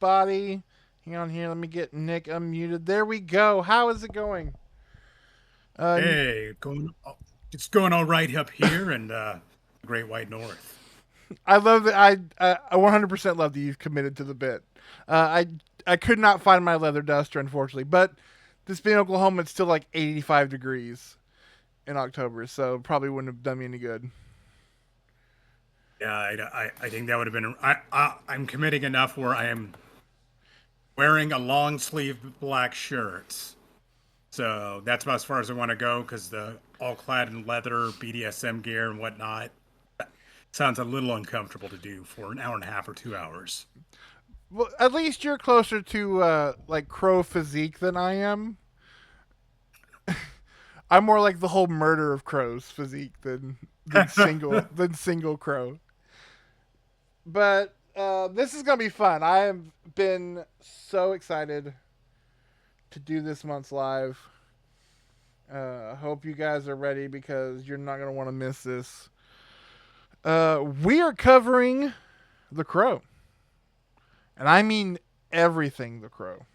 everybody. Hang on here. Let me get Nick unmuted. There we go. How is it going? Uh, It's going all right up here in the Great White North. I love that. I 100% love that you've committed to the bit. I could not find my leather duster, unfortunately, but this being Oklahoma, it's still like 85 degrees in October, so probably wouldn't have done me any good. Yeah, I think that would have been. I'm committing enough where I am wearing a long sleeve black shirt. So that's about as far as I want to go because the all clad in leather, BDSM gear and whatnot sounds a little uncomfortable to do for an hour and a half or 2 hours. Well, at least you're closer to like crow physique than I am. I'm more like the whole murder of crows physique than single crow. But this is gonna be fun. I have been so excited to do this month's live. I hope you guys are ready because you're not gonna want to miss this. We are covering The Crow, and I mean everything The Crow,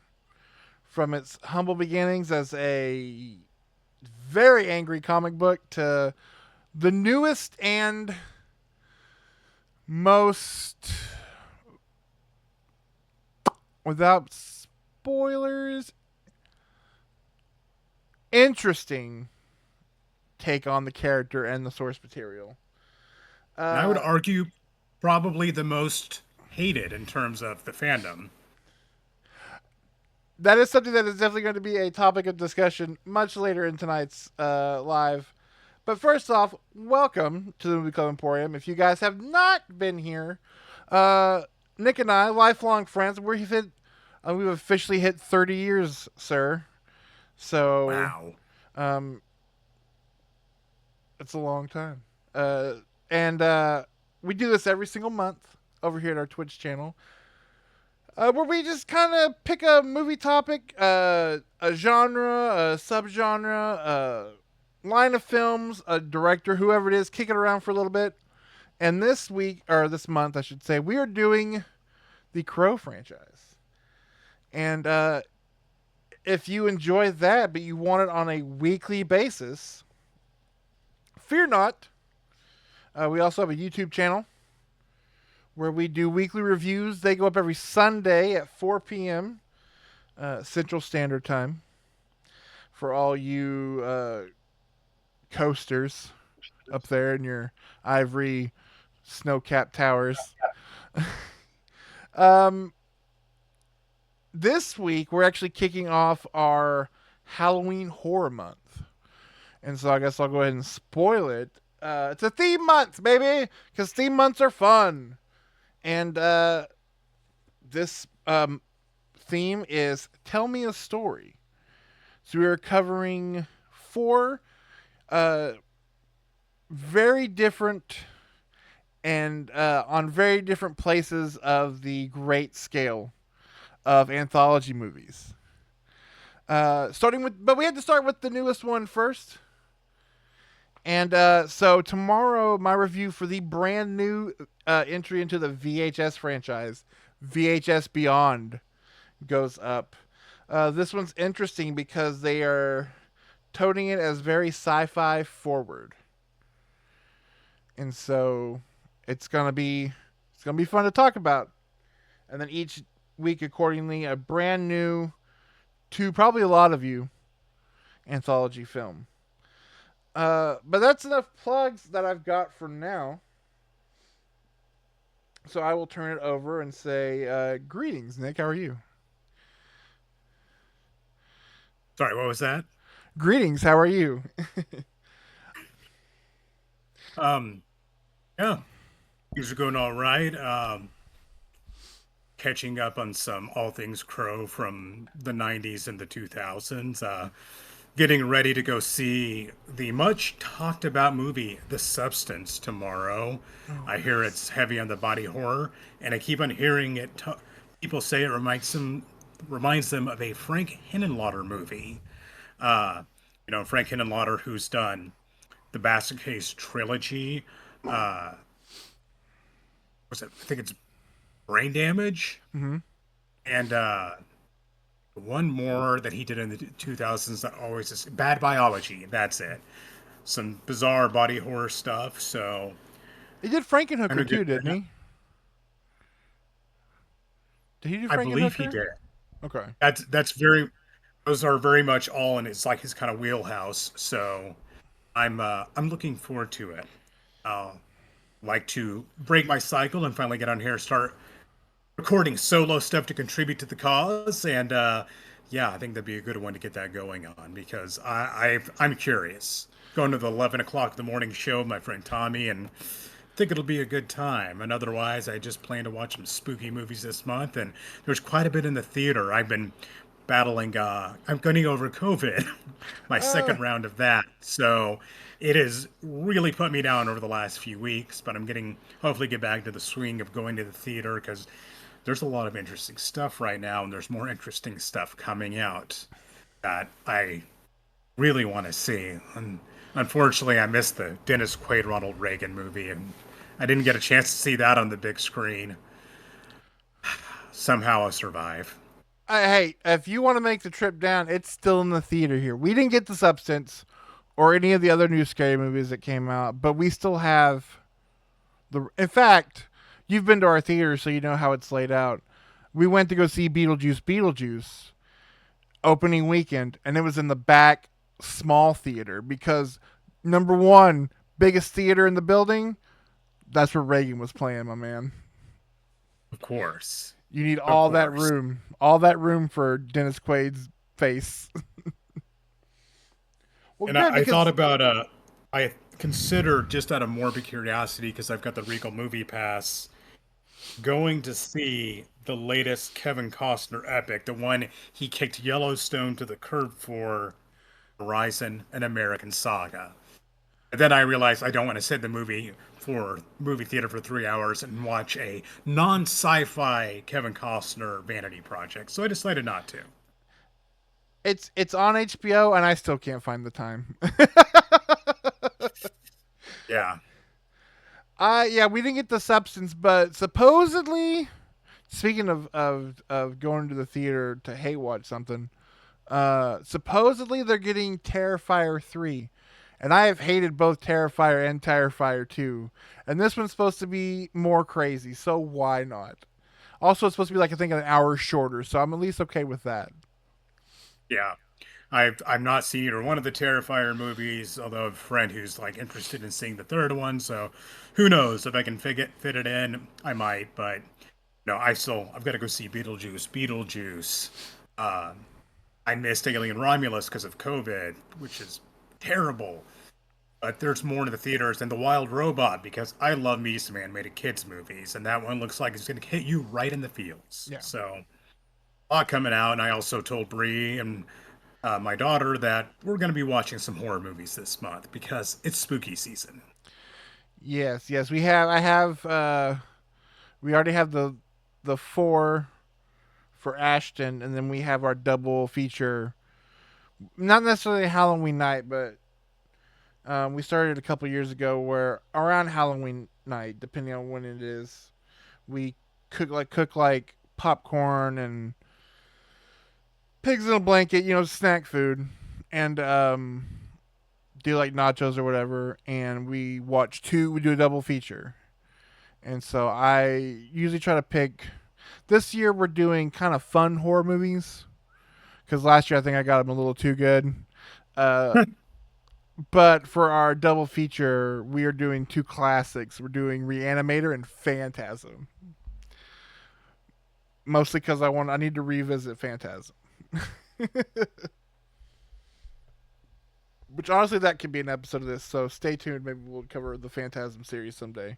from its humble beginnings as a very angry comic book to the newest and most, without spoilers, interesting take on the character and the source material. And I would Uh, argue probably the most hated in terms of the fandom. that is something that is definitely going to be a topic of discussion much later in tonight's live. But first off, welcome to the Movie-Club Emporium. If you guys have not been here, uh, Nick and I, lifelong friends, we've officially hit 30 years, sir. So Wow. um, it's a long time. And we do this every single month over here at our Twitch channel, where we just kind of pick a movie topic, a genre, a subgenre, a line of films, a director, whoever it is, kick it around for a little bit. And this week, or this month, I should say, we are doing the Crow franchise. And if you enjoy that, but you want it on a weekly basis, fear not. We also have a YouTube channel where we do weekly reviews. They go up every Sunday at 4 p.m. Central Standard Time for all you coasters up there in your ivory snow-capped towers. um, this week we're actually kicking off our Halloween horror month, and so I guess I'll go ahead and spoil it. It's a theme month, baby, because theme months are fun, and this theme is "Tell Me a Story." So we are covering four uh, very different and on very different places of the great scale of anthology movies. Starting with, but we had to start with the newest one first. And so tomorrow, my review for the brand new entry into the VHS franchise, VHS Beyond, goes up. This one's interesting because they are toting it as very sci-fi forward, and so it's gonna be fun to talk about. And then each week, accordingly, a brand new, to probably a lot of you, anthology film. But that's enough plugs that I've got for now. So I will turn it over and say, greetings, Nick. How are you? Sorry, what was that? Greetings. How are you? Um, yeah, things are going all right. Catching up on some all things Crow from the 90s and the 2000s. Getting ready to go see the much talked about movie, The Substance, tomorrow. Oh I hear yes. it's heavy on the body horror, and I keep on hearing people say it reminds them of a Frank Henenlotter movie. Uh, Frank Henenlotter, who's done the Basket Case trilogy. Uh, I think it's Brain Damage. Mm-hmm. And one more that he did in the 2000s that always is Bad Biology. That's it. Some bizarre body horror stuff. So He did I'm Frankenhooker gonna too, get. didn't he? Did he do I believe he Frankenhooker? did. Okay. That's very. Those are very much all in. It's like his kind of wheelhouse. So I'm looking forward to it. I'll like to break my cycle and finally get on here and start recording solo stuff to contribute to the cause. And yeah, I think that'd be a good one to get that going on because I'm curious. Going to the 11 o'clock in the morning show with my friend Tommy, and think it'll be a good time. And otherwise, I just plan to watch some spooky movies this month. And there's quite a bit in the theater. I've been battling. I'm getting over COVID, my Uh, second round of that. So it has really put me down over the last few weeks. But I'm getting hopefully get back to the swing of going to the theater because there's a lot of interesting stuff right now, and there's more interesting stuff coming out that I really want to see. And unfortunately, I missed the Dennis Quaid Ronald Reagan movie, and I didn't get a chance to see that on the big screen. Somehow I survive. hey, if you want to make the trip down, it's still in the theater here. We didn't get The Substance or any of the other new scary movies that came out, but we still have the. In fact, you've been to our theater, so you know how it's laid out. We went to go see Beetlejuice opening weekend, and it was in the back small theater because number one, biggest theater in the building. That's where Reagan was playing, my man. Of course. You need Of course. all that room for Dennis Quaid's face. Well, And good I thought because about I considered just out of morbid curiosity because I've got the Regal Movie Pass going to see the latest Kevin Costner epic, the one he kicked Yellowstone to the curb for Horizon, an American Saga. And then I realized I don't want to sit in the movie theater for 3 hours and watch a non-sci-fi Kevin Costner vanity project. So I decided not to. it's on HBO and I still can't find the time. Yeah. Yeah, we didn't get The Substance, but supposedly, speaking of going to the theater to hate watch something, supposedly they're getting Terrifier 3. And I have hated both Terrifier and Terrifier 2. And this one's supposed to be more crazy, so why not? Also, it's supposed to be like I think an hour shorter, so I'm at least okay with that. Yeah. I've not seen either one of the Terrifier movies, although I have a friend who's like interested in seeing the third one, so who knows if I can fit it in, I might, but no, I've got to go see Beetlejuice. Uh, I missed Alien Romulus because of COVID, which is terrible. But there's more in the theaters than The Wild Robot because I love me some animated kids movies, and that one looks like it's going to hit you right in the feels. Yeah. So, a lot coming out, and I also told Bree and my daughter that we're going to be watching some horror movies this month because it's spooky season. Yes, yes, we have. I have. We already have the four for Ashton, and then we have our double feature. Not necessarily Halloween night, but we started a couple years ago where around Halloween night, depending on when it is, we cook like popcorn and pigs in a blanket, snack food, and do like nachos or whatever, and we watch two. We do a double feature, and so I usually try to pick. This year we're doing kind of fun horror movies because last year I think I got them a little too good. Uh, but for our double feature, we are doing two classics. We're doing Reanimator and Phantasm, mostly because I need to revisit Phantasm. Which honestly, that could be an episode of this. So stay tuned. Maybe we'll cover the Phantasm series someday.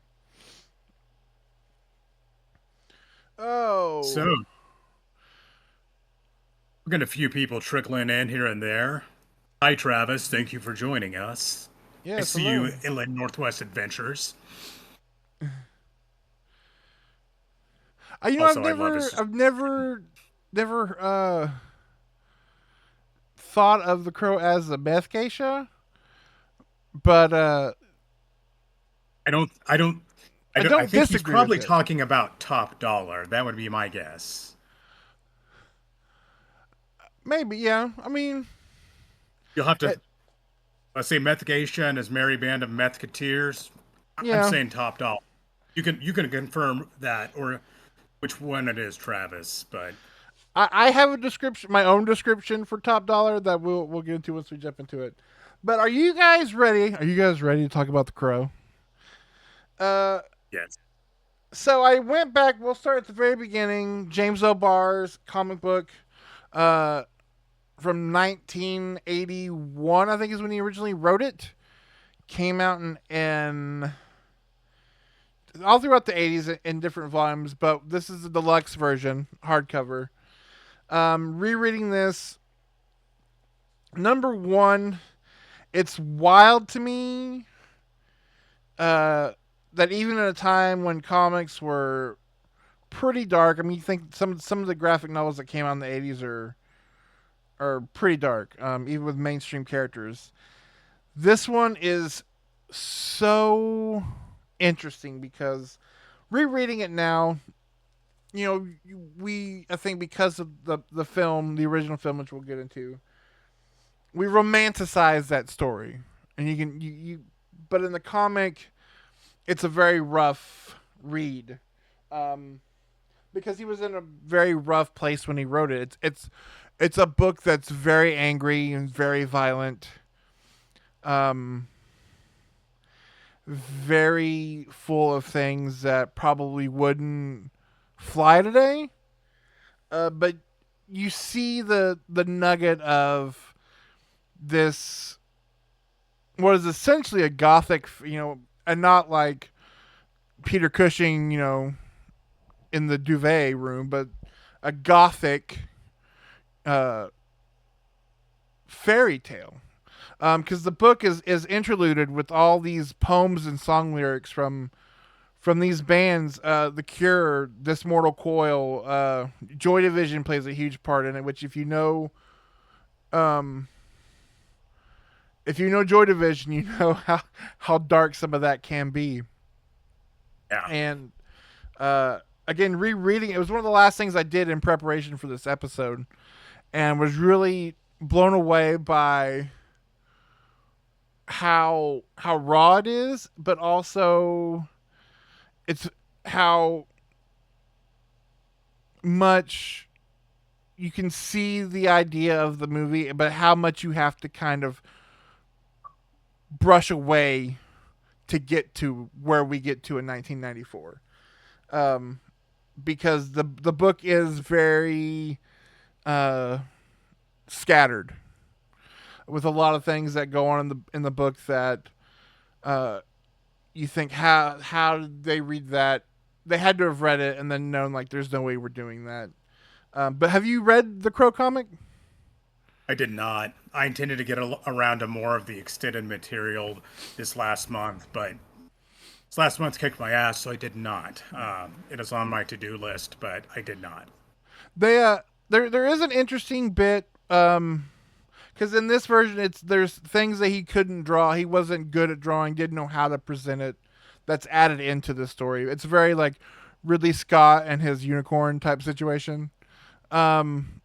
So, Oh, we're getting a few people trickling in here and there. Hi, Travis. Thank you for joining us. I yes, see you, hello. Inland Northwest Adventures. I've Also, I love never, his. I've never, never thought of the crow as a meth geisha, but I I don't. I don't think he's disagree with probably it. talking about Top Dollar. That would be my guess. maybe, yeah. I mean, You'll have to it, let's say Methgation is Merry Band of Methketeers. I'm yeah. saying top dollar. You can confirm that or which one it is, Travis. But I have a description, my own description for Top Dollar that we'll get into once we jump into it. But are you guys ready? Are you guys ready to talk about the Crow? Uh, yes, so I went back. We'll start at the very beginning. James O'Barr's comic book, uh, from 1981, I think is when he originally wrote it. Came out in all throughout the 80s in different volumes, but this is the deluxe version, hardcover. Rereading this, number one, it's wild to me uh, that even at a time when comics were pretty dark. I mean, you think some of the graphic novels that came out in the 80s are pretty dark, even with mainstream characters. This one is so interesting because rereading it now, you know, we I think because of the film, the original film, which we'll get into, we romanticize that story, and you but in the comic, it's a very rough read, um, because he was in a very rough place when he wrote it. It's a book that's very angry and very violent, um, very full of things that probably wouldn't fly today. But you see the nugget of this, what is essentially a gothic, and not like Peter Cushing, in the duvet room, but a gothic uh, fairy tale. Because the book is interluded with all these poems and song lyrics from these bands. The Cure, This Mortal Coil, Joy Division plays a huge part in it. Which, um, if you know Joy Division, you know how dark some of that can be. yeah, And uh, again, rereading it was one of the last things I did in preparation for this episode, and was really blown away by how raw it is, but also it's how much you can see the idea of the movie, but how much you have to kind of brush away to get to where we get to in 1994. Um, because the book is very uh, scattered with a lot of things that go on in the book that uh, you think how did they read that? They had to have read it and then known like there's no way we're doing that. But have you read the Crow comic? I did not. I intended to get around to more of the extended material this last month, but this last month kicked my ass, so I did not. It is on my to-do list, but I did not. They there is an interesting bit because in this version there's things that he couldn't draw. He wasn't good at drawing, didn't know how to present it. That's added into the story. It's very like Ridley Scott and his unicorn type situation. Um,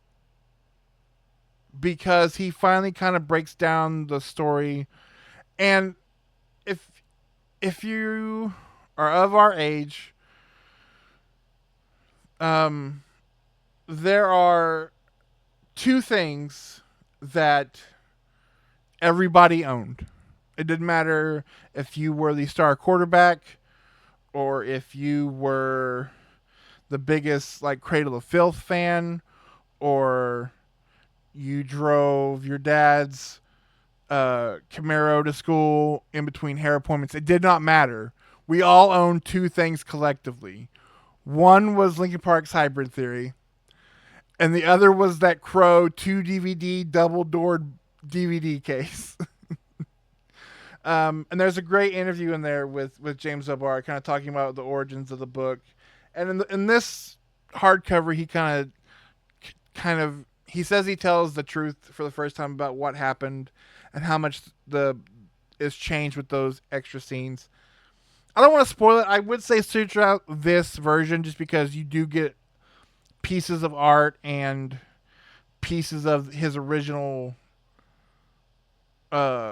because he finally kind of breaks down the story, and if if you are of our age, um, there are two things that everybody owned. It didn't matter if you were the star quarterback or if you were the biggest like Cradle of Filth fan or you drove your dad's Camaro to school in between hair appointments. It did not matter. We all owned two things collectively. One was Linkin Park's Hybrid Theory, and the other was that Crow 2 DVD double doored DVD case. And there's a great interview in there with James O'Barr, kind of talking about the origins of the book. And in this hardcover, he kind of he says he tells the truth for the first time about what happened and how much the is changed with those extra scenes. I don't want to spoil it. I would say search out this version just because you do get pieces of art and pieces of his original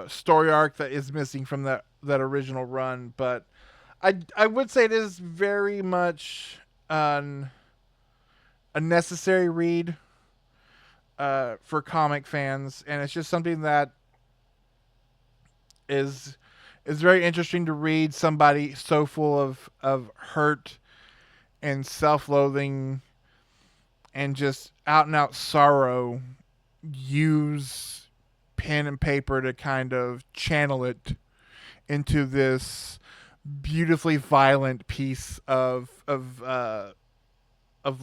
story arc that is missing from that original run. But I would say it is very much an a necessary read for comic fans, and it's just something that is very interesting to read. Somebody so full of hurt and self-loathing and just out and out sorrow use pen and paper to kind of channel it into this beautifully violent piece of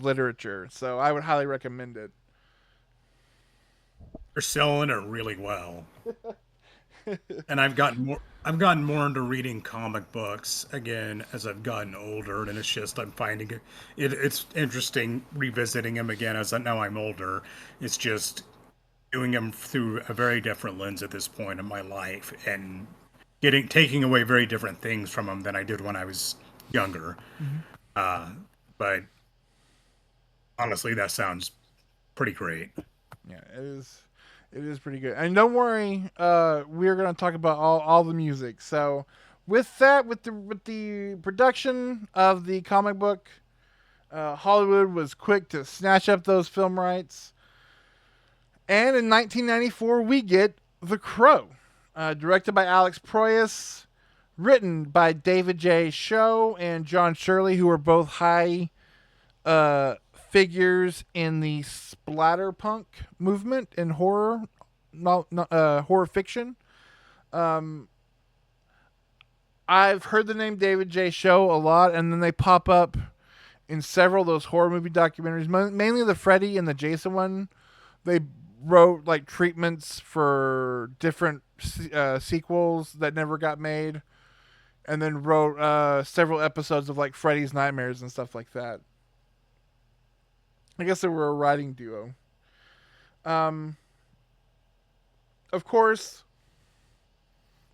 literature. So I would highly recommend it. They're selling it really well. And I've gotten more into reading comic books again as I've gotten older, and it's just I'm finding it's interesting revisiting them again as now I'm older. It's just doing them through a very different lens at this point in my life, and getting taking away very different things from them than I did when I was younger. Mm-hmm. Uh, but honestly, that sounds pretty great. Yeah, it is. It is pretty good. And don't worry, we're gonna talk about all the music. So, with that, with the production of the comic book, Hollywood was quick to snatch up those film rights. And in 1994, we get The Crow, directed by Alex Proyas, written by David J. Show and John Shirley, who are both high figures in the splatterpunk movement in horror, horror fiction. Um, I've heard the name David J. Show a lot, and then they pop up in several of those horror movie documentaries, mainly the Freddy and the Jason one. They wrote like treatments for different sequels that never got made, and then wrote several episodes of like Freddy's Nightmares and stuff like that. I guess they were a writing duo. Um, of course,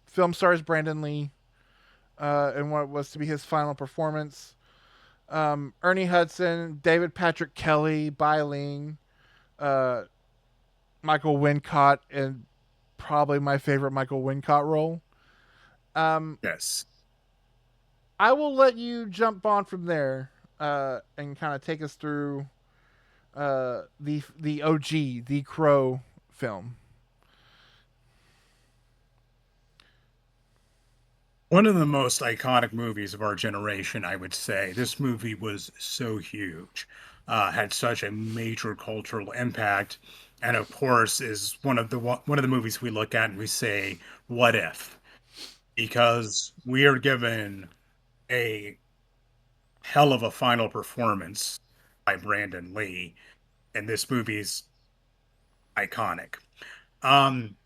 film stars Brandon Lee in what was to be his final performance. Ernie Hudson, David Patrick Kelly, Bai Ling, uh, Michael Wincott, and probably my favorite Michael Wincott role. Um, Yes. I will let you jump on from there and kind of take us through the OG, the Crow film. One of the most iconic movies of our generation, I would say. This movie was so huge, had such a major cultural impact, and of course is one of the movies we look at and we say, "What if?" Because we are given a hell of a final performance by Brandon Lee, and this movie's iconic. Um,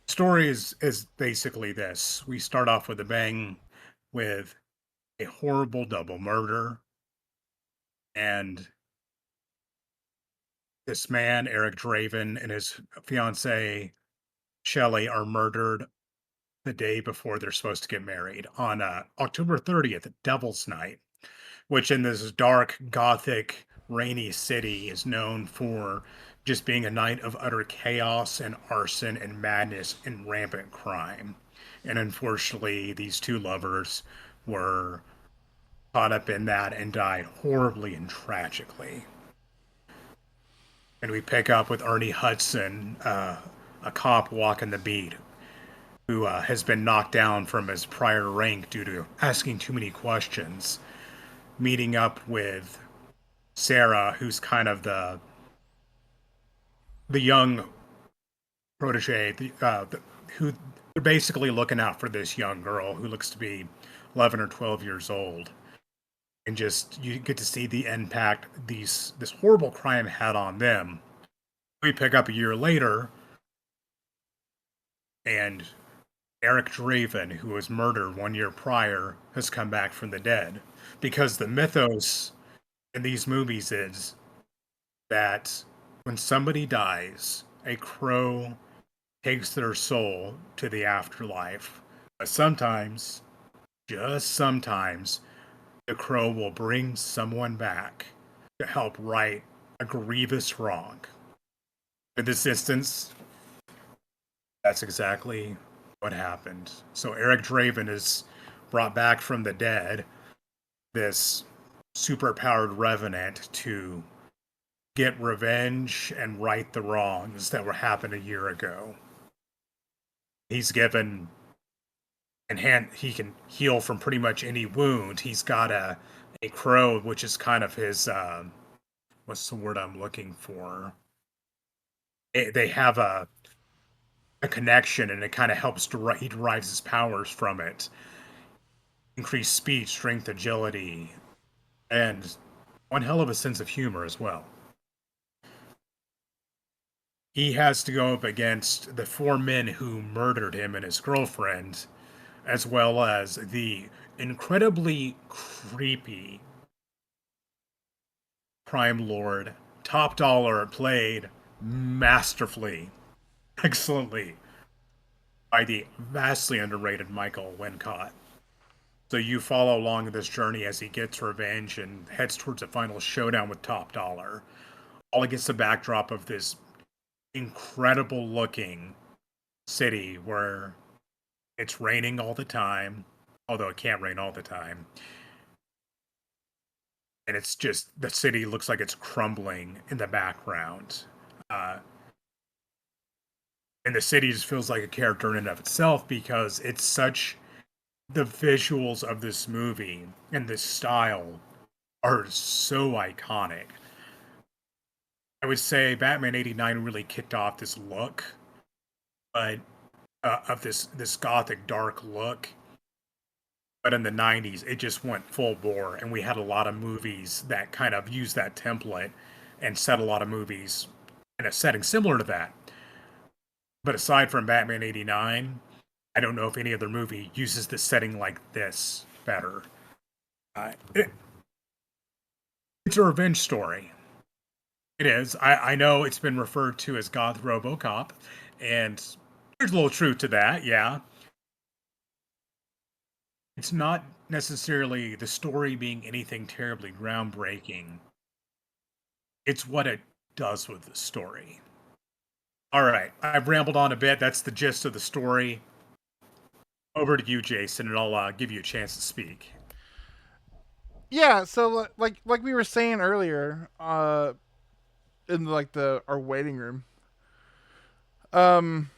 Story is basically this: we start off with a bang with a horrible double murder, and this man, Eric Draven, and his fiancee, Shelley, are murdered the day before they're supposed to get married on October 30th, Devil's Night, which in this dark, gothic, rainy city is known for just being a night of utter chaos and arson and madness and rampant crime. And unfortunately, these two lovers were caught up in that and died horribly and tragically. And we pick up with Ernie Hudson, a cop walking the beat, who has been knocked down from his prior rank due to asking too many questions, meeting up with Sarah, who's kind of the young protege, who they're basically looking out for this young girl who looks to be 11 or 12 years old, and just you get to see the impact this horrible crime had on them. We pick up a year later, and Eric Draven, who was murdered 1 year prior, has come back from the dead. Because the mythos in these movies is that when somebody dies, a crow takes their soul to the afterlife. But sometimes, just sometimes, the crow will bring someone back to help right a grievous wrong. In this instance, that's exactly what happened. So Eric Draven is brought back from the dead, this superpowered revenant, to get revenge and right the wrongs that were happened a year ago. He's given and he can heal from pretty much any wound. He's got a crow, which is kind of his what's the word I'm looking for? They have a connection, and it kind of helps he derives his powers from it. Increased speed, strength, agility, and one hell of a sense of humor as well. He has to go up against the four men who murdered him and his girlfriend, as well as the incredibly creepy Crime Lord, Top Dollar, played masterfully, excellently, by the vastly underrated Michael Wincott. So you follow along this journey as he gets revenge and heads towards a final showdown with Top Dollar, all against the backdrop of this incredible looking city where it's raining all the time, although it can't rain all the time. And it's just the city looks like it's crumbling in the background. Uh, and the city just feels like a character in and of itself because it's such the visuals of this movie and this style are so iconic. I would say Batman '89 really kicked off this look, but of this gothic dark look. But in the '90s, it just went full bore, and we had a lot of movies that kind of used that template and set a lot of movies in a setting similar to that. But aside from Batman '89, I don't know if any other movie uses the setting like this better. It's a revenge story. It is. I know it's been referred to as Goth RoboCop, and there's a little truth to that, yeah. It's not necessarily the story being anything terribly groundbreaking. It's what it does with the story. All right, I've rambled on a bit. That's the gist of the story. Over to you, Jason, and I'll give you a chance to speak. Yeah, so like we were saying earlier, in like the our waiting room. Um,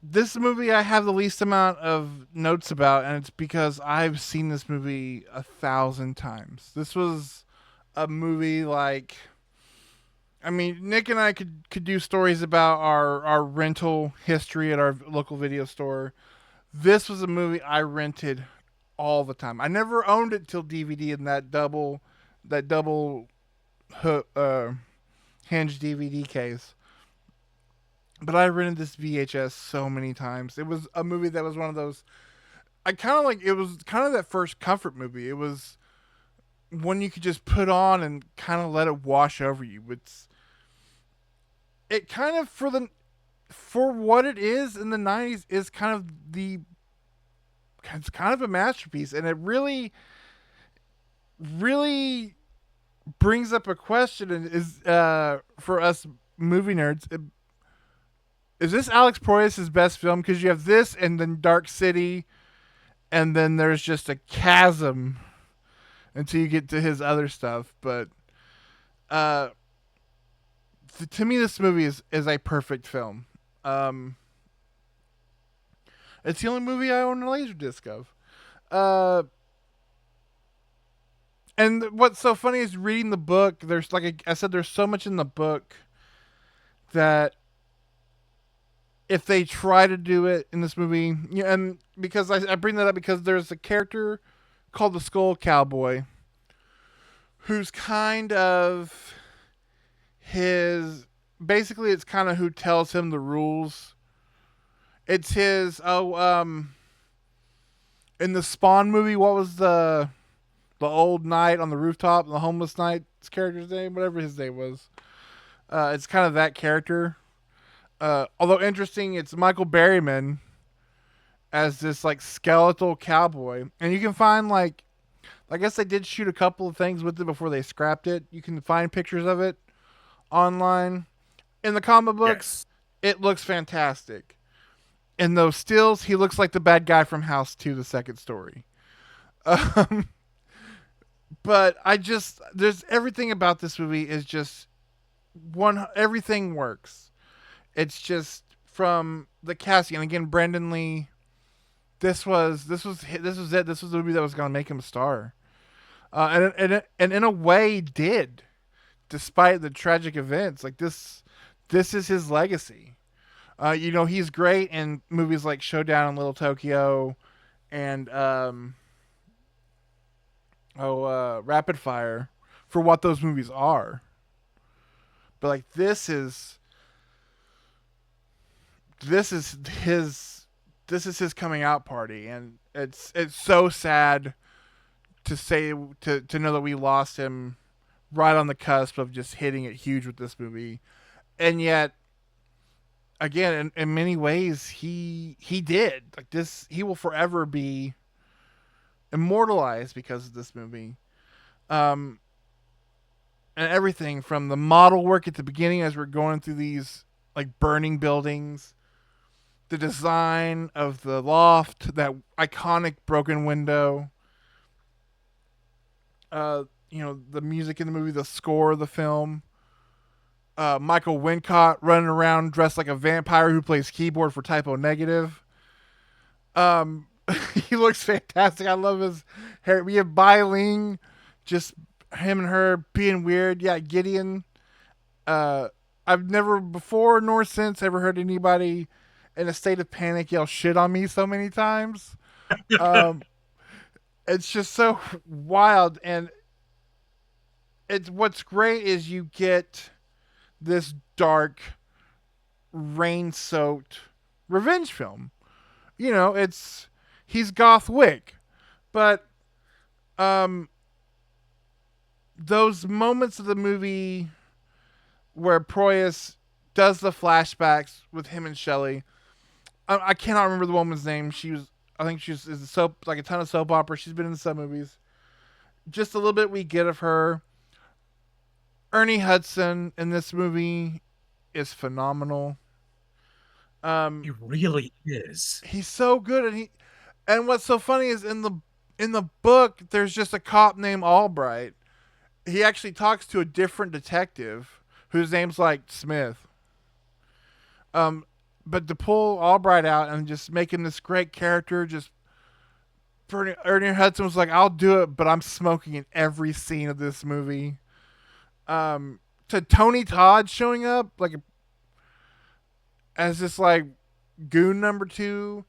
this movie I have the least amount of notes about, and it's because I've seen this movie 1,000 times. This was a movie like, I mean, Nick and I could do stories about our rental history at our local video store. This was a movie I rented all the time. I never owned it till DVD in that double uh, hinge DVD case. But I rented this VHS so many times. It was a movie that was one of those. I kind of like. It was kind of that first comfort movie. It was one you could just put on and kind of let it wash over you. It kind of for what it is in the '90s is kind of it's kind of a masterpiece, and it really brings up a question, and is for us movie nerds. Is this Alex Proyas' best film? Because you have this and then Dark City, and then there's just a chasm until you get to his other stuff. But uh, to me, this movie is a perfect film. Um, it's the only movie I own a Laserdisc of. Uh, and what's so funny is reading the book. There's like I said, there's so much in the book that if they try to do it in this movie, yeah, and because I bring that up because there's a character called the Skull Cowboy who's kind of his basically it's kind of who tells him the rules. It's his in the Spawn movie, what was the old knight on the rooftop, the homeless knight's character's name, whatever his name was. It's kind of that character. Although interesting, it's Michael Berryman as this like skeletal cowboy, and you can find like I guess they did shoot a couple of things with it before they scrapped it. You can find pictures of it online. In the comic books, Yes. it looks fantastic. In those stills, he looks like the bad guy from House 2, the second story. Um, but I just there's everything about this movie is just one everything works. It's just from the casting, and again, Brandon Lee. This was it. This was the movie that was going to make him a star, and in a way did, despite the tragic events. Like this is his legacy. He's great in movies like Showdown in Little Tokyo and Rapid Fire for what those movies are. But like this is his this is his coming out party, and it's so sad to say to know that we lost him right on the cusp of just hitting it huge with this movie, and yet again in many ways he did like this. He will forever be immortalized because of this movie. Um, and everything from the model work at the beginning as we're going through these like burning buildings, the design of the loft, that iconic broken window, the music in the movie, the score of the film, Michael Wincott running around dressed like a vampire who plays keyboard for Typo Negative. Um, he looks fantastic. I love his hair. We have Bai Ling, just him and her being weird. Yeah, Gideon. Uh, I've never before nor since ever heard anybody in a state of panic yell shit on me so many times. Um, it's just so wild, and it's what's great is you get this dark, rain-soaked revenge film. It's he's goth wick, but um, those moments of the movie where Proyas does the flashbacks with him and Shelley. I cannot remember the woman's name. I think she's is a soap like a ton of soap opera. She's been in some movies. Just a little bit we get of her. Ernie Hudson in this movie is phenomenal. Um, He really is. he's so good, and what's so funny is in the book there's just a cop named Albright. He actually talks to a different detective whose name's like Smith. Um, but to pull Albright out and just make him this great character, just Ernie Hudson was like, "I'll do it, but I'm smoking in every scene of this movie." To Tony Todd showing up like as this like goon number two,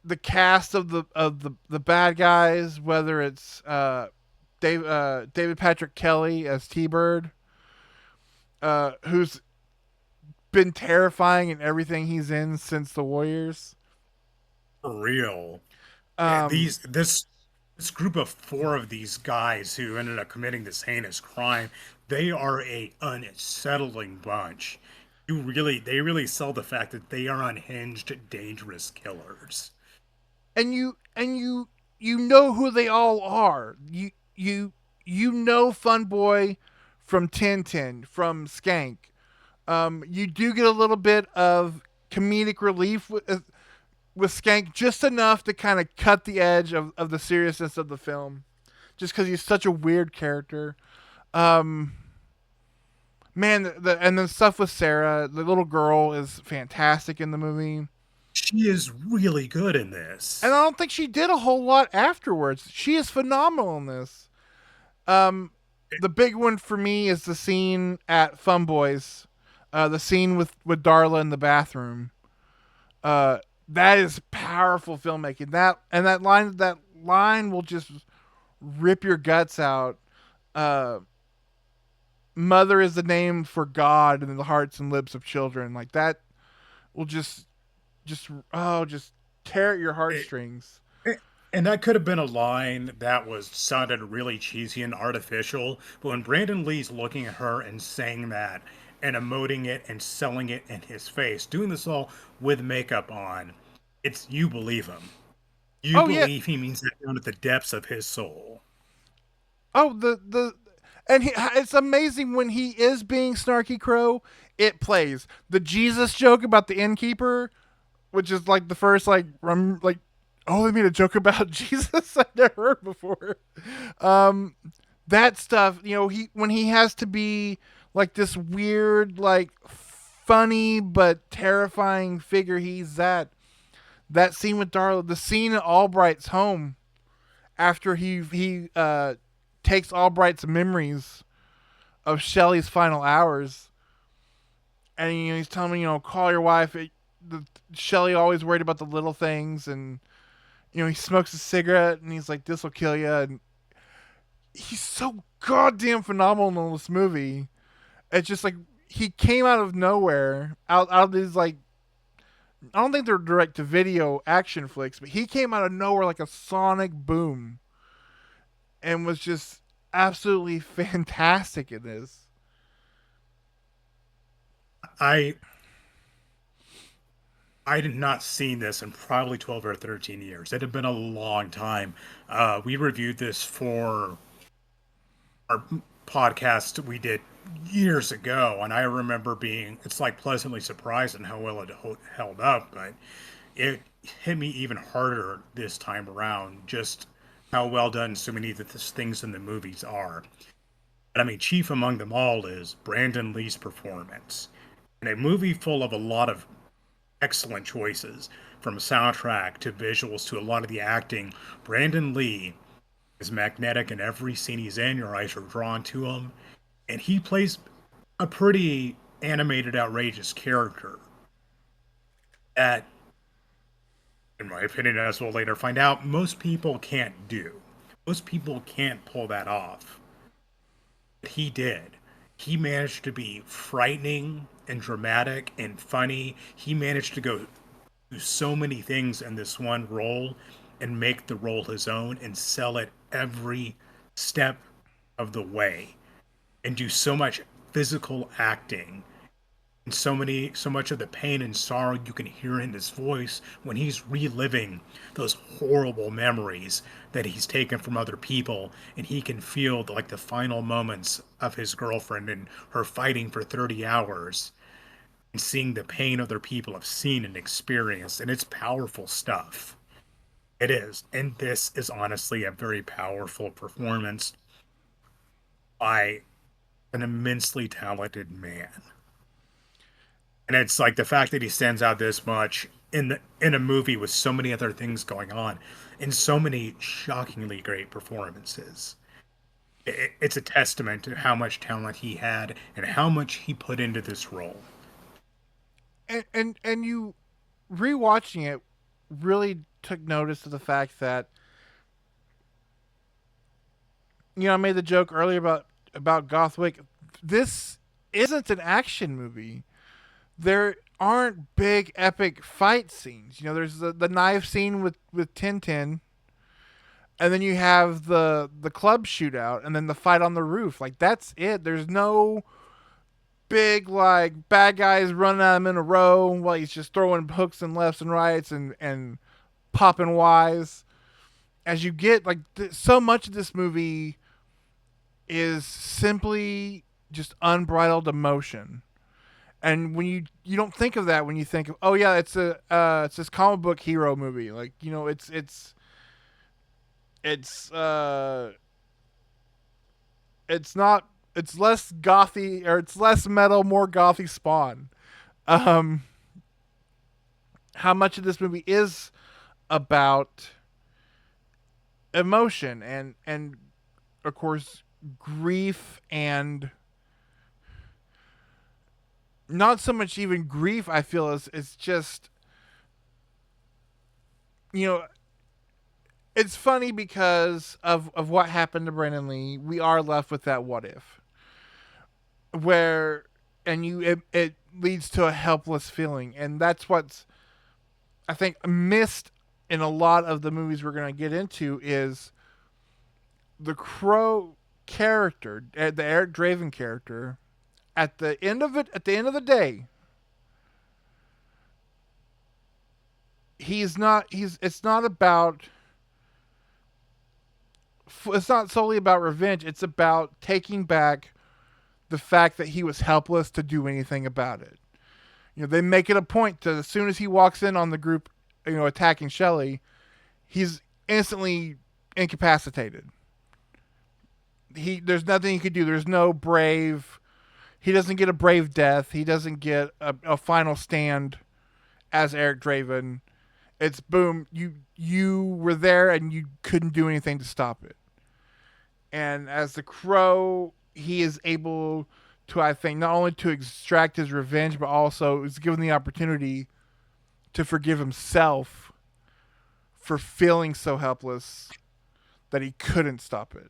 the cast of the bad guys, whether it's David Patrick Kelly as T Bird, who's been terrifying in everything he's in since the Warriors. For real. And Um, this group of four of these guys who ended up committing this heinous crime, they are a unsettling bunch. They really sell the fact that they are unhinged, dangerous killers. and you know who they all are. You know Fun Boy from Tintin, from Skank. You do get a little bit of comedic relief with Skank, just enough to kind of cut the edge of the seriousness of the film, just because he's such a weird character. Um, man, and then stuff with Sarah, the little girl, is fantastic in the movie. She is really good in And this. I don't think she did a whole lot afterwards. She is phenomenal in this. Um, the big one for me is the scene at Fun Boys, the scene with Darla in the bathroom. Uh, that is powerful filmmaking. That line will just rip your guts out. Uh, Mother is the name for God in the hearts and lips of children. Like that will just tear at your It, heartstrings. and that could have been a line that was sounded really cheesy and artificial, but when Brandon Lee's looking at her and saying that and emoting it and selling it in his face, doing this all with makeup on, it's you believe him. You Oh yeah. believe he means that down at the depths of his soul. Oh the And it's amazing when he is being snarky crow, it plays. The Jesus joke about the innkeeper, which is like the first like oh, they made a joke about Jesus I never heard before. Um that stuff, he when he has to be like this weird, like funny but terrifying figure, he's that scene with Darla, the scene at Albright's home after he takes Albright's memories of Shelley's final hours, and he's telling me, call your wife. Shelley always worried about the little things, and he smokes a cigarette, and he's like, "This will kill you." And he's so goddamn phenomenal in this movie. It's just like he came out of nowhere, out of these like I don't think they're direct to video action flicks, but he came out of nowhere like a sonic boom, and was just absolutely fantastic in this. I I had not seen this in probably 12 or 13 years. It had been a long time. We reviewed this for our podcast we did years ago, and I remember being, it's like pleasantly surprised in how well it held up, but it hit me even harder this time around, just how well done so many of the things in the movies are. And I mean, chief among them all is Brandon Lee's performance. In a movie full of a lot of excellent choices, from soundtrack to visuals to a lot of the acting, Brandon Lee is magnetic in every scene he's in. Your eyes are drawn to him, and he plays a pretty animated, outrageous character that, in my opinion, as we'll later find out, most people can't do. Most people can't pull that off. But he did. He managed to be frightening and dramatic and funny. He managed to go do so many things in this one role and make the role his own and sell it every step of the way and do so much physical acting and so much of the pain and sorrow you can hear in his voice when he's reliving those horrible memories that he's taken from other people, and he can feel like the final moments of his girlfriend and her fighting for 30 hours and seeing the pain other people have seen and experienced, and it's powerful stuff. It is. And this is honestly a very powerful performance by an immensely talented man. And it's like the fact that he stands out this much in a movie with so many other things going on and so many shockingly great performances. It's a testament to how much talent he had and how much he put into this role. And you rewatching it really took notice of the fact that I made the joke earlier about Gothwick. This isn't an action movie. There aren't big epic fight scenes. There's the knife scene with Tintin, and then you have the club shootout, and then the fight on the roof. Like that's it. There's no big like bad guys running at him in a row while he's just throwing hooks and lefts and rights and popping wise. As you get like so much of this movie is simply just unbridled emotion. And when you don't think of that when you think of, oh yeah, it's this comic book hero movie. Like it's it's not, it's less gothy, or it's less metal, more gothy Spawn. Um, how much of this movie is about emotion and of course grief, and not so much even grief. I feel is it's just you know it's funny because of what happened to Brandon Lee. We are left with that what if, where it leads to a helpless feeling, and that's what's I think missed in a lot of the movies we're going to get into is the Crow character, the Eric Draven character. At the end of the day, he's not. He's. It's not about it's not solely about revenge. It's about taking back the fact that he was helpless to do anything about it. They make it a point to, as soon as he walks in on the group, attacking Shelly, he's instantly incapacitated. There's nothing he could do. There's no brave. He doesn't get a brave death. He doesn't get a final stand as Eric Draven. It's boom. You were there and you couldn't do anything to stop it. And as the Crow, he is able to, I think, not only to extract his revenge, but also is given the opportunity to forgive himself for feeling so helpless that he couldn't stop it.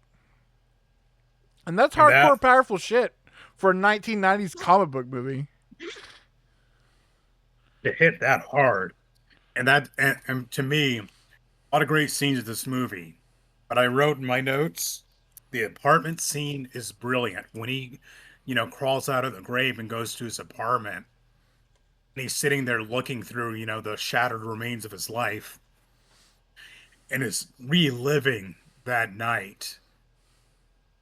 And that's And that hardcore, powerful shit for a 1990s comic book movie. to hit that hard, and to me, a lot of great scenes of this movie. But I wrote in my notes, the apartment scene is brilliant when he, crawls out of the grave and goes to his apartment, and he's sitting there looking through, the shattered remains of his life, and is reliving that night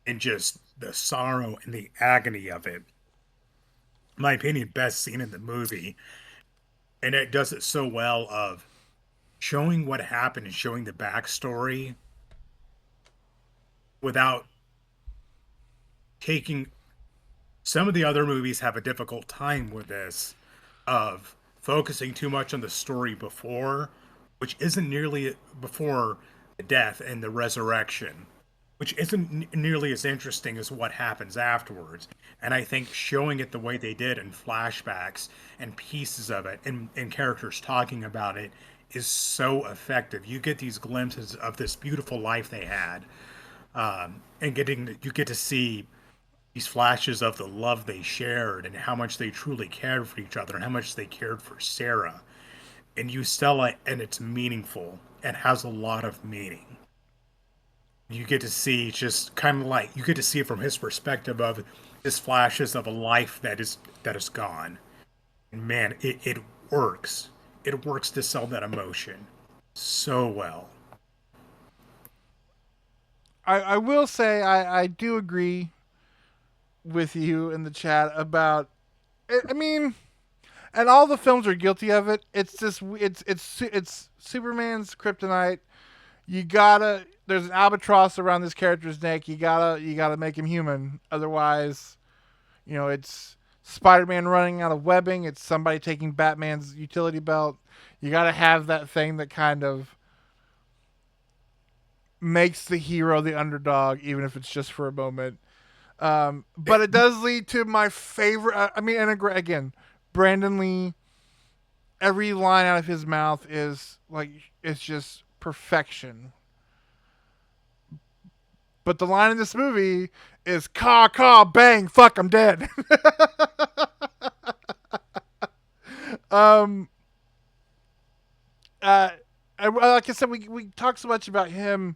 and just the sorrow and the agony of it. In my opinion, best scene in the movie, and it does it so well of showing what happened and showing the backstory without taking. Some of the other movies have a difficult time with this, of focusing too much on the story before, which isn't nearly before the death and the resurrection, which isn't nearly as interesting as what happens afterwards. And I think showing it the way they did in flashbacks and pieces of it, and characters talking about it, is so effective. You get these glimpses of this beautiful life they had, and you get to see these flashes of the love they shared and how much they truly cared for each other and how much they cared for Sarah and you Stella, and it's meaningful and has a lot of meaning. You get to see just kind of like you get to see it from his perspective of his flashes of a life that is gone. And man, it works. It works to sell that emotion so well. I will say I do agree with you in the chat about. I mean, and all the films are guilty of it. It's just it's Superman's kryptonite. You gotta There's an albatross around this character's neck. You gotta make him human. Otherwise, it's Spider-Man running out of webbing. It's somebody taking Batman's utility belt. You gotta have that thing that kind of makes the hero the underdog, even if it's just for a moment. But it does lead to my favorite. I mean, and again, Brandon Lee. Every line out of his mouth is like it's just perfection. But the line in this movie is "caw caw bang fuck I'm dead." um, uh, like I said, we talk so much about him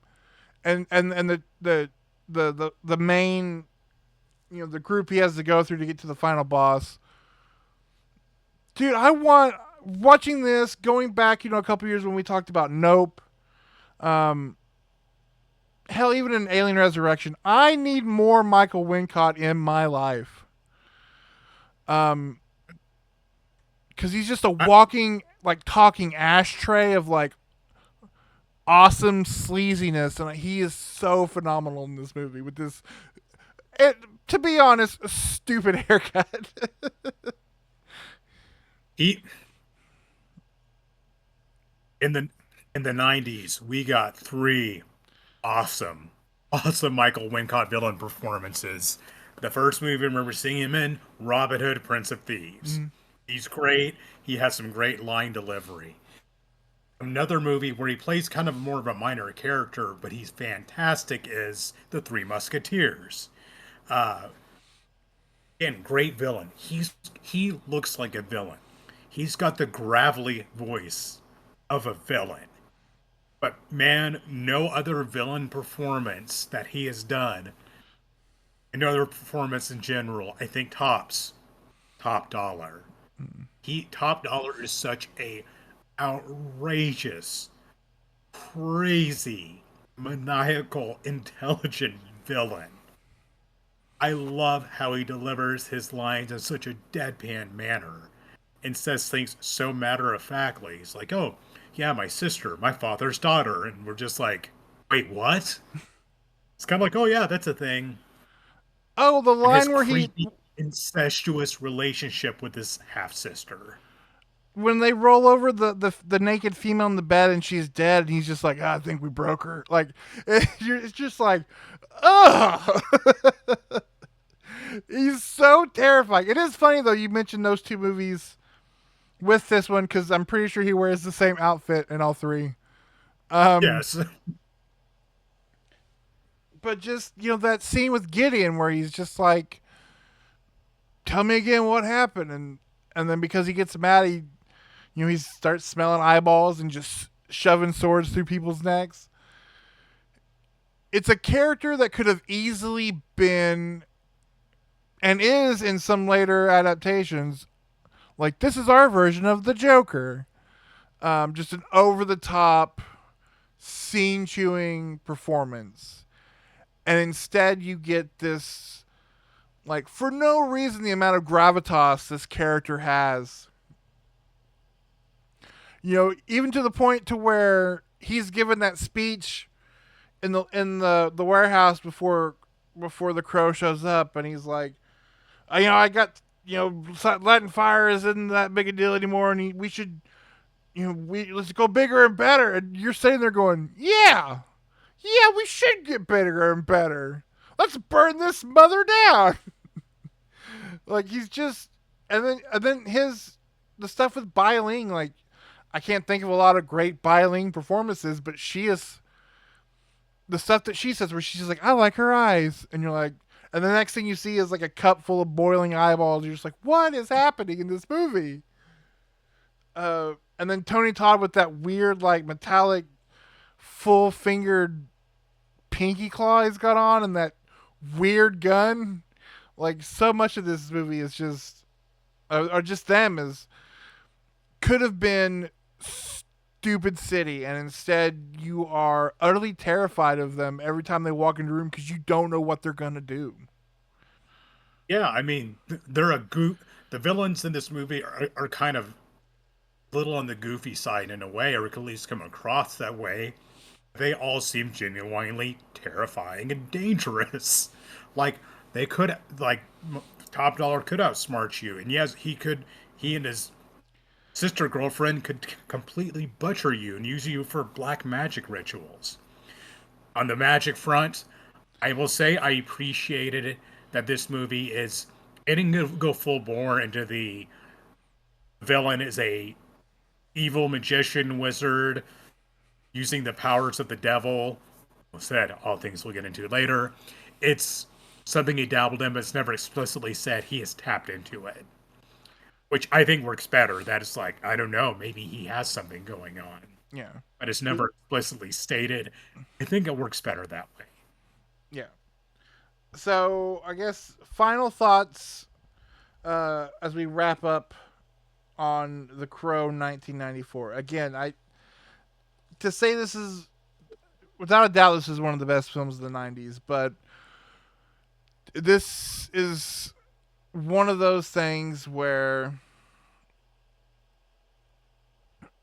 and the main, the group he has to go through to get to the final boss. Dude, I want watching this, going back, a couple years when we talked about Nope. Um, hell, even in Alien Resurrection, I need more Michael Wincott in my life. Um, because he's just a I, walking, like, talking ashtray of like awesome sleaziness, and he is so phenomenal in this movie with this. It, to be honest, a stupid haircut. he in the 90s, we got three awesome, awesome Michael Wincott villain performances. The first movie I remember seeing him in, Robin Hood, Prince of Thieves. Mm, He's great. He has some great line delivery. Another movie where he plays kind of more of a minor character, but he's fantastic, is The Three Musketeers. Uh, Again, great villain. He looks like a villain. He's got the gravelly voice of a villain. But man, no other villain performance that he has done, and no other performance in general, I think top dollar. mm. He Top Dollar is such a outrageous, crazy. maniacal, intelligent villain. I love how he delivers his lines in such a deadpan manner and says things so matter of factly. He's like, oh, yeah, my sister, my father's daughter. And we're just like, wait, what? It's kind of like, oh, yeah, that's a thing. Oh, the And his line where he creepy, incestuous relationship with his half sister. when they roll over the naked female in the bed and she's dead, and he's just like, I think we broke her. Like it's just like, ugh. He's so terrifying. It is funny though. You mentioned those two movies with this one because I'm pretty sure he wears the same outfit in all three. Um, Yes. but just that scene with Gideon where he's just like, "Tell me again what happened," and then because he gets mad, he starts smelling eyeballs and just shoving swords through people's necks. It's a character that could have easily been and is in some later adaptations like this is our version of the Joker. Just an over the top, scene chewing performance. And instead, you get this, like, for no reason, the amount of gravitas this character has. Even to the point to where he's given that speech in the warehouse before the crow shows up, and he's like, I got lighting fire isn't that big a deal anymore, and we should we let's go bigger and better. And you're sitting there going, yeah, we should get bigger and better. Let's burn this mother down. Like he's just, and then the stuff with Bai Ling, like I can't think of a lot of great Bai Ling performances, but she is the stuff that she says where she's like, I like her eyes, and you're like, and the next thing you see is like a cup full of boiling eyeballs. You're just like, what is happening in this movie? And then Tony Todd with that weird like metallic full fingered pinky claw he's got on and that weird gun. Like so much of this movie is just, or just them is could have been stupid city, and instead you are utterly terrified of them every time they walk into a room because you don't know what they're gonna do. Yeah, I mean, they're a the villains in this movie are kind of little on the goofy side in a way, or at least come across that way. They all seem genuinely terrifying and dangerous. Like they could, like Top Dollar could outsmart you, and yes, he could. He and his sister girlfriend could completely butcher you and use you for black magic rituals. On the magic front, I will say I appreciated it that this movie is it didn't go full bore into the villain is a evil magician wizard using the powers of the devil. Said all things we'll get into later. It's something he dabbled in, but it's never explicitly said he has tapped into it, which I think works better. That is like I don't know, maybe he has something going on, Yeah, but it's never explicitly stated. I think it works better that way. yeah. So I guess final thoughts as we wrap up on The Crow 1994. Again, I to say this is without a doubt this is one of the best films of the 90s, but this is one of those things where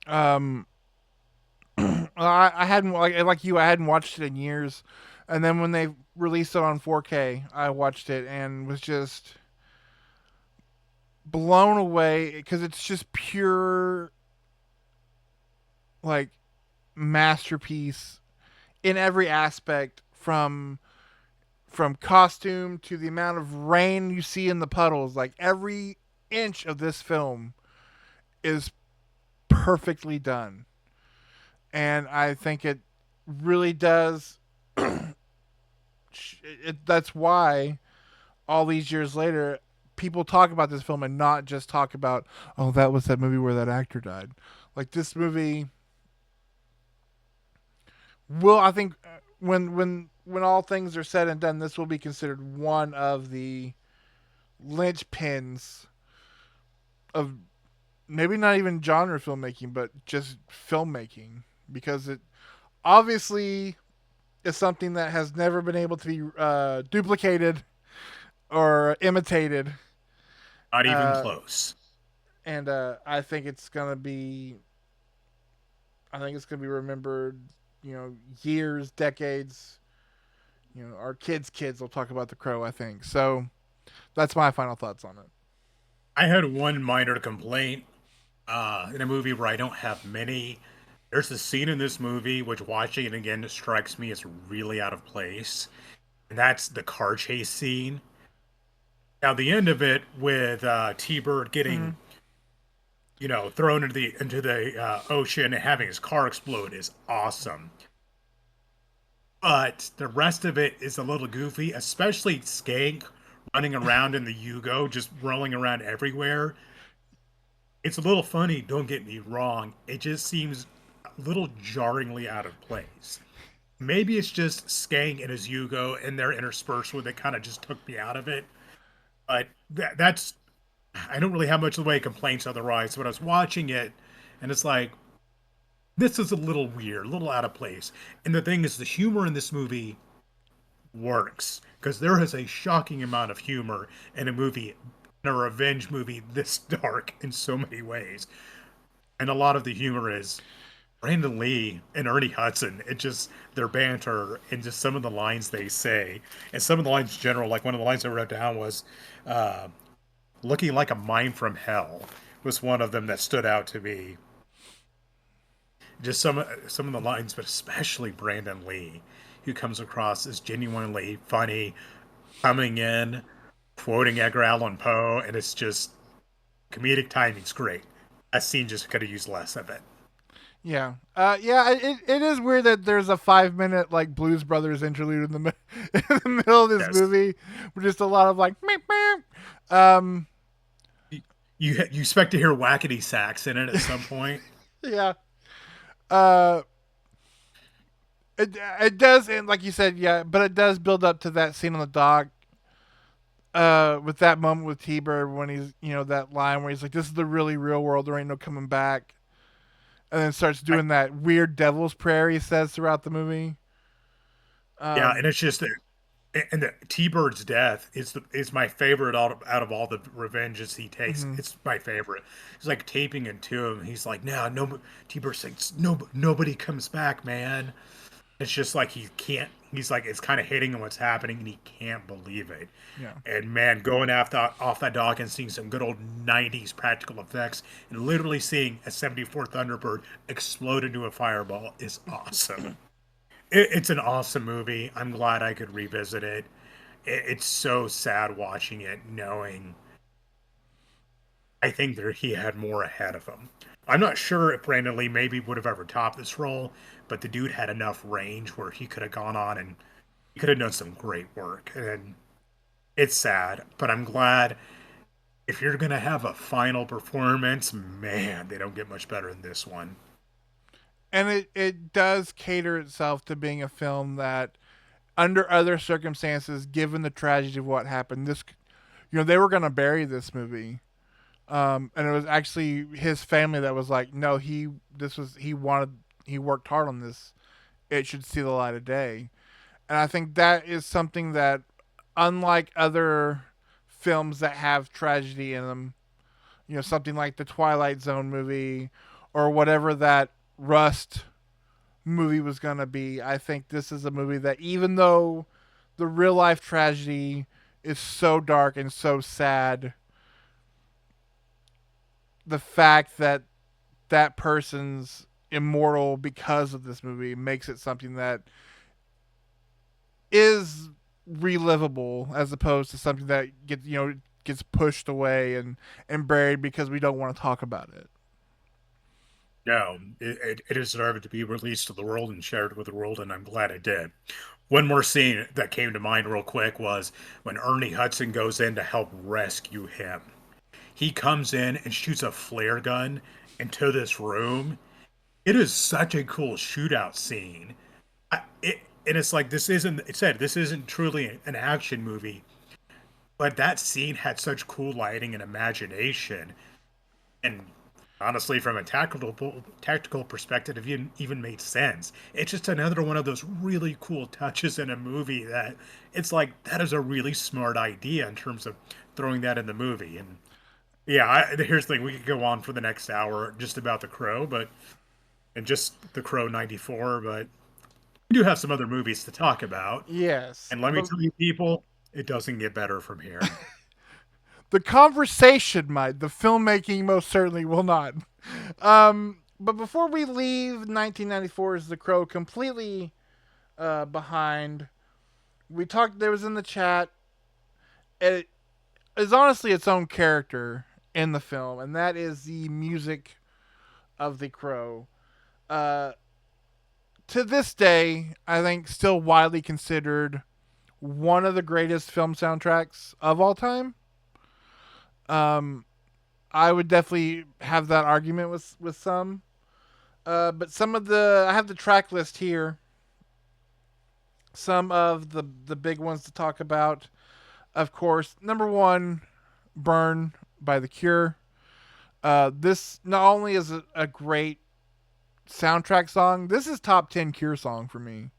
um I hadn't like you I hadn't watched it in years, and then when they released it on 4K, I watched it and was just blown away because it's just pure like masterpiece in every aspect from costume to the amount of rain you see in the puddles. Like every inch of this film is perfectly done, and I think it really does. That's why all these years later, people talk about this film and not just talk about, oh, that was that movie where that actor died. Like this movie will, I think, when all things are said and done, this will be considered one of the linchpins of maybe not even genre filmmaking, but just filmmaking because it obviously is something that has never been able to be duplicated or imitated. Not even Uh, close. and I think it's gonna be, I think it's gonna be remembered, years, decades. Our kids will talk about The Crow. I think so. That's my final thoughts on it. I had one minor complaint in a movie where I don't have many. There's a scene in this movie which, watching it again, strikes me as really out of place, and that's the car chase scene. Now, the end of it with T-Bird Mm-hmm. getting, thrown into the ocean and having his car explode is awesome. But the rest of it is a little goofy, especially Skank running around in the Yugo, just rolling around everywhere. It's a little funny, don't get me wrong. It just seems a little jarringly out of place. Maybe it's just Skank and his Yugo and they're interspersed with it kind of just took me out of it. But that's I don't really have much of the way of complaints otherwise. But I was watching it and it's like this is a little weird, a little out of place. And the thing is, the humor in this movie works because there is a shocking amount of humor in a movie, in a revenge movie this dark in so many ways. And a lot of the humor is Brandon Lee and Ernie Hudson. It just their banter and just some of the lines they say, and some of the lines in general. Like one of the lines I wrote down was, uh, "Looking like a mine from hell," was one of them that stood out to me. Just some of the lines, but especially Brandon Lee, who comes across as genuinely funny, coming in, quoting Edgar Allan Poe, and it's just comedic timing's great. That scene just could have used less of it. Yeah. Yeah. It is weird that there's a 5 minute like Blues Brothers interlude in the in the middle of this Yes, movie with just a lot of like meep, meep. you expect to hear wackety sax in it at some point. Yeah. Uh, it does, and like you said, yeah, but it does build up to that scene on the dock. With that moment with T Bird when he's, that line where he's like, "This is the really real world. There ain't no coming back," and then starts I, doing that weird devil's prayer he says throughout the movie. yeah, and Um, it's just and the T-Bird's death is my favorite out of all the revenges he takes. mhm, It's my favorite. It's like taping into him. He's like, no, T-Bird saying, no, nobody comes back, man. It's just like he can't. He's like it's kind of hitting him what's happening, and he can't believe it. yeah, And man, going off that dock and seeing some good old '90s practical effects, and literally seeing a '74 Thunderbird explode into a fireball is awesome. It's an awesome movie. I'm glad I could revisit it. It's so sad watching it, knowing I think that he had more ahead of him. I'm not sure if Brandon Lee maybe would have ever topped this role, but the dude had enough range where he could have gone on and he could have done some great work. And it's sad, but I'm glad if you're gonna have a final performance, man, they don't get much better than this one. and it does cater itself to being a film that, under other circumstances, given the tragedy of what happened, they were gonna bury this movie. And it was actually his family that was like, no, he worked hard on this. It should see the light of day. And I think that is something that, unlike other films that have tragedy in them, something like the Twilight Zone movie or whatever that Rust movie was going to be, I think this is a movie that, even though the real life tragedy is so dark and so sad, the fact that that person's immortal because of this movie makes it something that is relivable as opposed to something that gets pushed away and buried because we don't want to talk about it. No, it deserved to be released to the world and shared with the world, and I'm glad it did. One more scene that came to mind real quick was when Ernie Hudson goes in to help rescue him. He comes in and shoots a flare gun into this room. It is such a cool shootout scene. And it's like this isn't truly an action movie, but that scene had such cool lighting and imagination and honestly, from a tactical perspective, it even made sense. It's just another one of those really cool touches in a movie that it's like that is a really smart idea in terms of throwing that in the movie. And yeah, here's the thing: we could go on for the next hour just about the Crow, but and just the Crow '94, but we do have some other movies to talk about. Yes, And let me but tell you, people, it doesn't get better from here. the conversation might. The filmmaking most certainly will not. But before we leave 1994's The Crow completely behind, we talked. There was in the chat. It is honestly its own character in the film, and that is the music of The Crow. Uh, to this day, I think still widely considered one of the greatest film soundtracks of all time. Um, I would definitely have that argument with some. But some of the I have the track list here. Some of the big ones to talk about. Of course, number one, "Burn" by The Cure. This not only is a great soundtrack song, this is top 10 Cure song for me.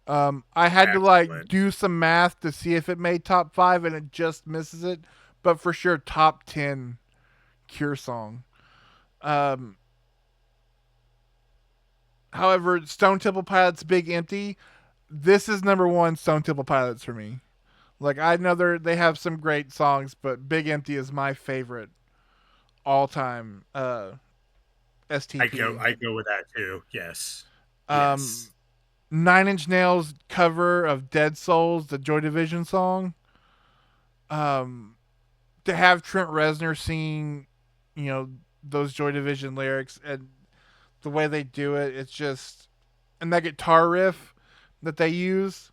I had to like Excellent. do some math to see if it made top five, and it just misses it. But for sure, top 10 Cure song. Um, However, Stone Temple Pilots' "Big Empty," this is number one Stone Temple Pilots for me. Like I know they have some great songs, but "Big Empty" is my favorite all time STP. I go with that too. Yes. Um, Yes. Nine Inch Nails cover of "Dead Souls," the Joy Division song. Um, to have Trent Reznor singing, you know, those Joy Division lyrics and the way they do it, it's just and that guitar riff that they use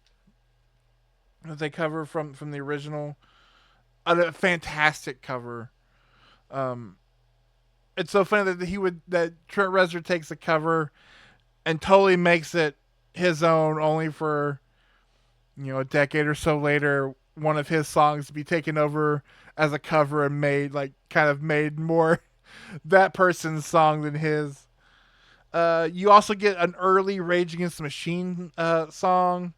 that they cover from the original, a fantastic cover. Um, it's so funny that Trent Reznor takes a cover and totally makes it his own, only for a decade or so later, one of his songs to be taken over as a cover and made like kind of made more that person's song than his. You also get an early Rage Against the Machine song.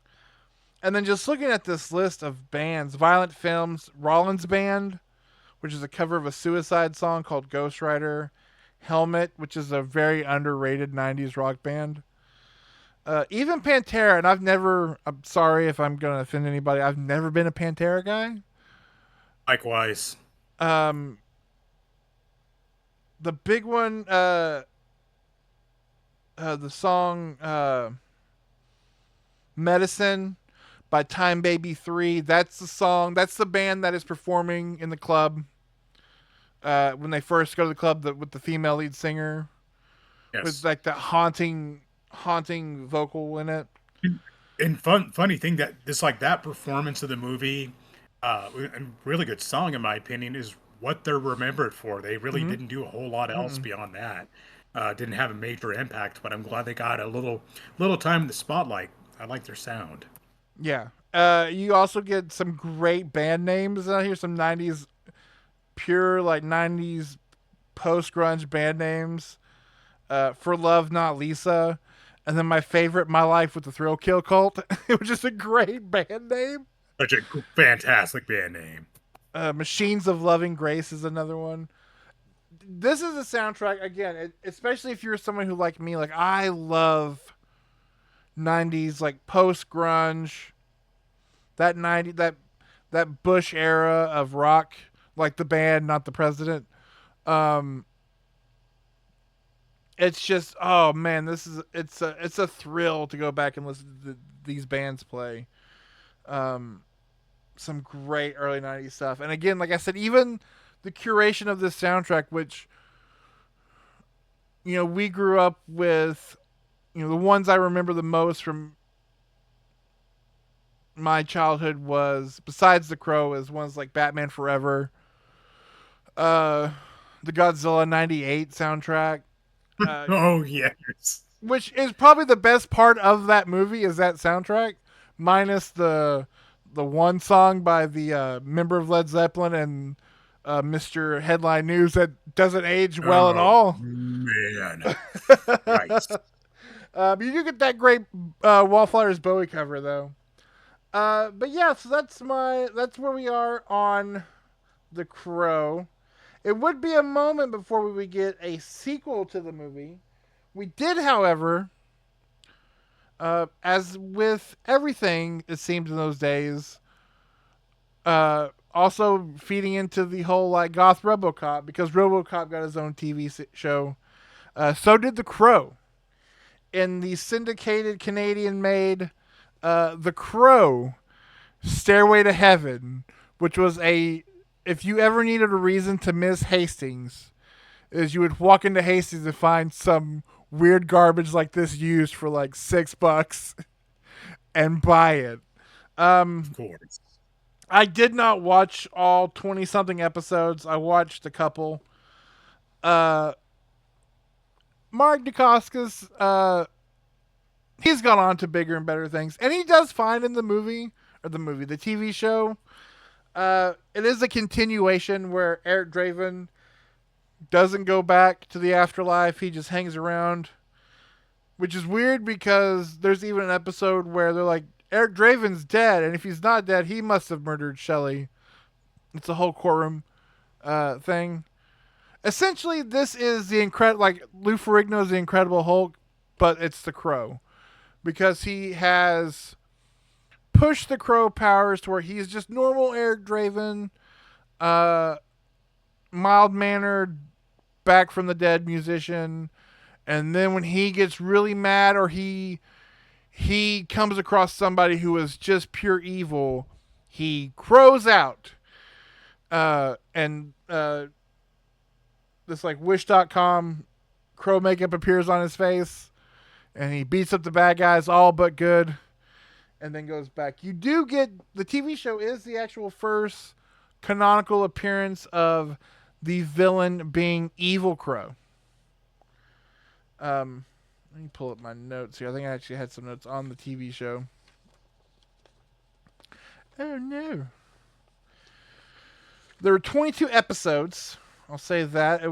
And then just looking at this list of bands, Violent Femmes, Rollins Band, which is a cover of a Suicide song called Ghost Rider, Helmet, which is a very underrated 90s rock band. Even Pantera, and I'm sorry if I'm going to offend anybody, I've never been a Pantera guy. Likewise. Um, the big one, the song Medicine by Time Baby 3, that's the song, that's the band that is performing in the club when they first go to the club with the female lead singer with Yes. like that haunting vocal in it. And funny thing that this like that performance of the movie, and really good song in my opinion, is what they're remembered for. They really Mm-hmm. didn't do a whole lot else Mm-mm. beyond that. Didn't have a major impact, but I'm glad they got a little time in the spotlight. I like their sound. Yeah. You also get some great band names out here. Some '90s pure like '90s post grunge band names. For Love Not Lisa, and then my favorite, My Life with the Thrill Kill Cult, which is a great band name. Such a fantastic band name. Machines of Loving Grace is another one. This is a soundtrack again, especially if you're someone who like me. Like I love '90s like post grunge, that that Bush era of rock, like the band, not the president. Um, it's just oh man, it's a thrill to go back and listen to these bands play. Um, some great early '90s stuff, and again, like I said, even the curation of this soundtrack, which we grew up with. The ones I remember the most from my childhood was besides The Crow is ones like Batman Forever, uh, the Godzilla '98 soundtrack, uh, Oh yes. which is probably the best part of that movie is that soundtrack, minus the one song by the member of Led Zeppelin and Mr. Headline News that doesn't age well at Oh all. man, yikes! You do get that great Wallflowers Bowie cover though. But yeah, so that's where we are on The Crow. It would be a moment before we would get a sequel to the movie. We did, however, as with everything, it seems in those days, also feeding into the whole like goth RoboCop because RoboCop got his own TV show. So did The Crow. In the syndicated Canadian-made The Crow, Stairway to Heaven, which was a if you ever needed a reason to miss Hastings, is you would walk into Hastings and find some weird garbage like this used for like $6 and buy it. Of course. I did not watch all 20 something episodes. I watched a couple. Uh Mark Dacascos, he's gone on to bigger and better things. And he does fine in the TV show. It is a continuation where Eric Draven doesn't go back to the afterlife. He just hangs around, which is weird because there's even an episode where they're like, Eric Draven's dead, and if he's not dead, he must have murdered Shelley. It's a whole courtroom thing. Essentially, this is the incredible, like Lou Ferrigno's the Incredible Hulk, but it's the Crow because he has pushed the Crow powers to where he's just normal Eric Draven, uh, mild mannered, back from the dead musician, and then when he gets really mad or he comes across somebody who is just pure evil, he crows out. And this like wish.com crow makeup appears on his face and he beats up the bad guys all but good and then goes back. You do get the TV show is the actual first canonical appearance of the villain being Evil Crow. Let me pull up my notes here. I think I actually had some notes on the TV show. Oh no. There were 22 episodes. I'll say that. It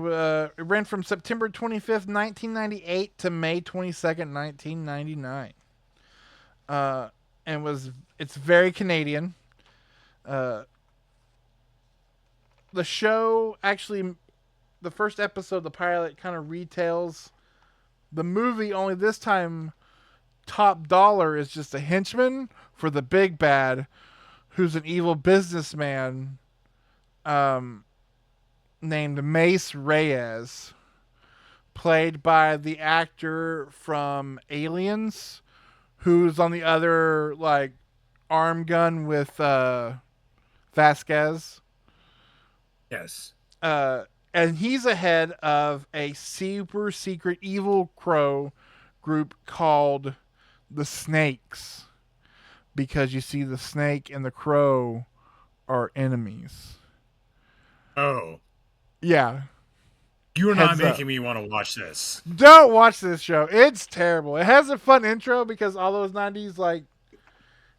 ran from September 25th, 1998 to May 22nd, 1999. And it's very Canadian. Uh, the show actually, the first episode, the pilot, kind of retails the movie, only this time top dollar is just a henchman for the big bad who's an evil businessman named Mace Reyes, played by the actor from Aliens, who's on the other like arm gun with Vasquez. Yes. And he's ahead of a super secret evil crow group called the Snakes, because you see the snake and the crow are enemies. Oh, Yeah, you're not heads up. making me want to watch this. Don't watch this show. It's terrible. It has a fun intro because all those 90s, like,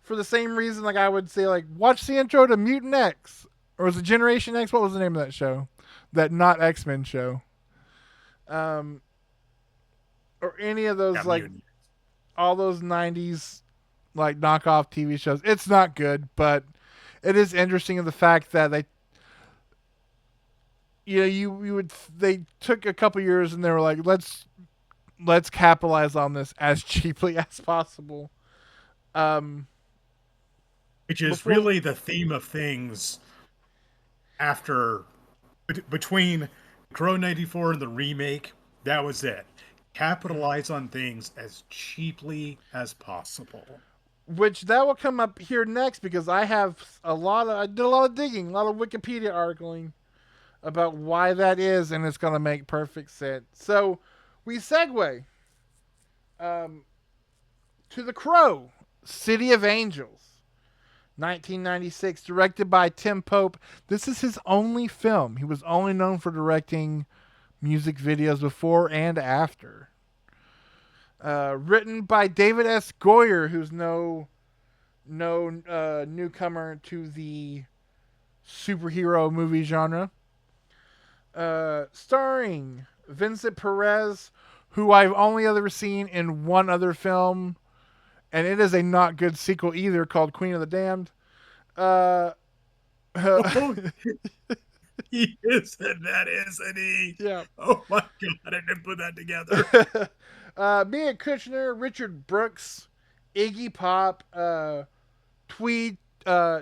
for the same reason, like, I would say, like, watch the intro to Mutant X. Or was it Generation X? What was the name of that show? That not X-Men show. Um, or any of those, Yeah, like, mutant. all those 90s, like, knockoff TV shows. It's not good, but it is interesting in the fact that they took a couple years and they were like, let's capitalize on this as cheaply as possible. Um, Which is before really the theme of things after between Crow 94 and the remake. That was it. Capitalize on things as cheaply as possible. which that will come up here next because I did a lot of digging, a lot of Wikipedia articling about why that is, and it's gonna make perfect sense. So we segue um, to The Crow, City of Angels, 1996, directed by Tim Pope. This is his only film. He was only known for directing music videos before and after. Written by David S. Goyer, who's no newcomer to the superhero movie genre. Starring Vincent Perez, who I've only ever seen in one other film, and it is a not good sequel either, called Queen of the Damned. Uh, Oh, he is in that, isn't he? yeah. Oh my God, I didn't put that together. Mia Kushner, Richard Brooks, Iggy Pop, Tweed,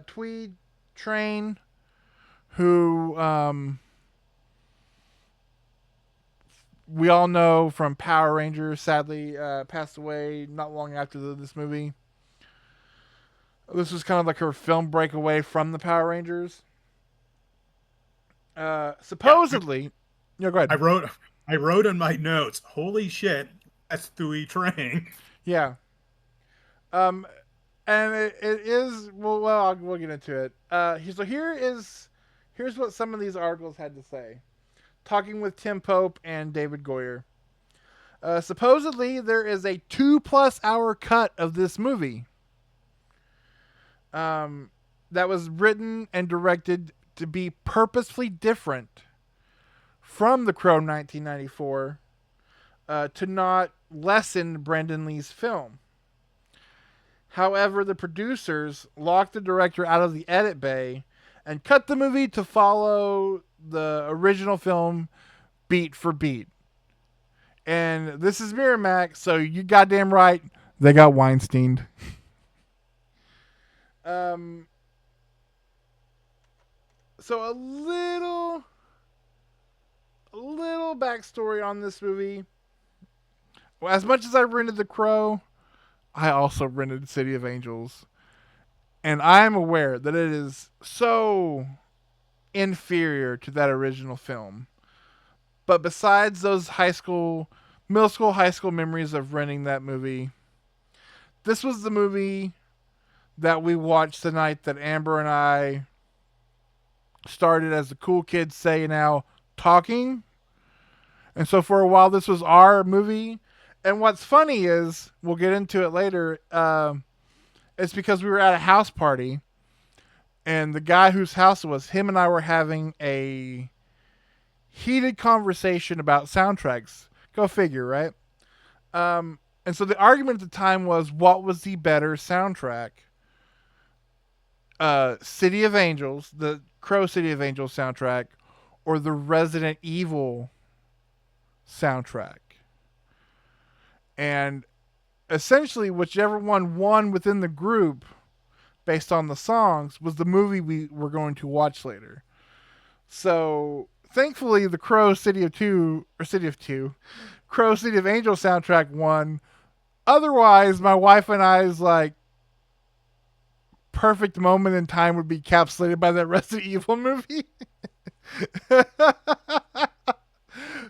Tweed Train, who we all know from Power Rangers, sadly passed away not long after this movie. This was kind of like her film breakaway from the Power Rangers. Yeah, Supposedly, yeah, go I ahead. wrote I wrote in my notes, holy shit, that's Stewie Trang. Yeah, um, and it is we'll get into it. So here's what some of these articles had to say. Talking with Tim Pope and David Goyer. Supposedly, there is a 2+ hour cut of this movie um, that was written and directed to be purposefully different from The Crow 1994 to not lessen Brandon Lee's film. However, the producers locked the director out of the edit bay and cut the movie to follow the original film beat for beat. And this is Miramax, so you goddamn right, they got Weinstein. Um, so a little backstory on this movie. Well, as much as I rented The Crow, I also rented City of Angels, and I am aware that it is so inferior to that original film. But besides those middle school, high school memories of renting that movie, this was the movie that we watched the night that Amber and I started, as the cool kids say now, talking. And so for a while, this was our movie. And what's funny is, we'll get into it later, it's because we were at a house party, and the guy whose house it was, him and I were having a heated conversation about soundtracks. Go figure, right? And so the argument at the time was, what was the better soundtrack? City of Angels, the Crow City of Angels soundtrack, or the Resident Evil soundtrack. And essentially, whichever one won within the group based on the songs was the movie we were going to watch later. So thankfully, the Crow City of Angels soundtrack won. Otherwise, my wife and I's like perfect moment in time would be capsulated by that Resident Evil movie.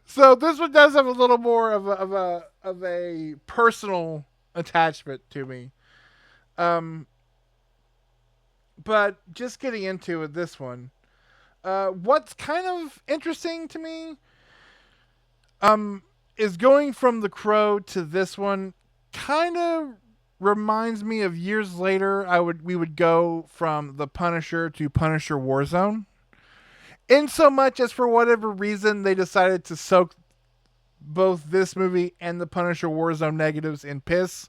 So this one does have a little more of a personal attachment to me. Um, but just getting into it, this one, what's kind of interesting to me, um, is going from The Crow to this one. Kind of reminds me of years later. We would go from The Punisher to Punisher Warzone. In so much as for whatever reason they decided to soak both this movie and the Punisher Warzone negatives in piss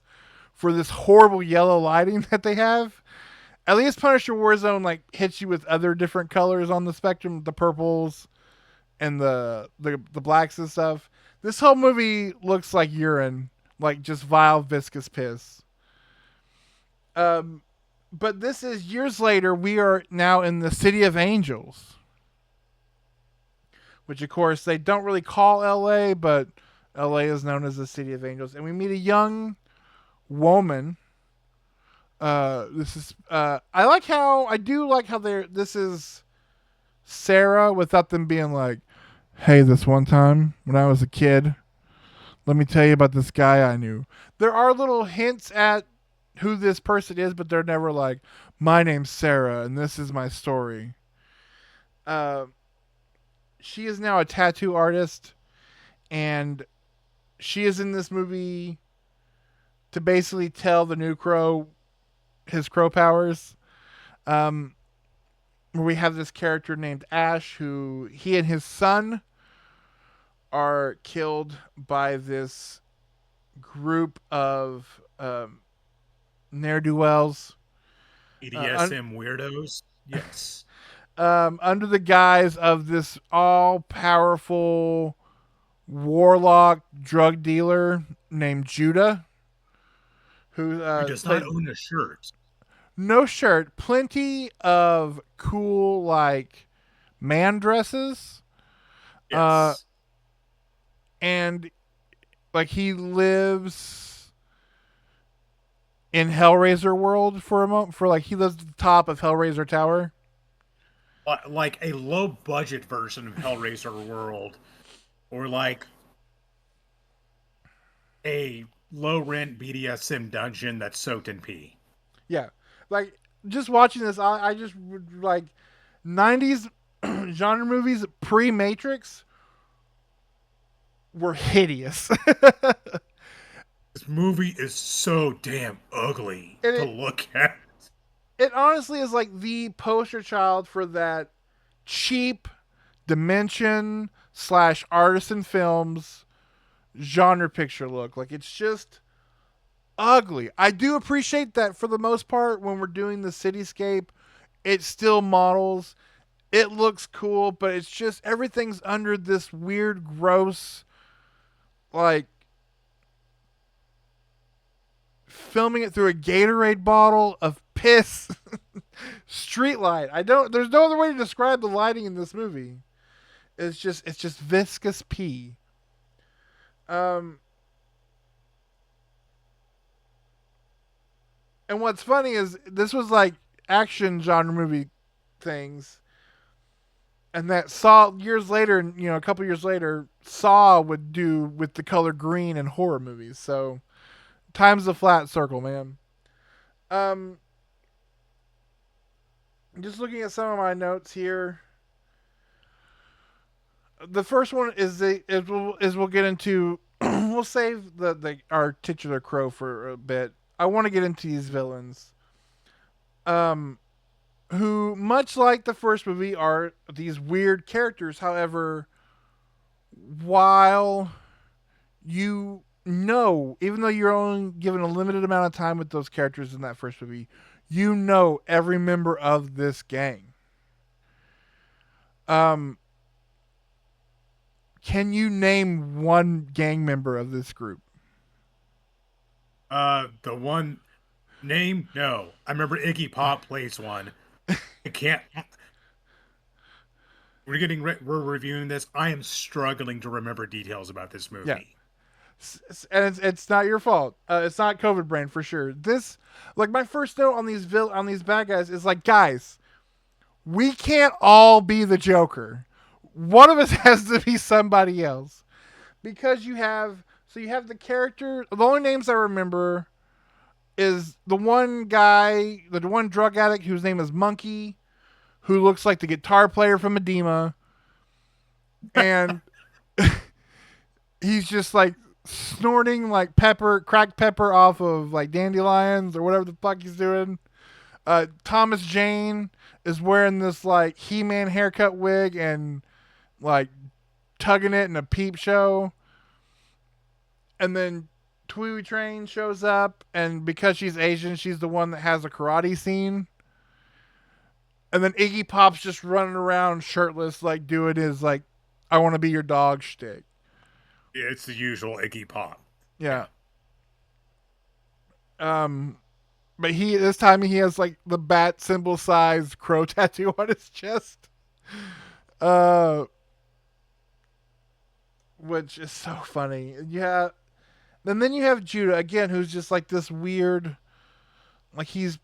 for this horrible yellow lighting that they have. At least Punisher Warzone like hits you with other different colors on the spectrum, the purples and the blacks and stuff. This whole movie looks like urine, like just vile viscous piss. Um, but this is years later. We are now in the City of Angels, which of course they don't really call LA, but LA is known as the City of Angels. And we meet a young woman. I do like how this is Sarah without them being like, hey, this one time when I was a kid, let me tell you about this guy I knew. There are little hints at who this person is, but they're never like, my name's Sarah and this is my story. Uh, she is now a tattoo artist, and she is in this movie to basically tell the new Crow his Crow powers. Um, where we have this character named Ash, who he and his son are killed by this group of ne'er do wells BDSM weirdos. Yes. under the guise of this all powerful warlock drug dealer named Judah, who Who does not plays own a shirt. no shirt, plenty of cool like man dresses, uh, Yes. and like he lives in Hellraiser world for a moment. For like he lives at the top of Hellraiser Tower. Like a low budget version of Hellraiser World, or like a low rent BDSM dungeon that's soaked in pee. Yeah, like just watching this, I just like '90s genre movies pre Matrix were hideous. This movie is so damn ugly and to it look at. it honestly is like the poster child for that cheap dimension slash artisan films genre picture look. Like it's just ugly. I do appreciate that for the most part when we're doing the cityscape, it still models. It looks cool, but it's just everything's under this weird, gross, like filming it through a Gatorade bottle of piss street light. I don't. There's no other way to describe the lighting in this movie. It's just viscous pee. Um, and what's funny is this was like action genre movie things, and that Saw years later, a couple years later, Saw would do with the color green in horror movies. So time's a flat circle, man. Um, just looking at some of my notes here. The first one is we'll get into. We'll save the our titular crow for a bit. I want to get into these villains. Um, who much like the first movie are these weird characters. However, while even though you're only given a limited amount of time with those characters in that first movie, every member of this gang. Um, can you name one gang member of this group? The one name? No. I remember Iggy Pop plays one. I can't. We're reviewing this. I am struggling to remember details about this Yeah, movie. and it's not your fault. It's not COVID brain for sure. This, like, my first note on these bad guys is like, guys, we can't all be the Joker. One of us has to be somebody else because you have the character. The only names I remember is the one guy, the one drug addict whose name is Monkey, who looks like the guitar player from Edema, and he's just like snorting like cracked pepper off of like dandelions or whatever the fuck he's doing. Thomas Jane is wearing this like He-Man haircut wig and like tugging it in a peep show. And then Tweety Train shows up, and because she's Asian, she's the one that has a karate scene. And then Iggy Pop's just running around shirtless, like doing his like, "I want to be your dog" shtick. It's the usual Iggy Pop. Yeah. Yeah. Um, but this time he has like the bat symbol sized crow tattoo on his chest. Uh, which is so funny. Yeah. And then you have Judah again, who's just like this weird, like he's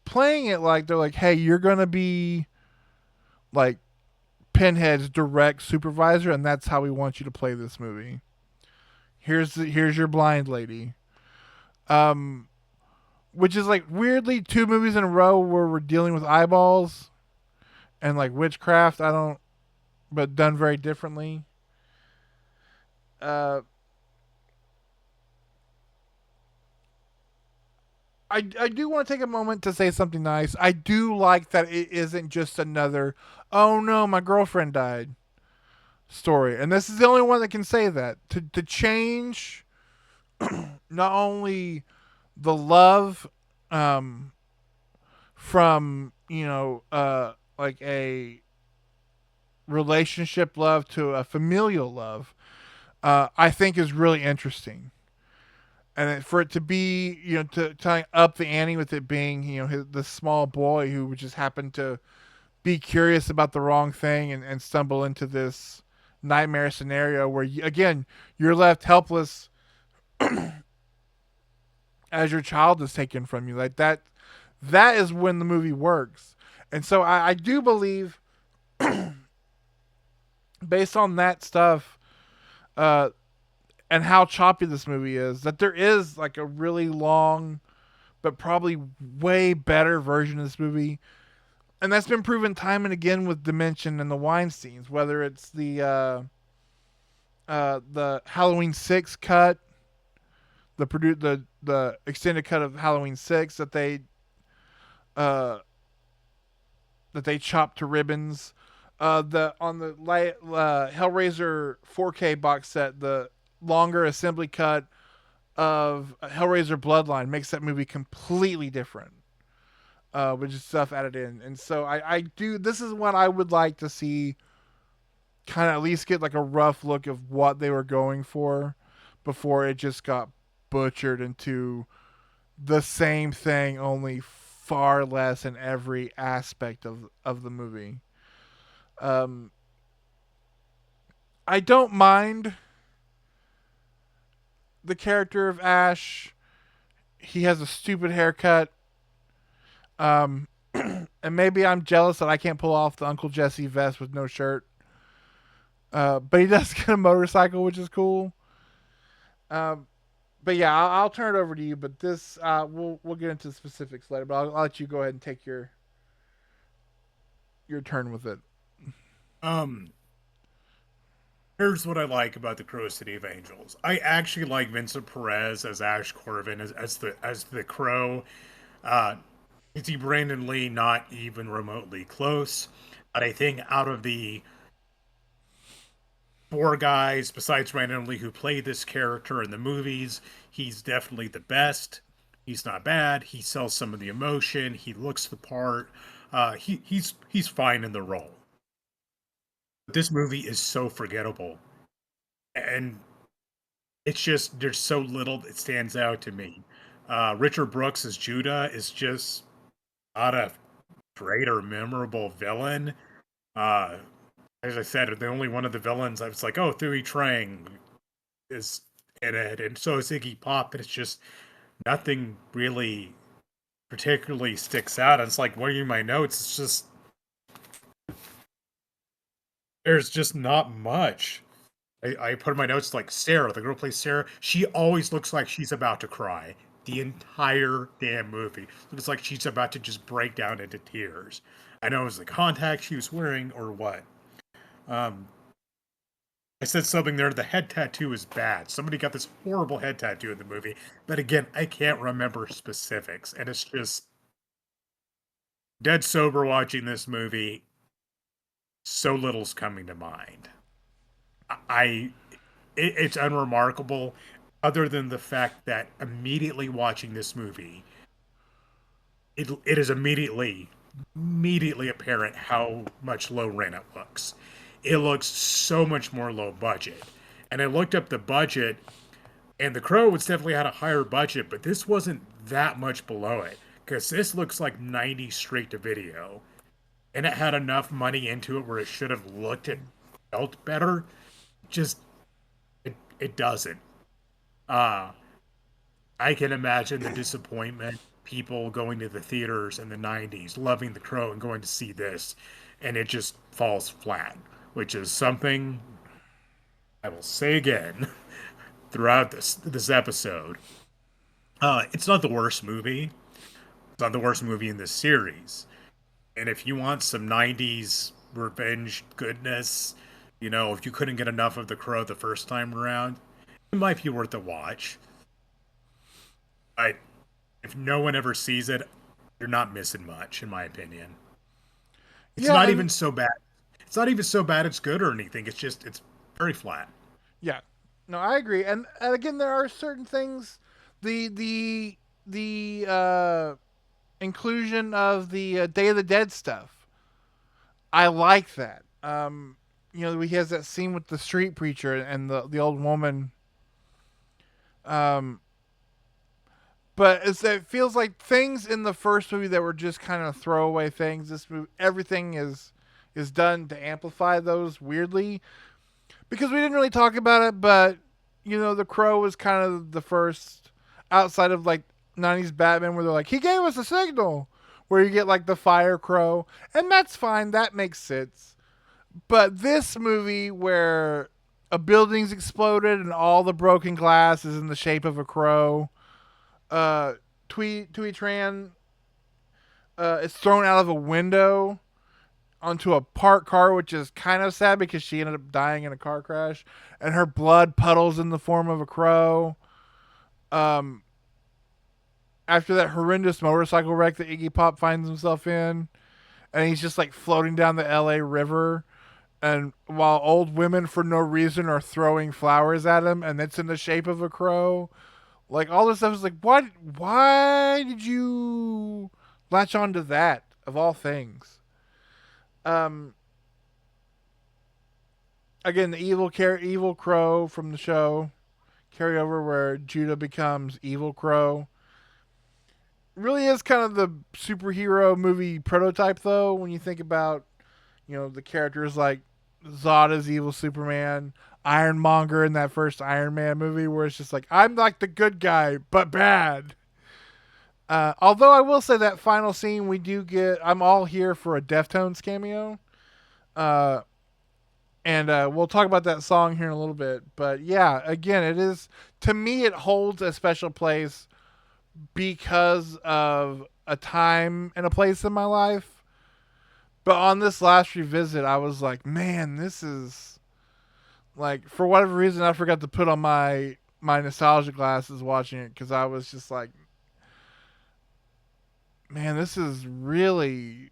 playing it like they're like, "Hey, you're gonna be like Pinhead's direct supervisor, and that's how we want you to play this movie. Here's your blind lady." Um, which is like weirdly two movies in a row where we're dealing with eyeballs and like witchcraft. I don't, but done very differently. Uh, I do want to take a moment to say something nice. I do like that it isn't just another, oh no, my girlfriend died story. And this is the only one that can say that. To change not only the love um, from, like a relationship love to a familial love, I think is really interesting. And for it to be, to up the ante with it being, the small boy who just happened to be curious about the wrong thing and stumble into this nightmare scenario where, again, you're left helpless as your child is taken from you. Like that is when the movie works. And so I do believe, based on that stuff, uh, and how choppy this movie is, that there is like a really long but probably way better version of this movie. And that's been proven time and again with Dimension and the Weinsteins, whether it's the Halloween 6 cut, the extended cut of Halloween 6 uh that they chopped to ribbons. The on the Hellraiser 4K box set, the longer assembly cut of Hellraiser Bloodline makes that movie completely different, with just stuff added in. And so I do. This is what I would like to see, kind of at least get like a rough look of what they were going for before it just got butchered into the same thing, only far less in every aspect of the movie. Um, I don't mind the character of Ash. He has a stupid haircut. Um, and maybe I'm jealous that I can't pull off the Uncle Jesse vest with no shirt. But he does get a motorcycle, which is cool. Um, but yeah, I'll turn it over to you. But this, we'll get into specifics later. But I'll let you go ahead and take your turn with it. Um, Here's what I like about the Crow City of Angels. I actually like Vincent Perez as Ash Corbin as the Crow. Uh, you see Brandon Lee not even remotely close. But I think out of the four guys besides Brandon Lee who played this character in the movies, he's definitely the best. He's not bad. He sells some of the emotion. He looks the part. He's fine in the role. But this movie is so forgettable, and it's just there's so little that stands out to me. Richard Brooks as Judah is just not a great or memorable villain. Uh, as I said, the only one of the villains I was like, oh, Thuy Trang is in it, and so is Iggy Pop, and it's just nothing really particularly sticks out. And it's like, what are you my notes? It's just there's just not much. I put in my notes like Sarah, the girl who plays Sarah. She always looks like she's about to cry the entire damn movie. Looks like she's about to just break down into tears. I know it was the contact she was wearing or what. Um, I said something there. The head tattoo is bad. Somebody got this horrible head tattoo in the movie, but again, I can't remember specifics, and it's just dead sober watching this movie. So little's coming to mind. I it's unremarkable, other than the fact that immediately watching this movie, it is immediately apparent how much low rent it looks. It looks so much more low budget. And I looked up the budget, and The Crow was definitely had a higher budget, but this wasn't that much below it because this looks like 90 straight to video, and it had enough money into it where it should have looked and felt better. Just it doesn't. Uh I can imagine the disappointment, people going to the theaters in the 90s, loving The Crow and going to see this, and it just falls flat, which is something I will say again throughout this episode. It's not the worst movie. It's not the worst movie in this series. And if you want some 90s revenge goodness, if you couldn't get enough of The Crow the first time around, it might be worth a watch. if no one ever sees it, you're not missing much, in my opinion. It's Yeah, not and even so bad. It's not even so bad it's good or anything. It's just it's very flat. yeah, no, I agree. And again, there are certain things, the inclusion of the Day of the Dead stuff. I like that. He has that scene with the street preacher and the old woman. Um, but it feels like things in the first movie that were just kind of throwaway things. This movie, everything is done to amplify those weirdly, because we didn't really talk about it, but the Crow was kind of the first outside of like '90s Batman where they're like, he gave us a signal, where you get like the Fire Crow, and that's fine, that makes sense. But this movie where a building's exploded and all the broken glass is in the shape of a crow, Tui Tran is thrown out of a window onto a parked car, which is kind of sad because she ended up dying in a car crash, and her blood puddles in the form of a crow. Um, After that horrendous motorcycle wreck that Iggy Pop finds himself in, and he's just like floating down the L.A. River, and while old women for no reason are throwing flowers at him, and it's in the shape of a crow. Like all this stuff is like, what? Why did you latch on to that of all things? Um, Again, the evil crow from the show carryover where Judah becomes evil crow really is kind of the superhero movie prototype though. When you think about the characters like Zod as evil Superman, Ironmonger in that first Iron Man movie, where it's just like I'm like the good guy but bad. Although I will say that final scene we do get, I'm all here for a Deftones cameo. Uh, and we'll talk about that song here in a little bit. But yeah, again, it is, to me it holds a special place because of a time and a place in my life. But on this last revisit, I was like, man, this is like, for whatever reason, I forgot to put on my nostalgia glasses watching it because I was just like, man, this is really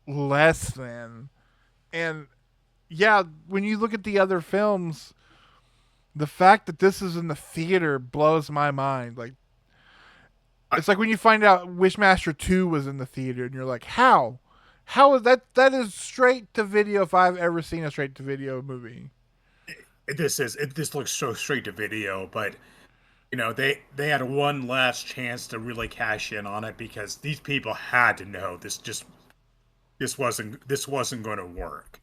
less than. And yeah, when you look at the other films, the fact that this is in the theater blows my mind. Like, I, it's like when you find out Wishmaster 2 was in the theater and you're like, how? How is that? That is straight to video if I've ever seen a straight to video movie. this looks so straight to video, but they had one last chance to really cash in on it because these people had to know this wasn't going to work.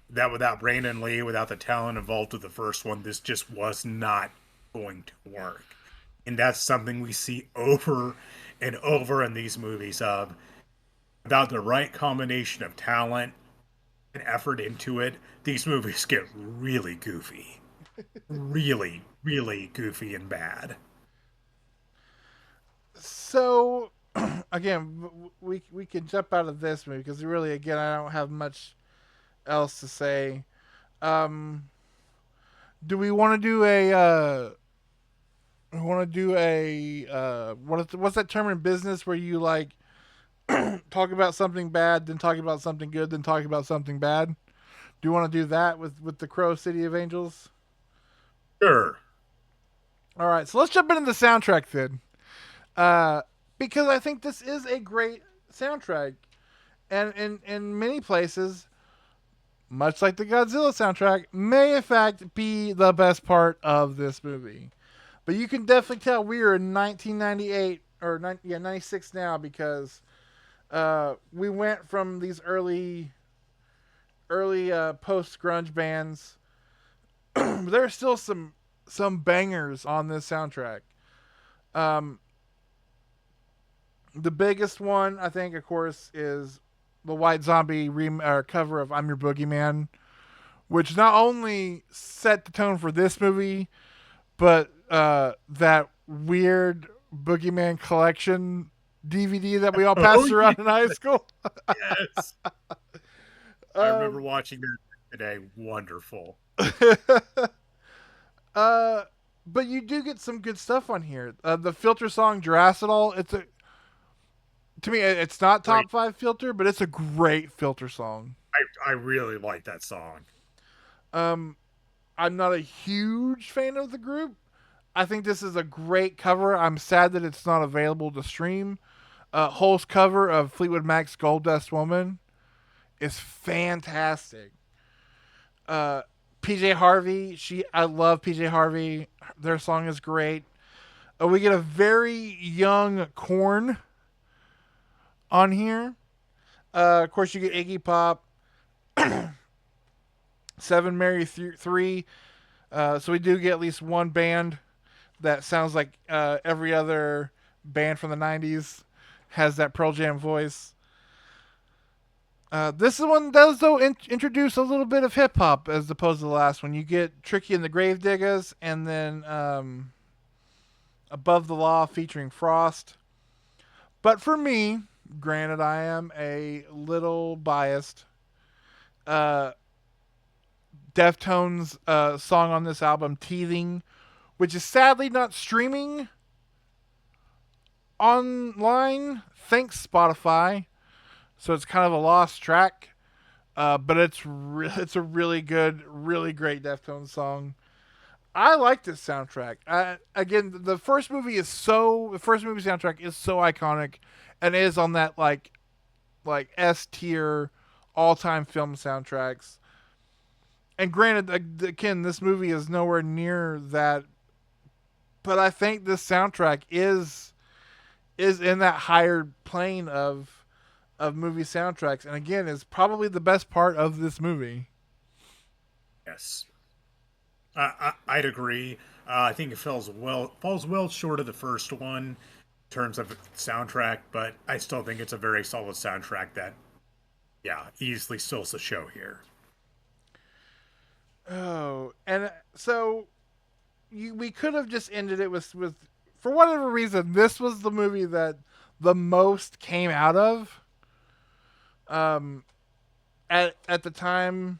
That without Brandon Lee, without the talent involved with the first one, this just was not going to work. And that's something we see over and over in these movies of without the right combination of talent and effort into it, these movies get really goofy. Really, really goofy and bad. So, again, we can jump out of this movie because really, again, I don't have much else to say. Um, do we want to do a? We want to do a what's that term in business where you like talk about something bad, then talk about something good, then talk about something bad? Do you want to do that with the Crow City of Angels? Sure. All right, so let's jump into the soundtrack then, uh, because I think this is a great soundtrack, and in many places, much like the Godzilla soundtrack, may in fact be the best part of this movie. But you can definitely tell we are in 1998 or 96 now because we went from these early post grunge bands. There are still some bangers on this soundtrack. Um, the biggest one, I think, of course, is the White Zombie cover of "I'm Your Boogeyman," which not only set the tone for this movie, but that weird Boogeyman collection DVD that we all Oh passed around in high school. yes. I remember um, watching that today. Wonderful. uh, but you do get some good stuff on here. The filter song "Juracidol." To me, it's not Great. top five filter, but it's a great filter song. I really like that song. Um, I'm not a huge fan of the group. I think this is a great cover. I'm sad that it's not available to stream. Hull's cover of Fleetwood Mac's Gold Dust Woman is fantastic. Uh, PJ Harvey, I love PJ Harvey. Their song is great. We get a very young Corn on here. Of course, you get Iggy Pop, Seven Mary 3. So we do get at least one band that sounds like every other band from the 90s has that Pearl Jam voice. This one does, though, introduce a little bit of hip hop as opposed to the last one. You get Tricky and the Gravediggers, and then Above the Law featuring Frost. But for me, granted, I am a little biased. Uh, Deftones' song on this album, Teething, which is sadly not streaming online. Thanks, Spotify. So it's kind of a lost track. But it's a really good, really great Deftones song. I like this soundtrack. Again, the first movie soundtrack is so iconic, and is on that like S tier all time film soundtracks. And granted, again, this movie is nowhere near that, but I think this soundtrack is in that higher plane of movie soundtracks, and again, is probably the best part of this movie. Yes, I'd agree. I think it falls well short of the first one in terms of soundtrack, but I still think it's a very solid soundtrack that, yeah, easily steals the show here. Oh, and so we could have just ended it with for whatever reason this was the movie that the most came out of um at the time.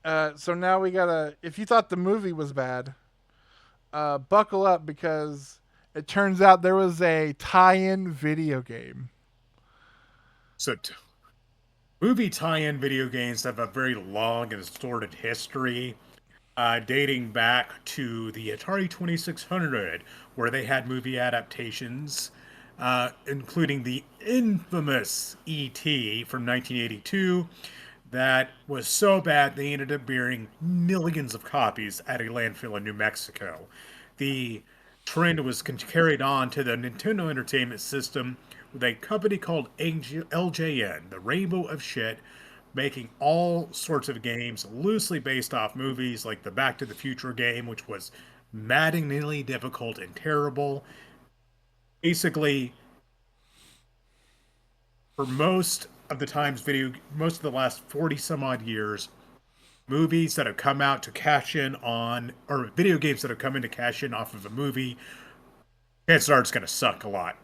So now we gotta, if you thought the movie was bad, buckle up, because it turns out there was a tie-in video game. So, movie tie-in video games have a very long and sordid history, dating back to the Atari 2600, where they had movie adaptations, including the infamous E.T. from 1982, that was so bad they ended up burying millions of copies at a landfill in New Mexico. The trend was carried on to the Nintendo Entertainment System with a company called LJN, the Rainbow of Shit, making all sorts of games loosely based off movies like the Back to the Future game, which was maddeningly difficult and terrible. Basically, for most of the last 40 some odd years, movies that have come out to cash in on, or video games that have come in to cash in off of a movie, chances are it's going to suck a lot.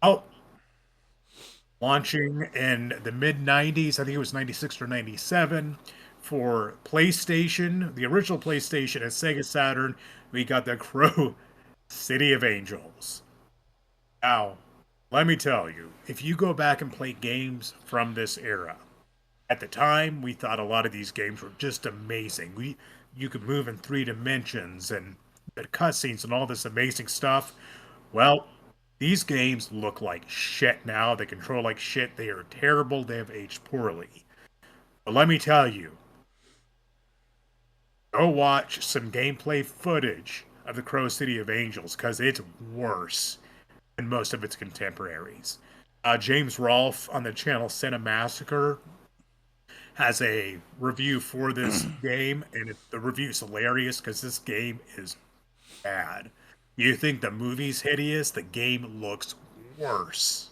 Oh, launching in the mid 90s, I think it was 96 or 97, for PlayStation, the original PlayStation and Sega Saturn, we got the Crow City of Angels. Now, let me tell you, if you go back and play games from this era, at the time we thought a lot of these games were just amazing. You could move in 3 dimensions and the cutscenes and all this amazing stuff. Well, these games look like shit now. They control like shit. They are terrible. They have aged poorly. But let me tell you, go watch some gameplay footage of the Crow City of Angels, because it's worse than most of its contemporaries. James Rolfe on the channel Cinemassacre has a review for this game, and the review's hilarious because this game is bad. You think the movie's hideous? The game looks worse.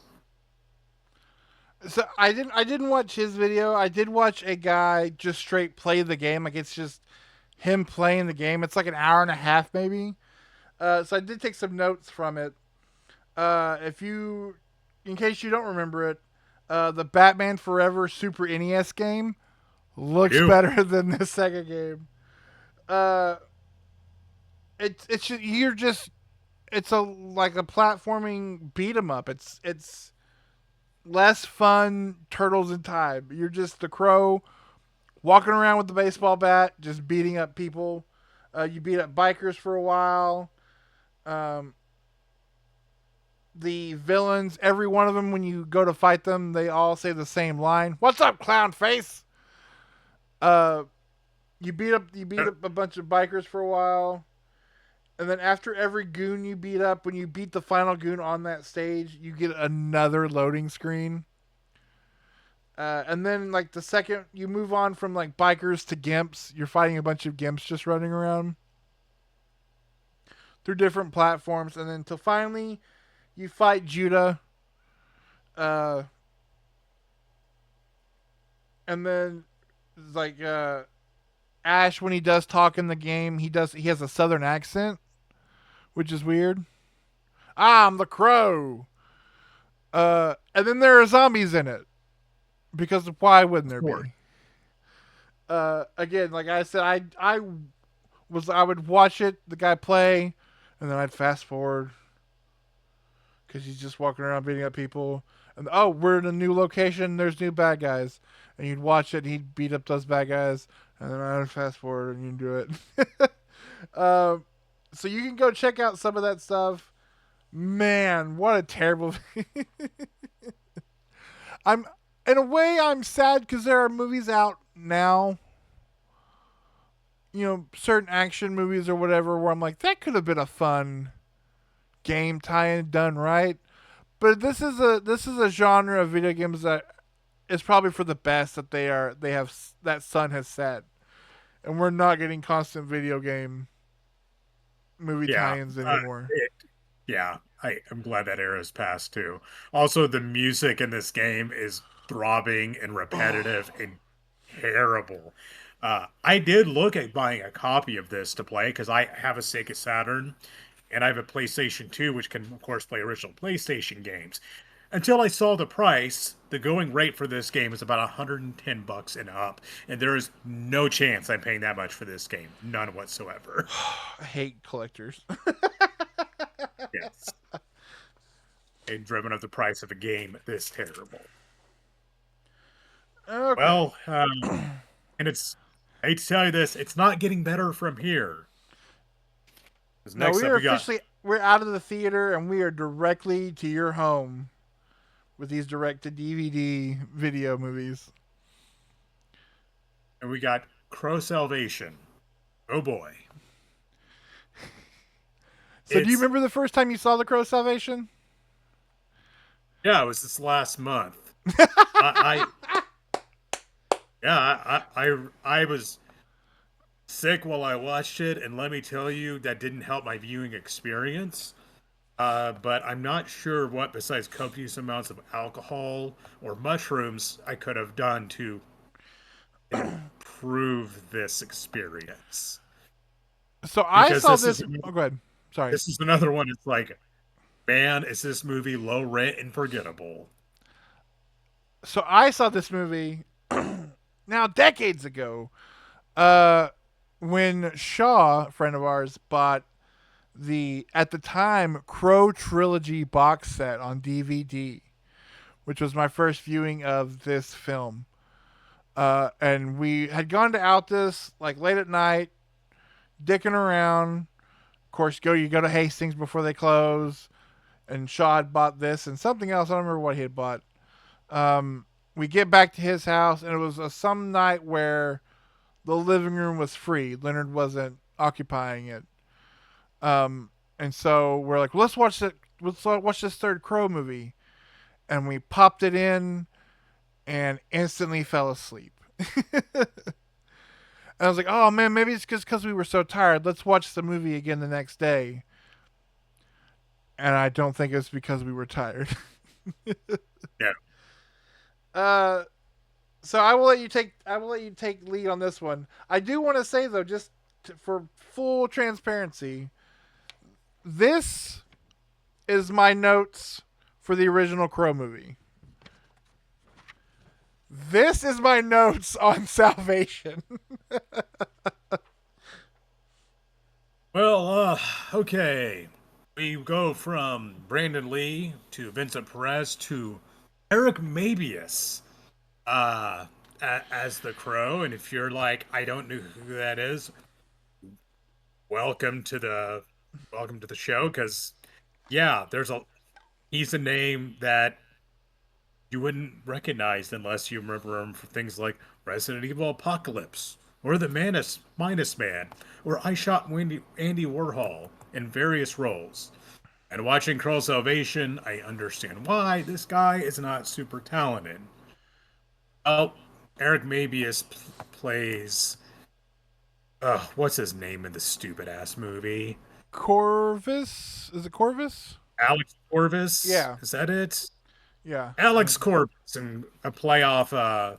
So I didn't watch his video. I did watch a guy just straight play the game. Like, it's just him playing the game. It's like an hour and a half maybe. So I did take some notes from it. If you, in case you don't remember it, the Batman Forever Super NES game I looks do. better than the Sega game. Uh, it's just, you're just it's a like a platforming beat 'em up. It's less fun turtles in time. You're just the crow walking around with the baseball bat, just beating up people. You beat up bikers for a while. Um, the villains, every one of them, when you go to fight them, they all say the same line: "What's up, clown face?" Uh, you beat up a bunch of bikers for a while, and then after every goon you beat up, when you beat the final goon on that stage, you get another loading screen. And then like the second you move on from like bikers to gimps, you're fighting a bunch of gimps just running around through different platforms, and then until finally you fight Judah. Uh, and then like Ash, when he does talk in the game, he has a southern accent, which is weird. I'm the crow. And then there are zombies in it because why wouldn't Of there course. be? Again, like I said, I would watch it, the guy play, and then I'd fast forward because he's just walking around beating up people. And oh, we're in a new location. There's new bad guys, and you'd watch it. And he'd beat up those bad guys, and then I'd fast forward and you'd do it. um, so you can go check out some of that stuff. Man, what a terrible. I'm in a way I'm sad because there are movies out now. You know, certain action movies or whatever where I'm like that could have been a fun game tie-in done right. But this is a genre of video games that is probably for the best that they have that sun has set, and we're not getting constant video game movie Yeah. tie-ins anymore. Yeah, I'm glad that era has passed too. Also, the music in this game is throbbing and repetitive and terrible. I did look at buying a copy of this to play because I have a Sega Saturn and I have a PlayStation 2, which can, of course, play original PlayStation games. Until I saw the price, the going rate for this game is about 110 bucks and up, and there is no chance I'm paying that much for this game, none whatsoever. I hate collectors. Yes. And driven up the price of a game this terrible. Okay. Well, and I hate to tell you this, it's not getting better from here. Because No, next we up, are we got, officially we're out of the theater and we are directly to your home with these direct to DVD video movies. and we got Crow Salvation. Oh boy. So, do you It's, remember the first time you saw The Crow Salvation? yeah, it was this last month. I yeah, I was sick while I watched it, and let me tell you, that didn't help my viewing experience. But I'm not sure what, besides copious amounts of alcohol or mushrooms, I could have done to improve this experience. So I Because saw this. Oh, go ahead. Sorry. this is another one. It's like, man, is this movie low rent and forgettable? So I saw this movie now decades ago. Uh, when Shaw, a friend of ours, bought the at the time Crow trilogy box set on DVD, which was my first viewing of this film. And we had gone to Altus like late at night, dicking around. Of course, you go to Hastings before they close. And Shaw had bought this and something else. I don't remember what he had bought. We get back to his house, and it was some night where the living room was free. Leonard wasn't occupying it. And so we're like, well, let's watch this third Crow movie. And we popped it in and instantly fell asleep. And I was like, oh man, maybe it's just because we were so tired. Let's watch the movie again the next day. And I don't think it's because we were tired. Yeah. uh, so I will let you take lead on this one. I do want to say though, for full transparency, this is my notes for the original Crow movie. This is my notes on Salvation. Well, okay. we go from Brandon Lee to Vincent Perez to Eric Mabius uh, as the Crow. And if you're like, I don't know who that is, welcome to the welcome to the show. Because yeah, there's a he's a name that you wouldn't recognize unless you remember him for things like Resident Evil Apocalypse or The Minus Man or I Shot Andy Warhol in various roles. And watching Crow Salvation, I understand why this guy is not super talented. Oh, Eric Mabius plays. What's his name in the stupid ass movie? Corvus? Is it Corvus? Alex Corvus? Yeah. Is that it? Yeah. Alex Corvus and a play off of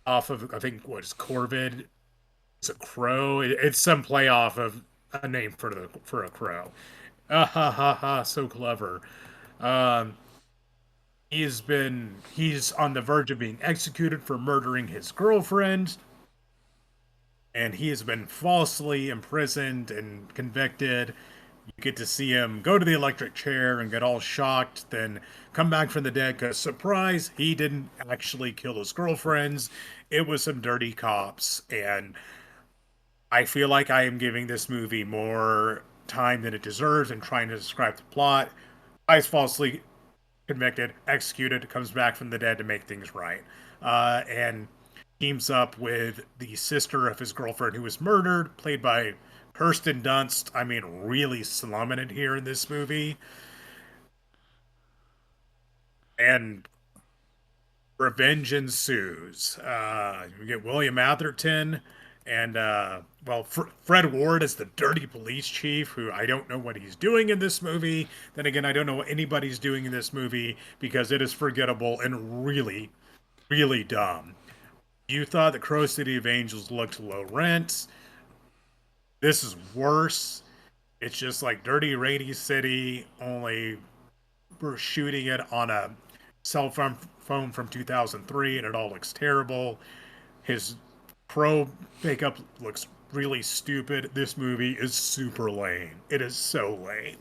I think what is Corvid? It's a crow. It's some play off of a name for a crow. Ah ha ha ha! So clever. Um, he's on the verge of being executed for murdering his girlfriend, and he has been falsely imprisoned and convicted. You get to see him go to the electric chair and get all shocked, then come back from the dead because surprise, he didn't actually kill his girlfriends. It was some dirty cops, and I feel like I am giving this movie more time than it deserves and trying to describe the plot. I falsely convicted, executed, comes back from the dead to make things right. And teams up with the sister of his girlfriend who was murdered, played by Kirsten Dunst. I mean, really slumming it here in this movie. And revenge ensues. We get William Atherton and, Fred Ward as the dirty police chief, who I don't know what he's doing in this movie. Then again, I don't know what anybody's doing in this movie because it is forgettable and really, really dumb. You thought the Crow City of Angels looked low rent. This is worse. It's just like Dirty Rainy City, only we're shooting it on a phone from 2003 and it all looks terrible. His pro makeup looks really stupid. This movie is super lame. It is so lame.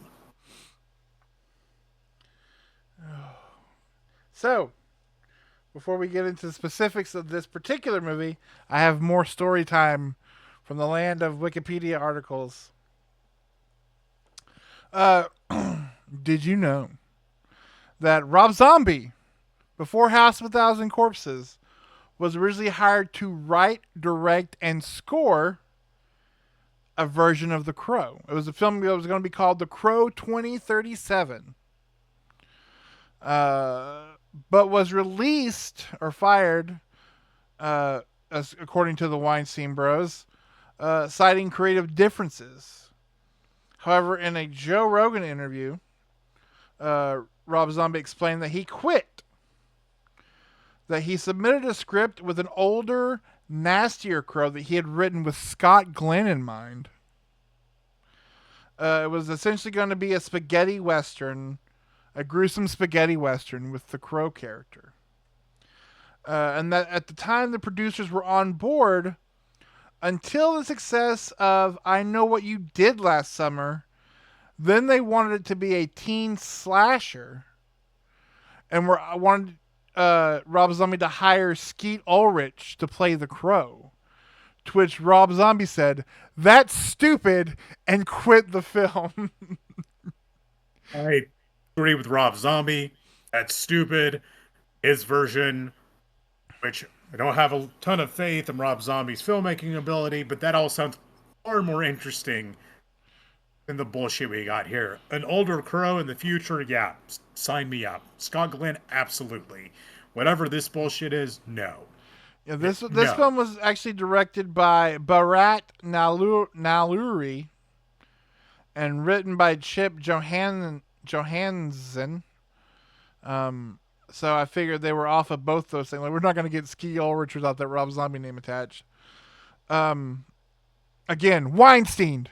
So, before we get into the specifics of this particular movie, I have more story time from the land of Wikipedia articles. Uh, did you know that Rob Zombie, before House of a Thousand Corpses, was originally hired to write, direct, and score a version of The Crow? It was a film that was going to be called The Crow 2037. But was released or fired, as according to the Weinstein Bros, citing creative differences. However, in a Joe Rogan interview, Rob Zombie explained that he quit. That he submitted a script with an older, nastier Crow that he had written with Scott Glenn in mind. It was essentially going to be a spaghetti western, a gruesome spaghetti western with the Crow character. And that at the time the producers were on board until the success of I Know What You Did Last Summer. Then they wanted it to be a teen slasher, and wanted Rob Zombie to hire Skeet Ulrich to play the Crow. To which Rob Zombie said, "That's stupid," and quit the film. I agree with Rob Zombie. That's stupid. His version, which I don't have a ton of faith in Rob Zombie's filmmaking ability, but that all sounds far more interesting than the bullshit we got here. An older Crow in the future, yeah, sign me up. Scott Glenn, absolutely. Whatever this bullshit is, no. Yeah, this No. film was actually directed by Bharat Naluri and written by Chip Johansson. So I figured they were off of both those things. Like, we're not going to get Ski Ulrich without that Rob Zombie name attached. Again, Weinstein.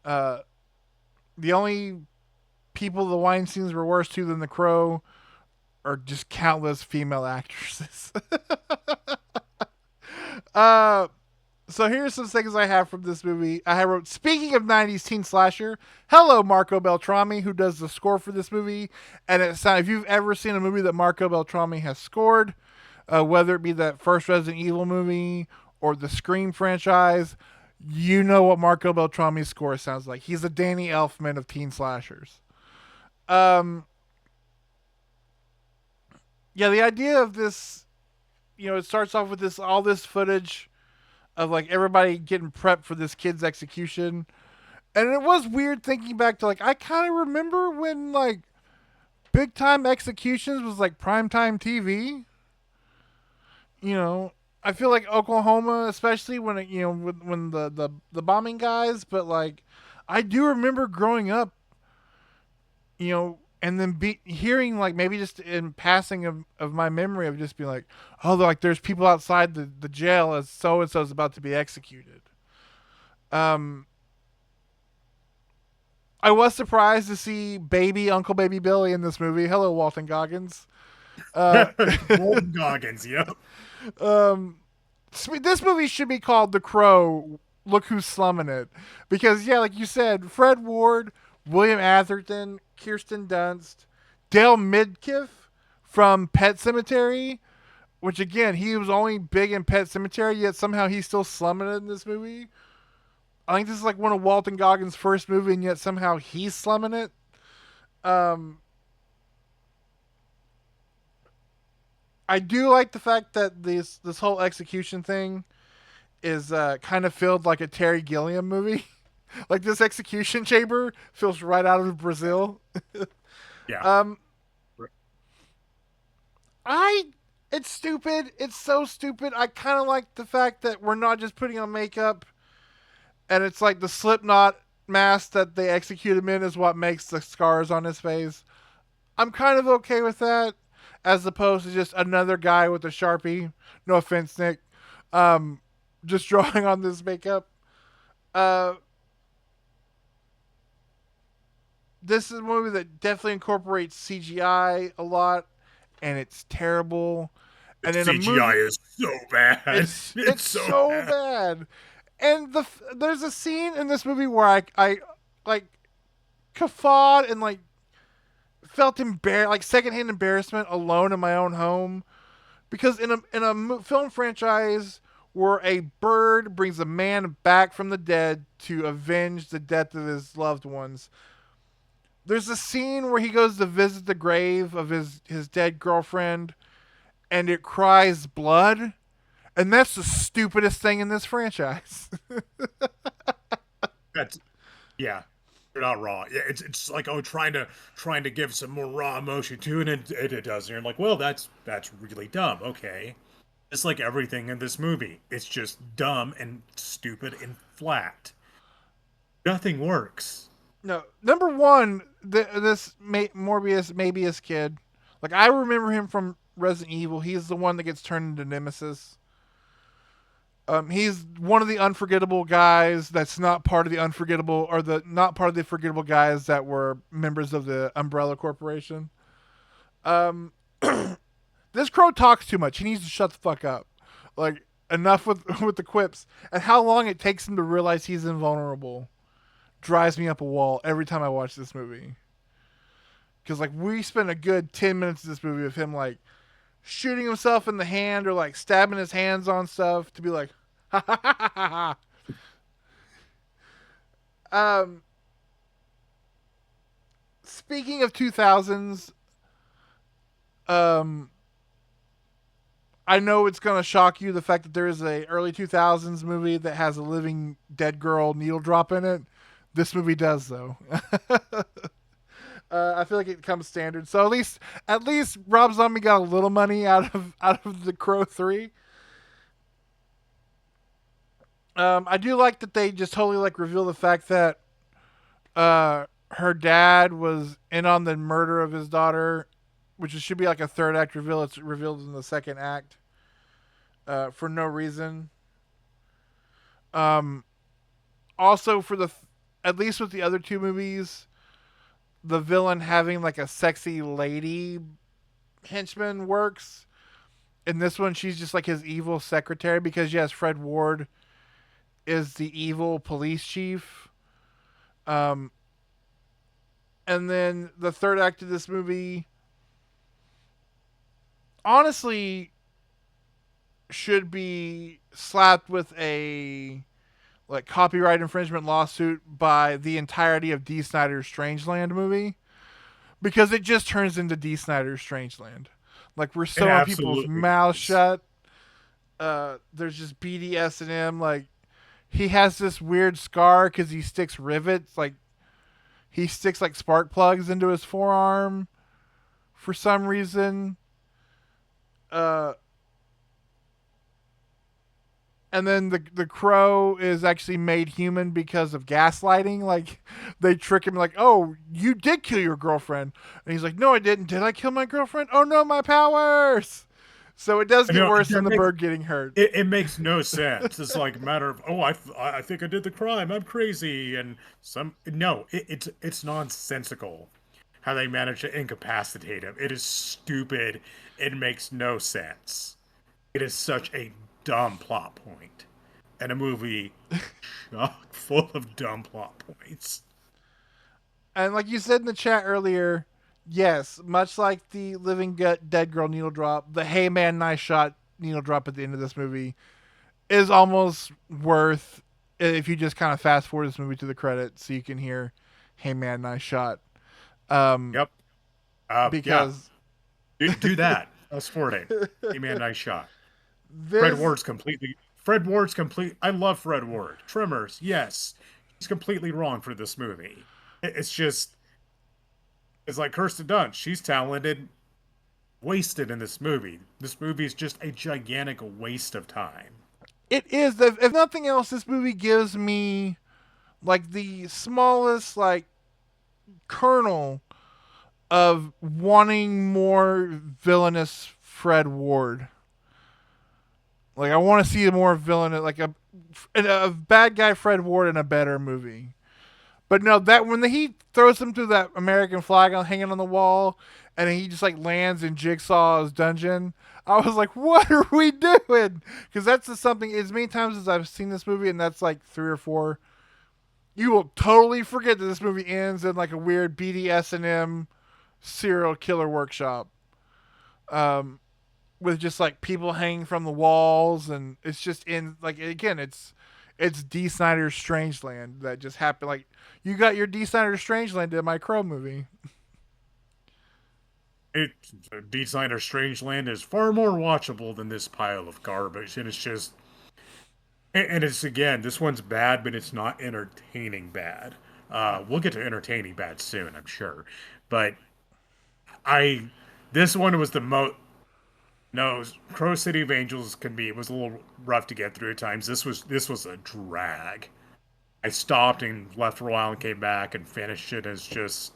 The only people the Weinsteins were worse to than the Crow are just countless female actresses. uh, So here's some things I have from this movie. I wrote, speaking of 90s teen slasher, hello Marco Beltrami, who does the score for this movie. And if you've ever seen a movie that Marco Beltrami has scored, whether it be that first Resident Evil movie or the Scream franchise, you know what Marco Beltrami's score sounds like. He's a Danny Elfman of teen slashers. Um, yeah, the idea of this, it starts off with all this footage of like everybody getting prepped for this kid's execution. And it was weird thinking back to like I kind of remember when like big time executions was like primetime TV. You know, I feel like Oklahoma, especially when when the bombing guys, but like I do remember growing up, and then hearing like maybe just in passing of my memory of just being like, oh, like there's people outside the jail as so and so's about to be executed. Um, I was surprised to see baby Uncle Baby Billy in this movie. Hello, Walton Goggins. Uh, Golden Goggins, yep. um, this movie should be called The Crow. Look who's slumming it, because yeah, like you said, Fred Ward, William Atherton, Kirsten Dunst, Dale Midkiff from Pet Cemetery, which again he was only big in Pet Cemetery, yet somehow he's still slumming it in this movie. I think this is like one of Walton Goggins' first movie, and yet somehow he's slumming it. Um, I do like the fact that this whole execution thing is kind of filled like a Terry Gilliam movie. Like this execution chamber feels right out of Brazil. Yeah. Um, I it's stupid. It's so stupid. I kind of like the fact that we're not just putting on makeup, and it's like the Slipknot mask that they execute him in is what makes the scars on his face. I'm kind of okay with that, as opposed to just another guy with a sharpie. No offense, Nick. Um, just drawing on this makeup. Uh, this is a movie that definitely incorporates CGI a lot, and it's terrible. The And in a CGI movie, is so bad. It's it's so so bad. bad. And there's a scene in this movie where I like guffawed and like felt like secondhand embarrassment alone in my own home, because in a film franchise where a bird brings a man back from the dead to avenge the death of his loved ones, there's a scene where he goes to visit the grave of his dead girlfriend, and it cries blood, and that's the stupidest thing in this franchise. That's yeah. You're not wrong. Yeah, it's like trying to give some more raw emotion to it, and it does. And you're like, well, that's really dumb. Okay, it's like everything in this movie. It's just dumb and stupid and flat. Nothing works. No, number one, this Morbius kid, like I remember him from Resident Evil. He's the one that gets turned into Nemesis. He's one of the unforgettable guys that's not part of the unforgettable, or the not part of the forgettable guys that were members of the Umbrella Corporation. Um, this crow talks too much. He needs to shut the fuck up. Like enough with with the quips, and how long it takes him to realize he's invulnerable drives me up a wall every time I watch this movie. Because like we spent a good 10 minutes of this movie of him like shooting himself in the hand or like stabbing his hands on stuff to be like, ha ha ha ha ha. Um, speaking of 2000s, um, I know it's gonna shock you the fact that there is a early 2000s movie that has a living dead girl needle drop in it. This movie does though. I feel like it comes standard. So at least Rob Zombie got a little money out of the Crow 3. I do like that they just totally like reveal the fact that her dad was in on the murder of his daughter, which should be like a third act reveal. It's revealed in the second act for no reason. Um, Also, at least with the other two movies, the villain having like a sexy lady henchman works. In this one, she's just like his evil secretary, because yes, Fred Ward is the evil police chief. Um, and then the third act of this movie, honestly, should be slapped with a like copyright infringement lawsuit by the entirety of D. Snyder's Strangeland movie because it just turns into D. Snyder's Strangeland. Like we're It sewing people's absolutely mouths does. shut. There's just BDS in him. Like he has this weird scar because he sticks rivets. Like he sticks like spark plugs into his forearm for some reason. Uh, and then the crow is actually made human because of gaslighting. Like they trick him, like, "Oh, you did kill your girlfriend," and he's like, "No, I didn't. Did I kill my girlfriend? Oh no, my powers!" So it does You get know, worse than that the makes bird getting hurt. it makes no sense. It's like a matter of, oh, I think I did the crime. I'm crazy, and some no, it's nonsensical how they managed to incapacitate him. It is stupid. It makes no sense. It is such a dumb plot point, and a movie chock full of dumb plot points. And like you said in the chat earlier, yes, much like the living dead girl needle drop, the "Hey man, nice shot" needle drop at the end of this movie is almost worth if you just kind of fast forward this movie to the credits so you can hear "Hey man, nice shot." Um, Yep. Yeah. because Do that. Fast forwarding. Hey man, nice shot. Fred this Ward's completely. Fred Ward's complete. I love Fred Ward. Tremors, yes, he's completely wrong for this movie. It's just. It's like Kirsten Dunst. She's talented, wasted in this movie. This movie is just a gigantic waste of time. it is, if nothing else, this movie gives me like the smallest like kernel of wanting more villainous Fred Ward. Like I want to see more villain, like a bad guy Fred Ward in a better movie. But no, that when he throws him through that American flag hanging on the wall, and he just like lands in Jigsaw's dungeon, I was like, "What are we doing?" Because that's just something. As many times as I've seen this movie, and that's like three or four, you will totally forget that this movie ends in like a weird BDSM serial killer workshop. Um, with just like people hanging from the walls, and it's just in like again, it's D. Snyder's Strangeland that just happened. Like you got your D. Snyder's Strangeland in my Crow movie. It D. Snyder Strangeland is far more watchable than this pile of garbage, and it's just. And it's again, this one's bad, but it's not entertaining bad. We'll get to entertaining bad soon, I'm sure. But I, this one was the most. No, Crow City of Angels can be. It was a little rough to get through at times. This was a drag. I stopped and left for a while and came back and finished it. As just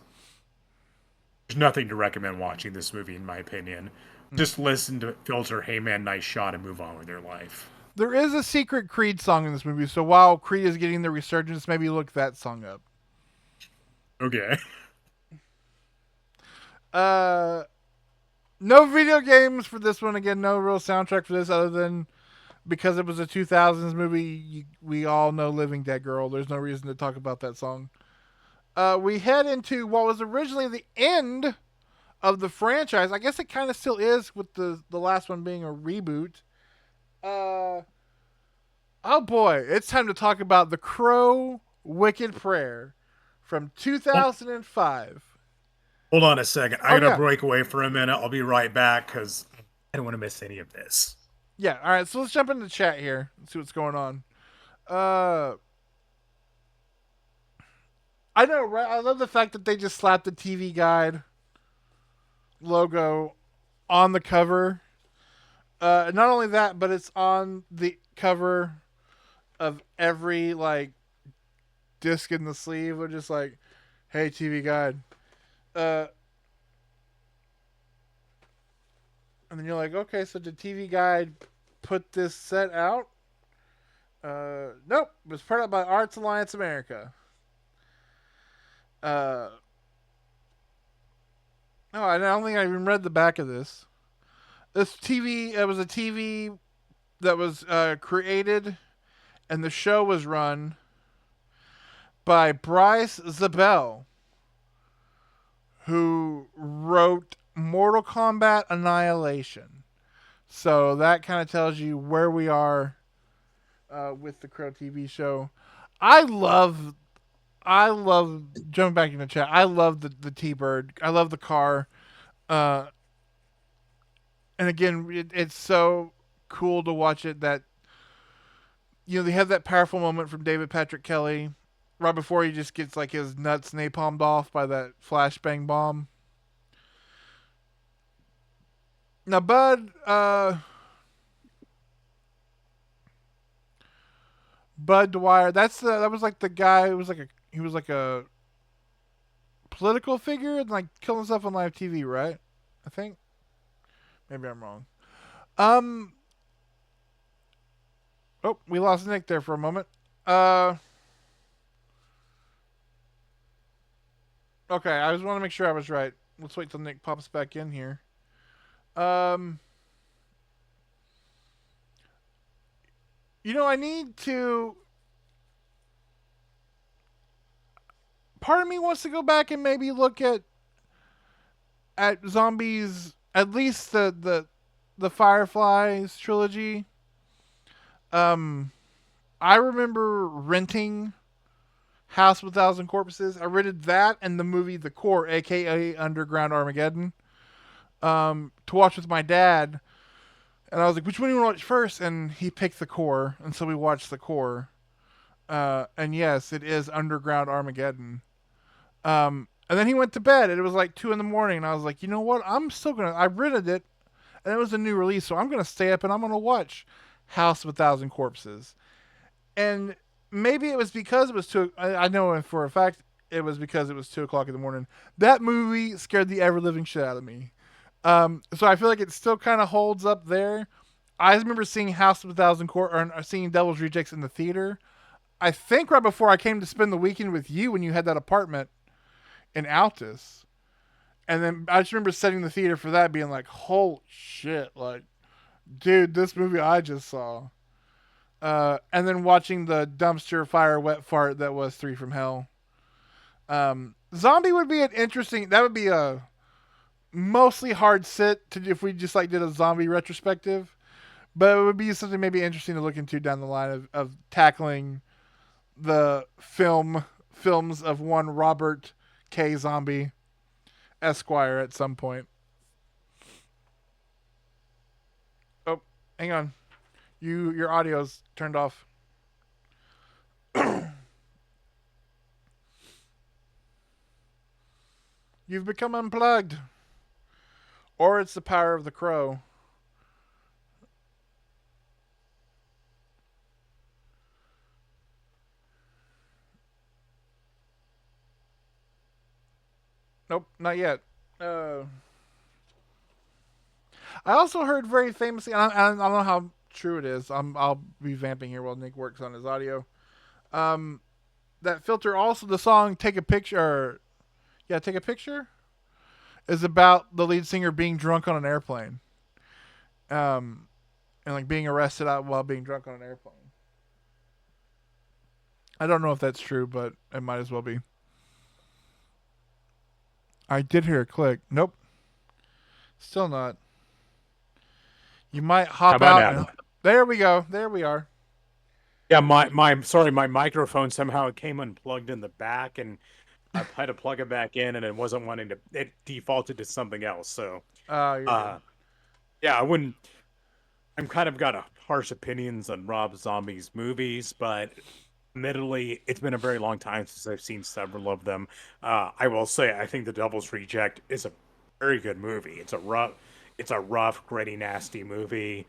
there's nothing to recommend watching this movie in my opinion. Just listen to Filter, "Hey man, nice shot," and move on with their life. There is a secret Creed song in this movie, so while Creed is getting the resurgence, maybe look that song up. Okay. Uh, no video games for this one. Again, no real soundtrack for this other than because it was a 2000s movie. We all know "Living Dead Girl." There's no reason to talk about that song. We head into what was originally the end of the franchise. I guess it kind of still is, with the last one being a reboot. Uh, oh boy, it's time to talk about The Crow Wicked Prayer from Hold, 2005. hold on a second. I Oh gotta yeah, break away for a minute. I'll be right back because I don't want to miss any of this. yeah. All right, so let's jump into the chat here and see what's going on. Uh, I know, right? I love the fact that they just slapped the TV Guide logo on the cover. Not only that, but it's on the cover of every like disc in the sleeve. We're just like, "Hey, TV Guide," uh, and then you're like, "Okay, so did TV Guide put this set out?" Nope, it was put out by Arts Alliance America. Uh, no, I don't think I even read the back of this. This TV, it was a TV that was created and the show was run by Bryce Zabel, who wrote Mortal Kombat Annihilation. So that kind of tells you where we are with the Crow TV show. I love, I love jumping back in the chat. I love the T Bird. I love the car. Uh, and again, it's so cool to watch it that they have that powerful moment from David Patrick Kelly right before he just gets like his nuts napalmed off by that flashbang bomb. Now, Bud Dwyer, that was like the guy who was like a political figure and like killing himself on live TV, right? I think maybe I'm wrong. Um. Oh, we lost Nick there for a moment. Uh. Okay, I just want to make sure I was right. Let's wait till Nick pops back in here. Um. I need to. Part of me wants to go back and maybe look at zombies, at least the Fireflies trilogy. Um, I remember renting House of a Thousand Corpses. I rented that and the movie The Core, aka Underground Armageddon, to watch with my dad. And I was like, "Which one do you want to watch first?" And he picked The Core, and so we watched The Core. And yes, it is Underground Armageddon. And then he went to bed. And it was like 2 in the morning, and I was like, "You know what? I'm still gonna." I rented it, and it was a new release, so I'm gonna stay up and I'm gonna watch House of a Thousand Corpses. And maybe it was because it was too. I know for a fact it was because it was 2 o'clock in the morning. That movie scared the ever living shit out of me. So I feel like it still kind of holds up there. I remember seeing House of a Thousand or seeing Devil's Rejects in the theater. I think right before I came to spend the weekend with you when you had that apartment in Altus. And then I just remember setting the theater for that, being like, "Holy shit!" Like, dude, this movie I just saw. And then watching the dumpster fire wet fart that was Three from Hell. Zombie would be an interesting. That would be a mostly hard sit to if we just like did a zombie retrospective, but it would be something maybe interesting to look into down the line of tackling the films of one Robert K. Zombie Esquire at some point. Oh, hang on. Your audio's turned off. You've become unplugged. Or it's the power of the crow. Nope, not yet. Uh, I also heard very famously, I don't know how true it is. I'll be vamping here while Nick works on his audio. Um, that filter also the song "Take a Picture." Yeah, "Take a Picture" is about the lead singer being drunk on an airplane. Um, and like being arrested out while being drunk on an airplane. I don't know if that's true, but it might as well be. I did hear a click. Nope, still not. You might How hop about out and now? there we go. There we are. Yeah, my sorry, my microphone somehow came unplugged in the back, and I had to plug it back in, and it wasn't wanting to. It defaulted to something else. So, You're good. uh, yeah, I wouldn't. I'm kind of got a harsh opinions on Rob Zombie's movies, but admittedly, it's been a very long time since I've seen several of them. I will say, I think The Devil's Reject is a very good movie. It's a rough, gritty, nasty movie.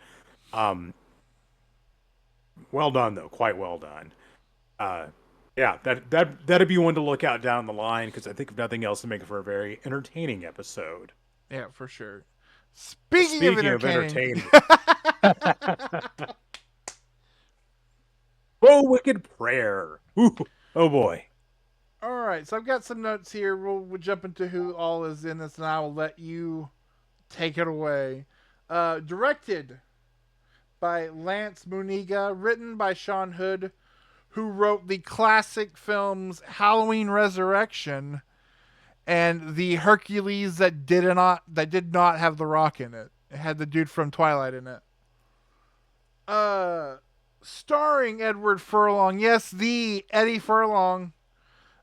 Um, well done though, quite well done. Uh, yeah, that'd be one to look out down the line because I think if nothing else, to make it for a very entertaining episode. Yeah, for sure. Speaking of Speaking of entertaining, entertainment, oh, wicked prayer. Ooh, oh boy. all right. So I've got some notes here. We'll jump into who all is in this, and I will let you take it away. Directed by Lance Muniga, written by Sean Hood, who wrote the classic films Halloween Resurrection and the Hercules that did not have The Rock in it. It had the dude from Twilight in it. Uh Starring Edward Furlong. Yes, the Eddie Furlong.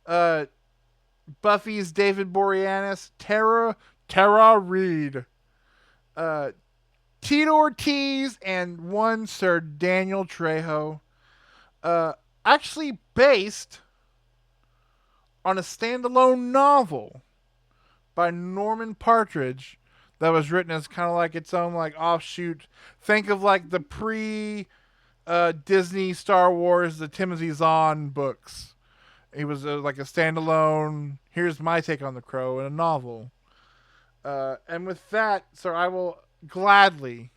Uh Buffy's David Boreanaz, Tara Reid, uh Tito Ortiz, and one Sir Daniel Trejo. Uh Actually based on a standalone novel by Norman Partridge that was written as kind of like its own like offshoot. Think of like the pre Disney Star Wars, the Timothy Zahn books. He was like a standalone. Here's my take on the Crow in a novel. And with that, sir, I will gladly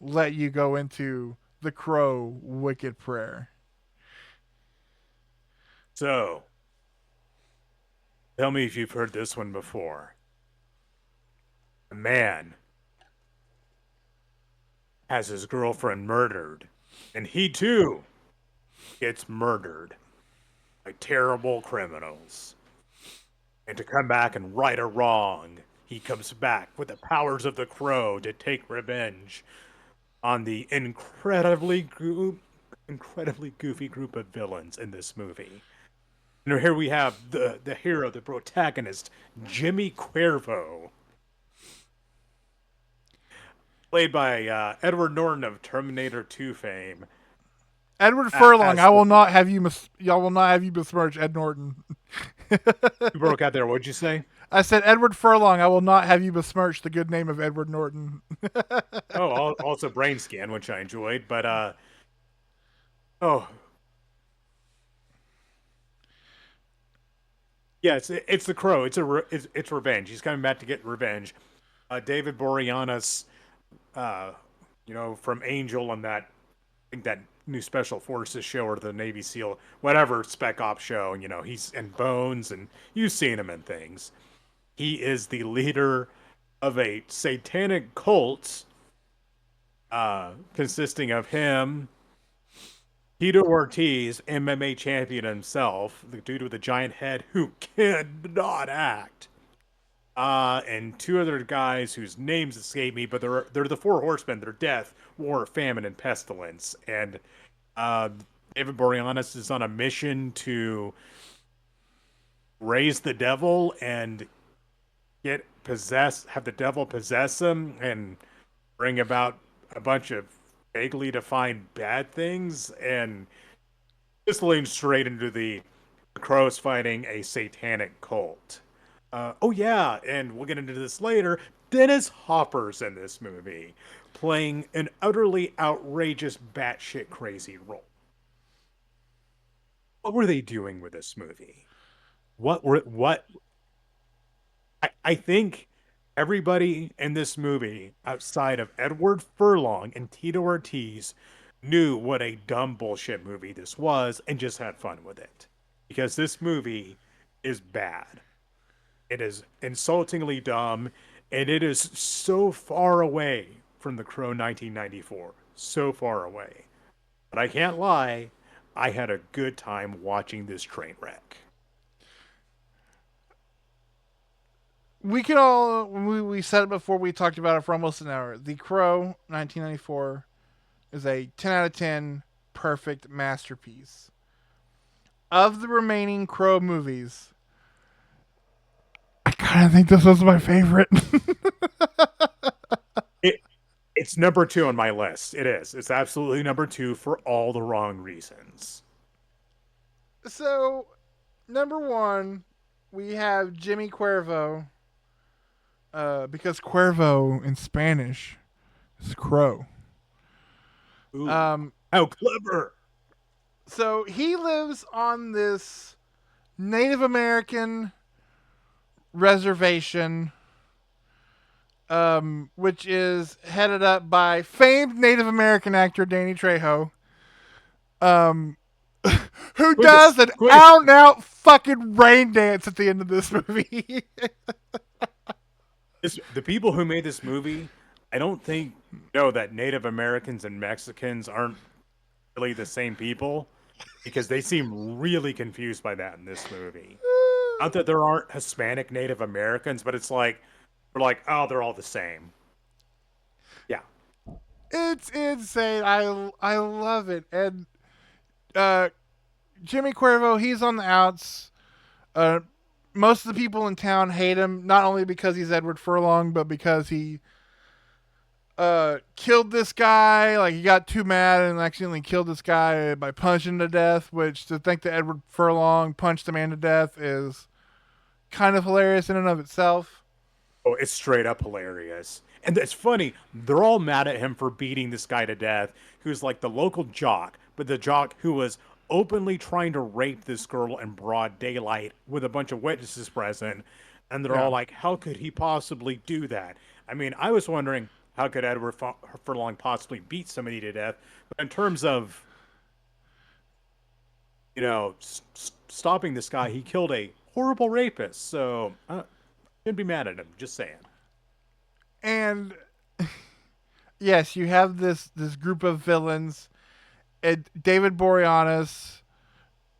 let you go into the Crow Wicked Prayer. So, tell me if you've heard this one before. A man has his girlfriend murdered, and he too gets murdered by terrible criminals. And to come back and right a wrong, he comes back with the powers of the Crow to take revenge on the incredibly goofy group of villains in this movie. And here we have the hero, the protagonist, Jimmy Cuervo, played by Edward Norton of Terminator 2 fame. Edward Furlong, As the, y'all will not have you besmirch Ed Norton. you broke out there. What'd you say? I said Edward Furlong, I will not have you besmirch the good name of Edward Norton. Oh, also Brain Scan, which I enjoyed. But oh yeah, it's the Crow. It's revenge. He's coming back to get revenge. David Boreanaz, uh, from Angel and that, I think that new Special Forces show or the Navy SEAL, whatever Spec Ops show. He's in Bones, and you've seen him in things. He is the leader of a satanic cult, consisting of him, Tito Ortiz, MMA champion himself, the dude with the giant head who cannot act, and two other guys whose names escape me, but they're the four horsemen. They're death, war, famine, and pestilence. And uh, David Boreanaz is on a mission to raise the devil and have the devil possess him, and bring about a bunch of vaguely defined bad things, and just leads straight into the Crows fighting a satanic cult. Oh yeah, and we'll get into this later. Dennis Hopper's in this movie, playing an utterly outrageous, batshit crazy role. What were they doing with this movie? What? I think everybody in this movie, outside of Edward Furlong and Tito Ortiz, knew what a dumb bullshit movie this was and just had fun with it. Because this movie is bad. It is insultingly dumb, and it is so far away from The Crow 1994. So far away. But I can't lie, I had a good time watching this train wreck. We could all we said it before. We talked about it for almost an hour. The Crow, 1994, is a 10 out of 10 perfect masterpiece. Of the remaining Crow movies, I kind of think this was my favorite. It it's number 2 on my list. It is. It's absolutely number 2 for all the wrong reasons. So, number one, we have Jimmy Cuervo, because Cuervo in Spanish is crow. Ooh, Um, how clever! so he lives on this Native American reservation, which is headed up by famed Native American actor Danny Trejo, um, who does Quickest, an quickest. out and out fucking rain dance at the end of this movie. The people who made this movie, I don't think no that Native Americans and Mexicans aren't really the same people because they seem really confused by that in this movie. Not that there aren't Hispanic Native Americans, but it's like we're like, oh, they're all the same. Yeah. It's insane. I love it. And uh, Jimmy Cuervo, he's on the outs. Uh, most of the people in town hate him, not only because he's Edward Furlong, but because he killed this guy. Like, he got too mad and accidentally killed this guy by punching him to death. Which, to think that Edward Furlong punched a man to death is kind of hilarious in and of itself. Oh, it's straight up hilarious. And it's funny, they're all mad at him for beating this guy to death, who's like the local jock, but the jock who was openly trying to rape this girl in broad daylight with a bunch of witnesses present. And they're Yeah. all like, how could he possibly do that? I mean, I was wondering, how could Edward Furlong possibly beat somebody to death? But in terms of, stopping this guy, he killed a horrible rapist. So, shouldn't be mad at him, just saying. And yes, you have this group of villains. And David Boreanaz,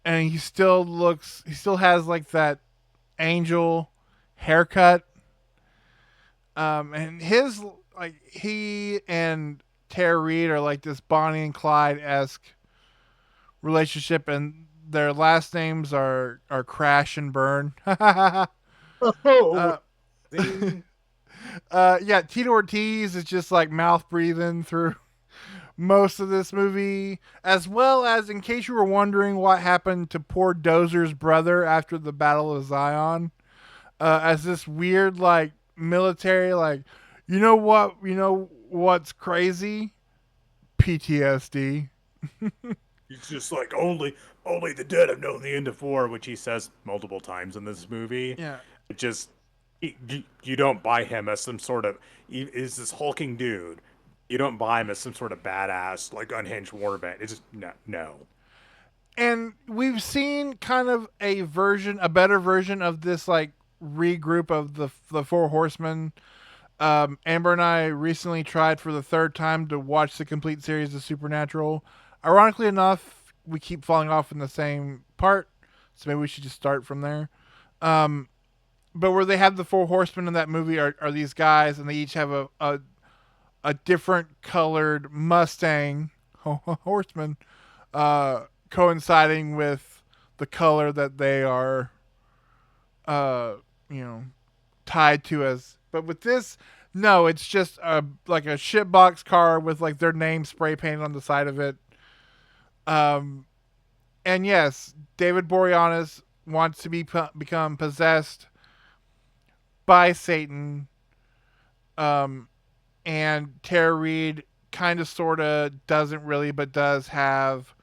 and he still has like that angel haircut. And his like he and Tara Reid are like this Bonnie and Clyde esque relationship, and their last names are Crash and Burn. Oh, uh, zing. yeah, Tito Ortiz is just like mouth breathing through most of this movie, as well as, in case you were wondering what happened to poor Dozer's brother after the Battle of Zion, as this weird like military like, you know what's crazy? PTSD. He's just like only the dead have known the end of war, which he says multiple times in this movie. Yeah. It just you don't buy him as some sort of is this hulking dude. You don't buy him as some sort of badass like unhinged war vet. It's just no. And we've seen kind of a better version of this like regroup of the four horsemen. Amber and I recently tried for the third time to watch the complete series of Supernatural. Ironically enough, we keep falling off in the same part, so maybe we should just start from there. Um, but where they have the four horsemen in that movie are these guys, and they each have a different colored Mustang horseman, coinciding with the color that they are, uh, you know, tied to as. But with this, no, it's just like a shitbox car with like their name spray painted on the side of it. Um, and yes, David Boreanaz wants to become possessed by Satan. Um, and Tara Reid kind of, sort of, doesn't really, but does have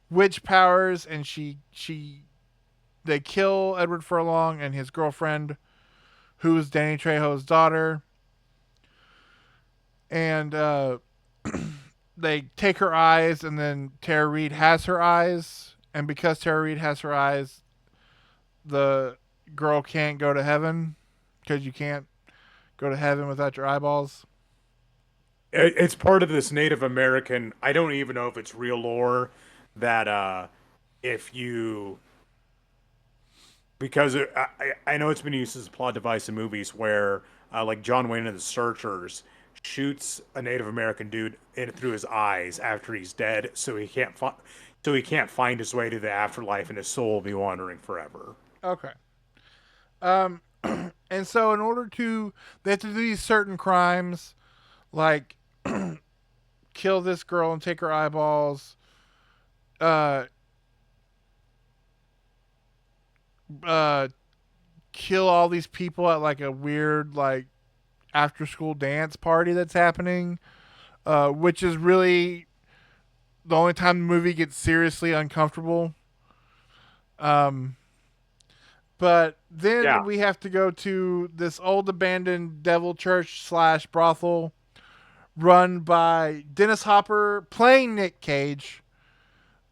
witch powers, and they kill Edward Furlong and his girlfriend, who's Danny Trejo's daughter, and they take her eyes, and then Tara Reid has her eyes, and because Tara Reid has her eyes, the girl can't go to heaven because you can't go to heaven without your eyeballs. It's part of this Native American. I don't even know if it's real lore that if you because I know it's been used as a plot device in movies where like John Wayne and the Searchers shoots a Native American dude in through his eyes after he's dead, so he can't find his way to the afterlife, and his soul will be wandering forever. Okay. Um, and so in order to, they have to do these certain crimes, like kill this girl and take her eyeballs, uh, uh, kill all these people at like a weird like after school dance party that's happening, which is really the only time the movie gets seriously uncomfortable. Um, but then Yeah, we have to go to this old abandoned devil church slash brothel run by Dennis Hopper playing Nick Cage,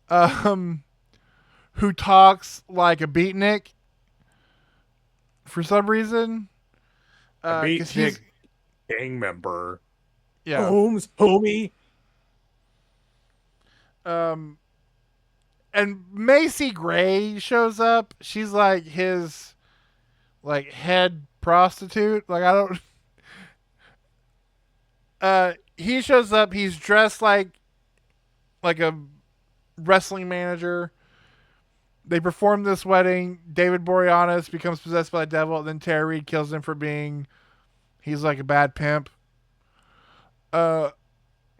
um, who talks like a beatnik for some reason. a Because he's beatnik gang member. Yeah. Holmes, homie. Um, and Macy Gray shows up. She's like his like head prostitute. Like I don't. He shows up. He's dressed like a wrestling manager. They perform this wedding. David Boreanaz becomes possessed by the devil. And then Tara Reid kills him for being he's like a bad pimp. Uh,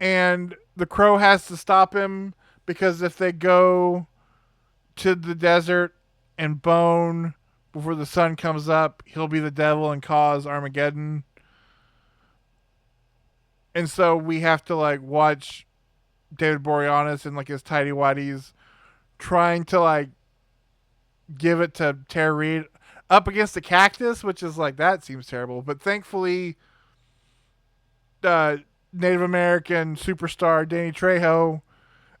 and the crow has to stop him because if they go to the desert and bone before the sun comes up, he'll be the devil and cause Armageddon. And so we have to like watch David Boreanaz and like his tidy whities trying to like give it to Tara Reid up against the cactus, which is like that seems terrible. But thankfully, uh, Native American superstar Danny Trejo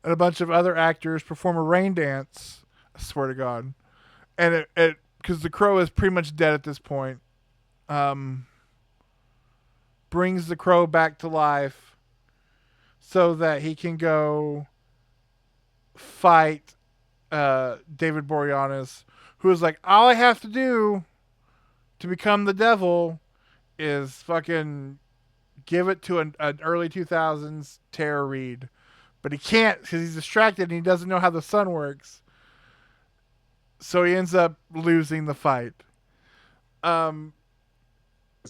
and a bunch of other actors perform a rain dance. I swear to God, and it because the crow is pretty much dead at this point. Um, brings the crow back to life so that he can go fight David Boreanaz, who is like, all I have to do to become the devil is fucking give it to an early 2000s Tara Reid. But he can't because he's distracted and he doesn't know how the sun works. So he ends up losing the fight. Um,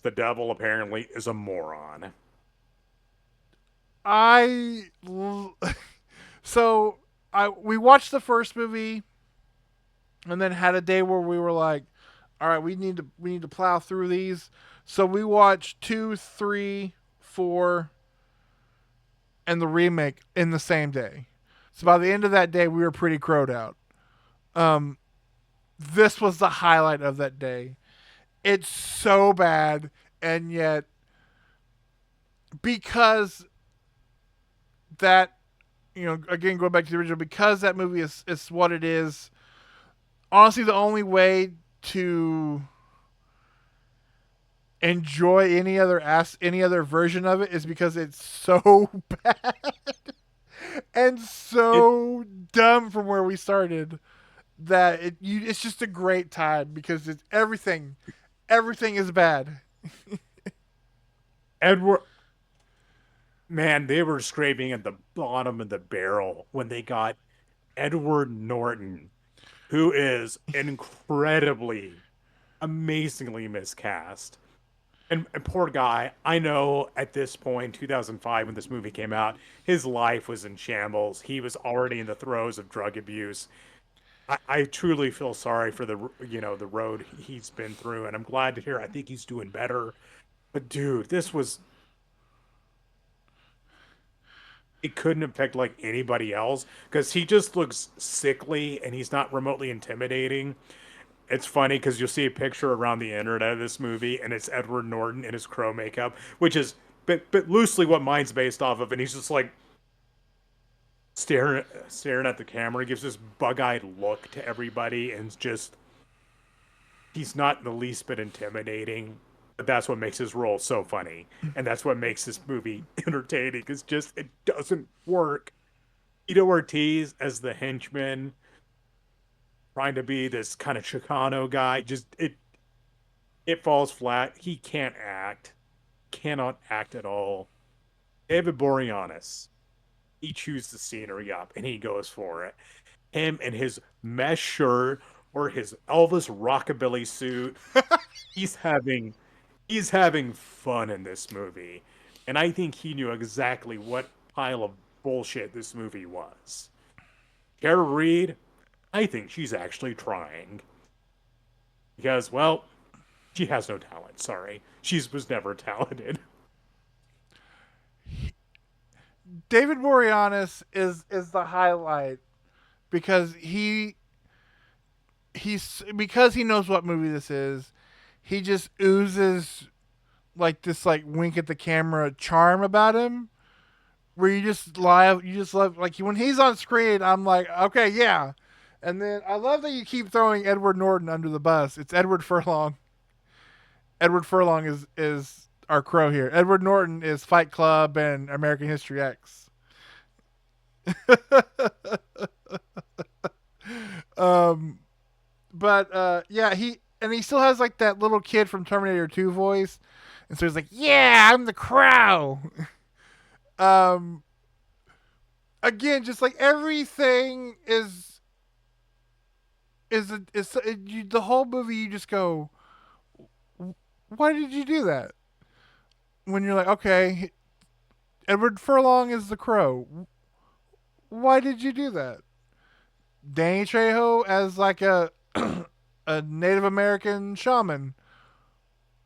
The devil apparently is a moron. I so we watched the first movie and then had a day where we were like, all right, we need to plow through these. So we watched 2, 3, 4, and the remake in the same day. So by the end of that day, we were pretty crowed out. Um, this was the highlight of that day. It's so bad, and yet because that again going back to the original, because that movie is what it is. Honestly, the only way to enjoy any other version of it is because it's so bad and It so dumb from where we started that it's just a great time because it's everything is bad. Edward, man, they were scraping at the bottom of the barrel when they got Edward Norton, who is incredibly, amazingly miscast. And poor guy, I know at this point, 2005, when this movie came out, his life was in shambles. He was already in the throes of drug abuse. I truly feel sorry for the road he's been through, and I'm glad to hear. I think he's doing better. But dude, this was it couldn't have picked like anybody else because he just looks sickly and he's not remotely intimidating. It's funny because you'll see a picture around the internet of this movie and it's Edward Norton in his crow makeup, which is but loosely what mine's based off of, and he's just like staring at the camera. He gives this bug-eyed look to everybody and just he's not in the least bit intimidating. But that's what makes his role so funny, and that's what makes this movie entertaining. It's just it doesn't work. Tito Ortiz as the henchman, trying to be this kind of Chicano guy, just it falls flat. He can't act, cannot act at all. David Boreanaz, he chews the scenery up and he goes for it. Him and his mesh shirt or his Elvis rockabilly suit, he's having he's having fun in this movie. And I think he knew exactly what pile of bullshit this movie was. Tara Reid, I think she's actually trying. Because, well, she has no talent, sorry. She was never talented. David Boreanaz is the highlight because he's because he knows what movie this is. He just oozes like this like wink at the camera charm about him where you just love like when he's on screen I'm like okay yeah. And then I love that you keep throwing Edward Norton under the bus. It's Edward Furlong. Edward Furlong is our crow here. Edward Norton is Fight Club and American History X. um, but yeah, he still has like that little kid from Terminator 2 voice, and so he's like, "Yeah, I'm the crow." um, again, just like everything the whole movie. You just go, "Why did you do that?" When you're like, "Okay, Edward Furlong is the crow. Why did you do that?" Danny Trejo as like a a Native American shaman.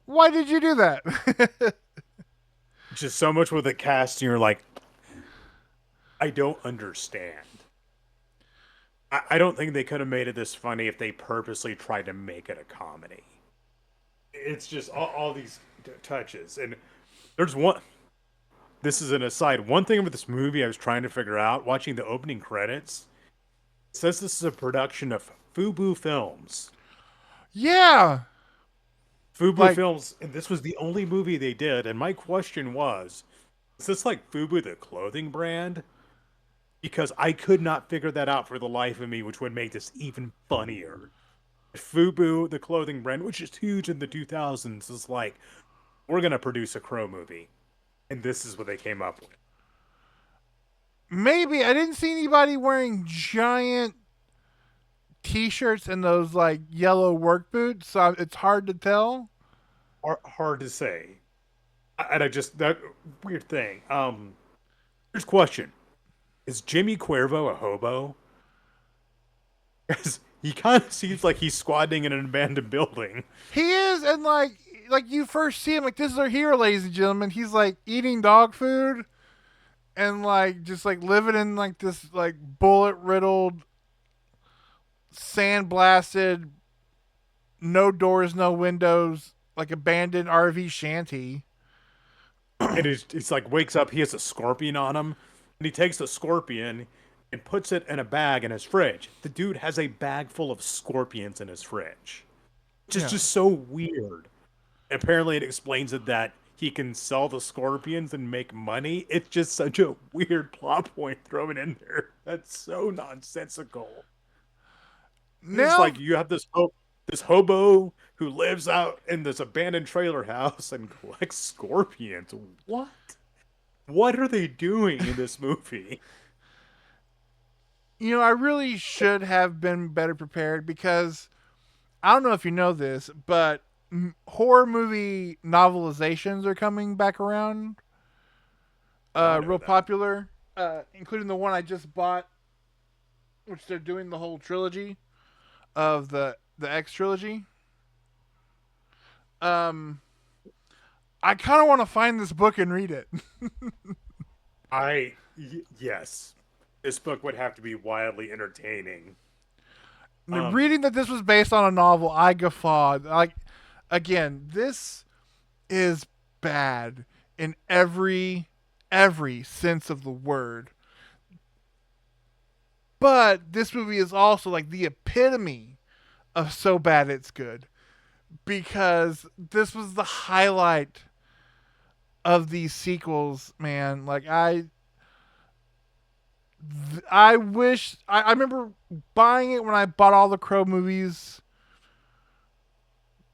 Why did you do that? Just so much with the cast, and you're like, I don't understand. I don't think they could have made it this funny if they purposely tried to make it a comedy. It's just all these touches. And there's one. This is an aside. One thing with this movie I was trying to figure out, watching the opening credits, it says this is a production of Fubu Films. Yeah. Fubu Like, Films, and this was the only movie they did. And my question was, is this like Fubu, the clothing brand? Because I could not figure that out for the life of me, which would make this even funnier. Fubu, the clothing brand, which is huge in the 2000s, is like, we're going to produce a Crow movie. And this is what they came up with. maybe I didn't see anybody wearing giant t-shirts and those like yellow work boots, so it's hard to tell. Hard to say. And I just, that weird thing. Here's a question. Is Jimmy Cuervo a hobo? Because he kind of seems like he's squatting in an abandoned building. He is, and like you first see him, like, this is our hero, ladies and gentlemen. He's like eating dog food and like just like living in like this like bullet riddled, sand blasted, no doors, no windows, like abandoned RV shanty. And it's like wakes up, he has a scorpion on him, and he takes the scorpion and puts it in a bag in his fridge. The dude has a bag full of scorpions in his fridge. Yeah. Just so weird. Apparently it explains it that he can sell the scorpions and make money. It's just such a weird plot point thrown in there. That's so nonsensical. It's Now, like you have this hobo who lives out in this abandoned trailer house and collects scorpions. What? What are they doing in this movie? I really should have been better prepared because I don't know if you know this, but horror movie novelizations are coming back around. No, I know Real that. popular, including the one I just bought, which they're doing the whole trilogy of the X trilogy. Um, I kind of want to find this book and read it. Yes, this book would have to be wildly entertaining. Um, Reading that this was based on a novel, I guffawed. Like, again, this is bad in every sense of the word. But this movie is also like the epitome of so bad it's good because this was the highlight of these sequels, man. Like I wish I remember buying it when I bought all the Crow movies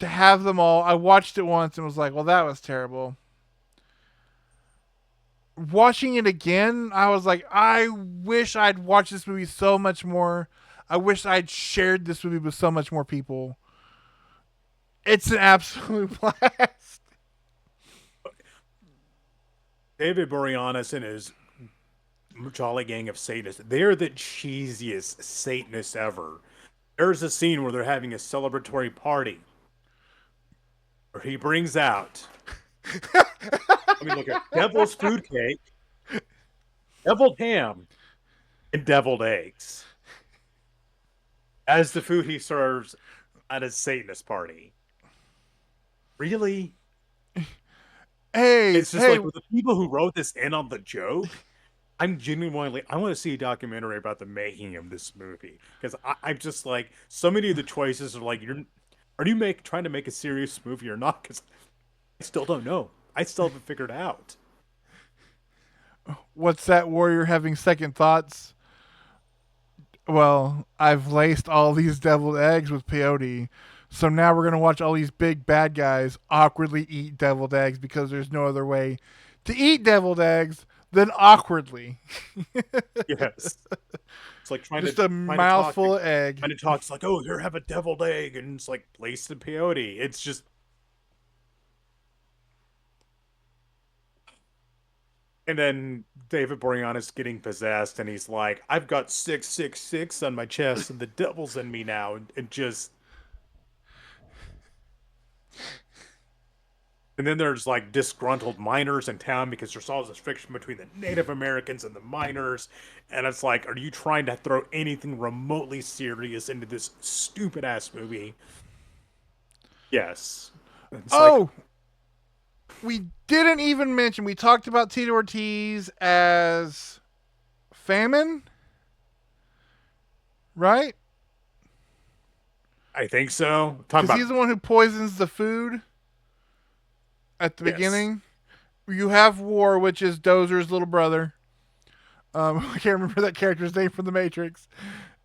to have them all. I watched it once and was like, well, that was terrible. Watching it again, I was like, I wish I'd watched this movie so much more. I wish I'd shared this movie with so much more people. It's an absolute blast. David Boreanaz and his Jolly Gang of Satanists, they're the cheesiest Satanists ever. There's a scene where they're having a celebratory party where he brings out, look at devil's food cake, deviled ham, and deviled eggs as the food he serves at his Satanist party. Really? Hey, It's just hey, like with the people who wrote this in on the joke. I'm genuinely, I want to see a documentary about the making of this movie because I'm just like, so many of the choices are like, are you trying to make a serious movie or not? Because I still don't know. I still haven't figured out. What's that warrior having second thoughts? Well, I've laced all these deviled eggs with peyote. So now we're going to watch all these big bad guys awkwardly eat deviled eggs because there's no other way to eat deviled eggs than awkwardly. Yes. It's like Just a trying to talk mouthful of egg. trying to talk. It's like, oh, here, have a deviled egg, and it's like placed in peyote. It's just, and then David Boreanaz getting possessed, and he's like, I've got 666 on my chest, and the devil's in me now, and just, and then there's like disgruntled miners in town because there's all this friction between the Native Americans and the miners, and it's like, are you trying to throw anything remotely serious into this stupid ass movie? Yes. It's like, Oh, we didn't even mention, we talked about Tito Ortiz as Famine, right? I think so. Talking Because about, he's the one who poisons the food at the yes. beginning. You have War, which is Dozer's little brother. I can't remember that character's name from The Matrix.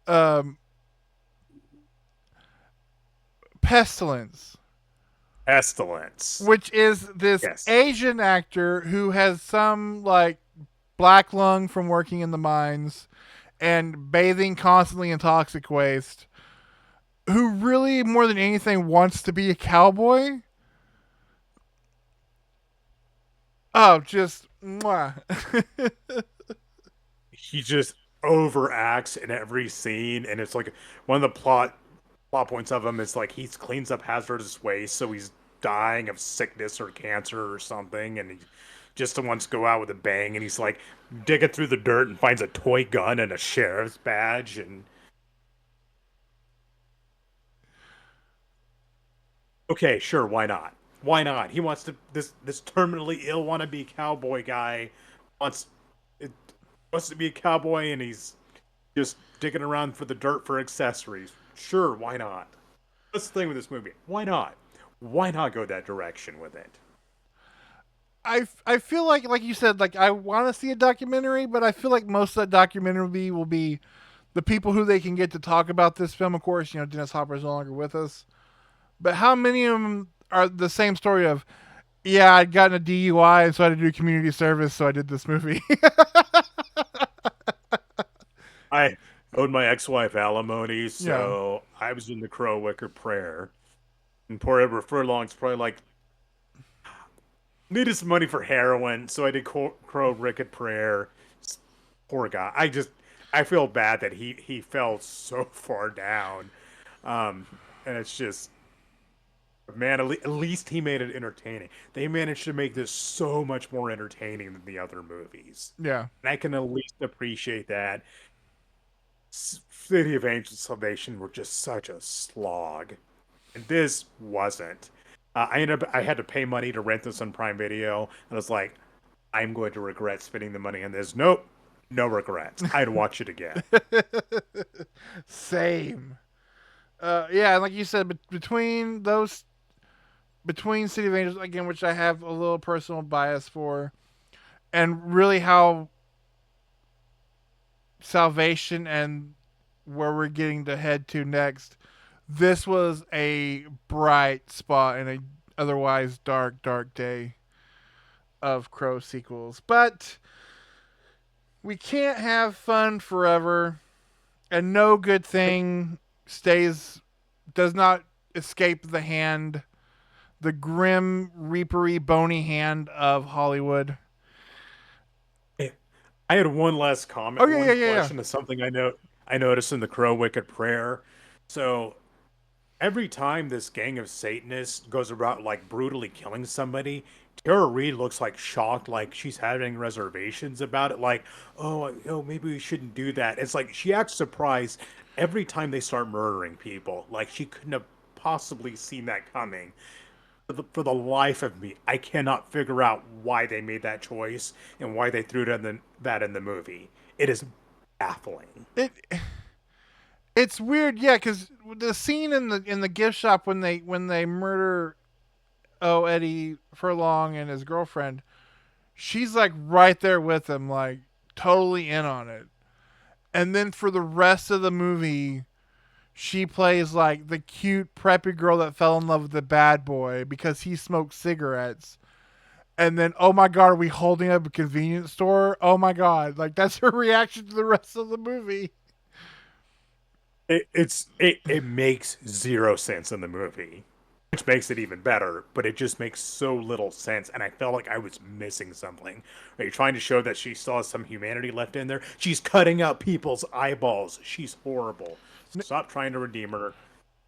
Um, Pestilence, Pestilence. which is this Yes. Asian actor who has some like black lung from working in the mines and bathing constantly in toxic waste, who really more than anything wants to be a cowboy. Oh, just mwah. He just overacts in every scene, and it's like one of the plot points of him is like he cleans up hazardous waste, so he's dying of sickness or cancer or something, and he just wants to go out with a bang, and he's like digging through the dirt and finds a toy gun and a sheriff's badge, and okay, sure, why not? Why not? He wants to this terminally ill wannabe cowboy guy wants it wants to be a cowboy, and he's just digging around for the dirt for accessories. Sure, why not? That's the thing with this movie. Why not? Why not go that direction with it? I feel like you said, like I want to see a documentary, but I feel like most of that documentary will be the people who they can get to talk about this film. Of course, Dennis Hopper is no longer with us, but how many of them are the same story of, yeah, I'd gotten a DUI and so I had to do community service, so I did this movie. I owed my ex-wife alimony, Yeah. so I was in the Crow Wicker prayer. And poor Edward Furlong's probably like, needed some money for heroin, so I did Crow Wicker prayer. Poor guy. I feel bad that he fell so far down. Um, and it's just, man, at least he made it entertaining. They managed to make this so much more entertaining than the other movies. Yeah. And I can at least appreciate that. City of Angels Salvation were just such a slog. And this wasn't. I had to pay money to rent this on Prime Video, and I was like, I'm going to regret spending the money on this. Nope, no regrets. I'd watch it again. Same. Yeah, and like you said, between City of Angels again, which I have a little personal bias for, and really how Salvation and where we're getting to head to next, this was a bright spot in a otherwise dark day of Crow sequels. But we can't have fun forever, and no good thing does not escape the grim, reapery, bony hand of Hollywood. I had one last comment, Oh yeah, yeah, one yeah, yeah. question to something I noticed in the Crow Wicked Prayer. So every time this gang of Satanists goes about like brutally killing somebody, Tara Reid looks like shocked, like she's having reservations about it. Like, oh, maybe we shouldn't do that. It's like she acts surprised every time they start murdering people. Like she couldn't have possibly seen that coming. For the life of me, I cannot figure out why they made that choice and why they threw that in the movie. It is baffling. It it's weird, yeah, because the scene in the gift shop when they murder Eddie Furlong and his girlfriend, she's like right there with him, like totally in on it. And then for the rest of the movie, she plays like the cute preppy girl that fell in love with the bad boy because he smoked cigarettes. And then, oh my god, are we holding up a convenience store? Oh my god, like that's her reaction to the rest of the movie. It makes zero sense in the movie, which makes it even better. But it just makes so little sense, and I felt like I was missing something. Are you trying to show that she still has some humanity left in there? She's cutting out people's eyeballs. She's horrible. Stop trying to redeem her.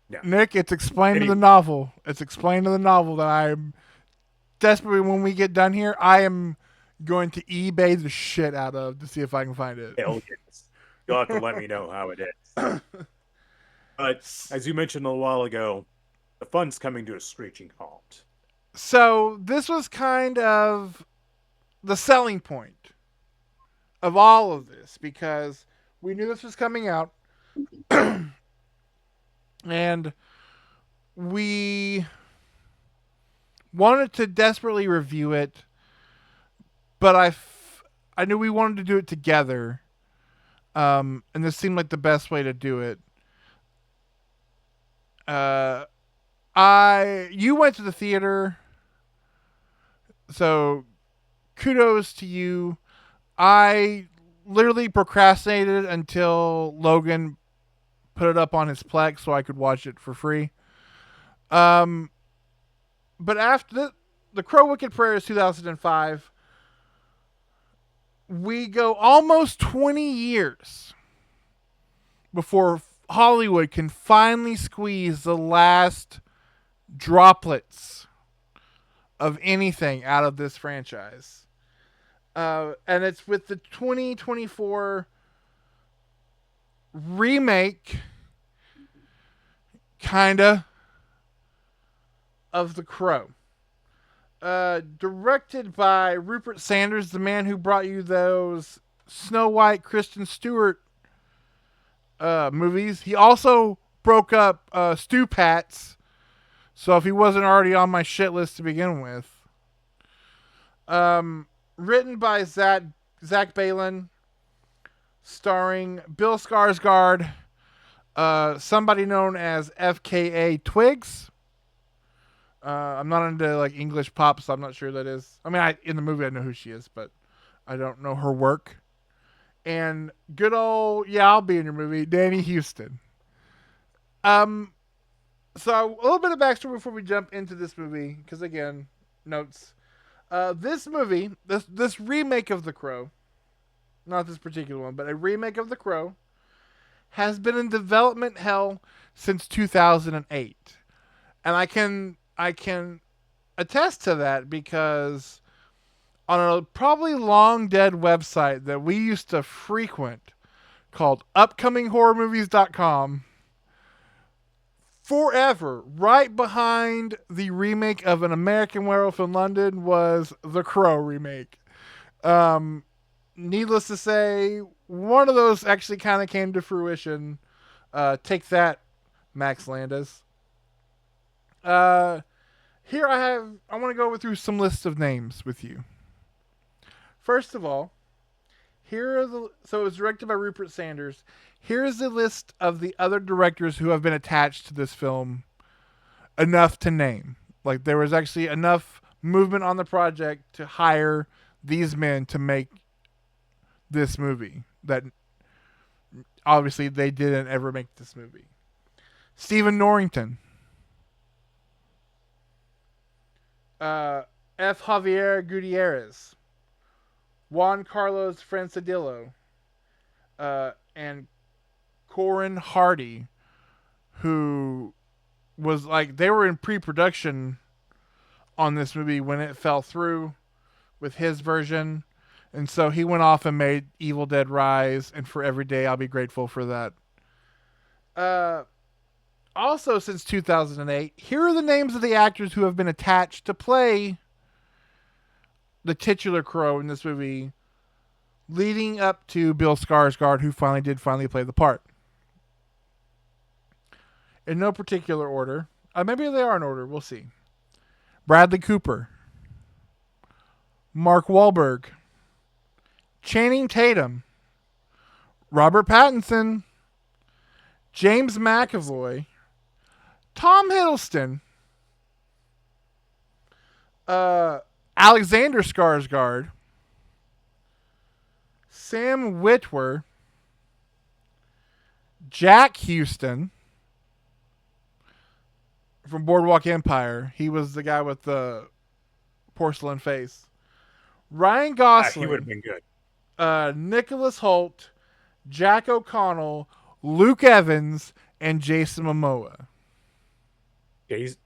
No. Nick, it's explained in the Anyway, novel. It's explained in the novel that I'm desperately, when we get done here, I am going to eBay the shit out of to see if I can find it. hell yes. You'll have to let me know how it is. But as you mentioned a while ago, the fun's coming to a screeching halt. So this was kind of the selling point of all of this because we knew this was coming out and we wanted to desperately review it, but I knew we wanted to do it together, and this seemed like the best way to do it. You went to the theater, so kudos to you. I literally procrastinated until Logan put it up on his Plex so I could watch it for free. But after the Crow Wicked Prayers 2005, we go almost 20 years before Hollywood can finally squeeze the last droplets of anything out of this franchise. And it's with the 2024 remake, kinda, of The Crow. Directed by Rupert Sanders, the man who brought you those Snow White, Kristen Stewart movies. He also broke up Stu Pat's, so if he wasn't already on my shit list to begin with. Written by Zach Balin, starring Bill Skarsgård, somebody known as FKA Twigs. I'm not into like English pop, so I'm not sure who that is. I mean, in the movie I know who she is, but I don't know her work. And good old, yeah, I'll be in your movie, Danny Houston. So a little bit of backstory before we jump into this movie, because again, notes. This movie, this remake of The Crow, not this particular one, but a remake of The Crow, has been in development hell since 2008, and I can attest to that because on a probably long dead website that we used to frequent called upcominghorrormovies.com, forever, right behind the remake of An American Werewolf in London was The Crow remake. Needless to say, one of those actually kind of came to fruition. Take that, Max Landis. Here I want to go through some lists of names with you. First of all, so it was directed by Rupert Sanders. Here's the list of the other directors who have been attached to this film, enough to name. Like there was actually enough movement on the project to hire these men to make this movie that obviously they didn't ever make this movie. Stephen Norrington, F. Javier Gutierrez, Juan Carlos Francedillo, and Corin Hardy, who was like, they were in pre-production on this movie when it fell through with his version. And so he went off and made Evil Dead Rise, and for every day I'll be grateful for that. Also, since 2008, here are the names of the actors who have been attached to play the titular Crow in this movie, leading up to Bill Skarsgård, who finally play the part. In no particular order. Maybe they are in order. We'll see. Bradley Cooper, Mark Wahlberg, Channing Tatum, Robert Pattinson, James I can see. McAvoy, Tom Hiddleston, uh, Alexander Skarsgård, Sam Witwer, Jack Houston from Boardwalk Empire. He was the guy with the porcelain face. Ryan He would have Gosling, been good. Nicholas Holt, Jack O'Connell, Luke Evans, and Jason Momoa. Jason.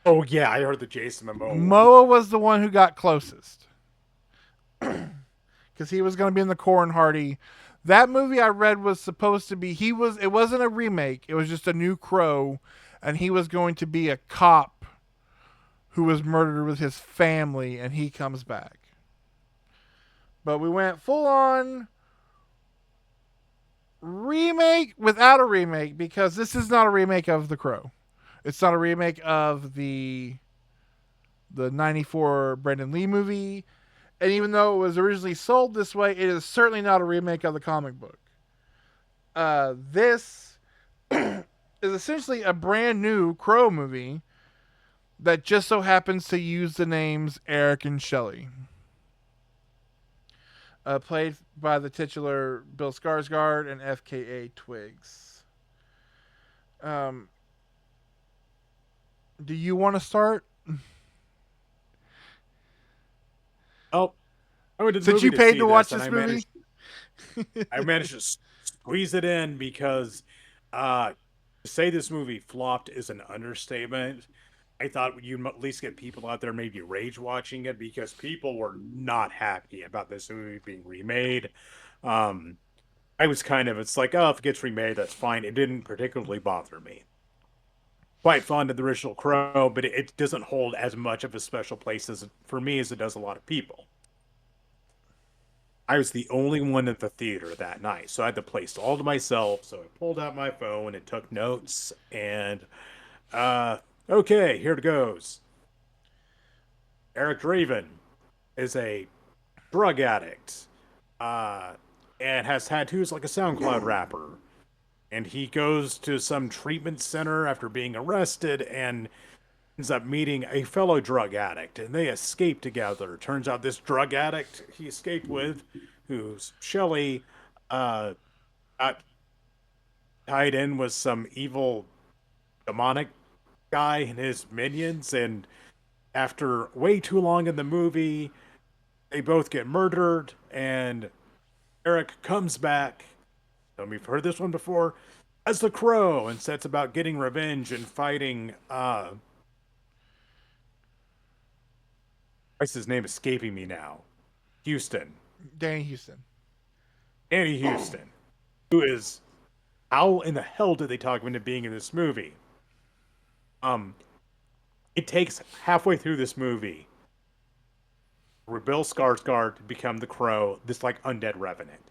Oh yeah, I heard the Jason Momoa one. Momoa was the one who got closest because he was going to be in the Corin Hardy. That movie I read was supposed to be he was. It wasn't a remake. It was just a new Crow, and he was going to be a cop who was murdered with his family, and he comes back. But we went full on remake without a remake because this is not a remake of The Crow. It's not a remake of the '94 Brandon Lee movie. And even though it was originally sold this way, it is certainly not a remake of the comic book. This is essentially a brand new Crow movie that just so happens to use the names Eric and Shelley. Played by the titular Bill Skarsgård and FKA Twigs. Um, do you want to start? Oh, I went to the Since movie you to paid see to watch this, and this movie? I managed to squeeze it in because to say this movie flopped is an understatement. I thought you'd at least get people out there maybe rage watching it because people were not happy about this movie being remade. Um, I was kind of, it's like, oh, if it gets remade, that's fine. It didn't particularly bother me. Quite fond of the original Crow, but it doesn't hold as much of a special place as for me as it does a lot of people. I was the only one at the theater that night, so I had the place all to myself. So I pulled out my phone and took notes, and uh, okay, here it goes. Eric Draven is a drug addict, uh, and has tattoos like a SoundCloud rapper. And he goes to some treatment center after being arrested and ends up meeting a fellow drug addict, and they escape together. Turns out this drug addict he escaped with, who's Shelley, uh, got tied in with some evil demonic guy and his minions, and after way too long in the movie, they both get murdered, and Eric comes back. And we've heard this one before as the Crow and sets about getting revenge and fighting what's his name escaping me now? Houston. Danny Houston. Annie Houston. Who is how in the hell did they talk him into being in this movie? Um it takes halfway through this movie for Bill Skarsgård to become the Crow, this like undead revenant.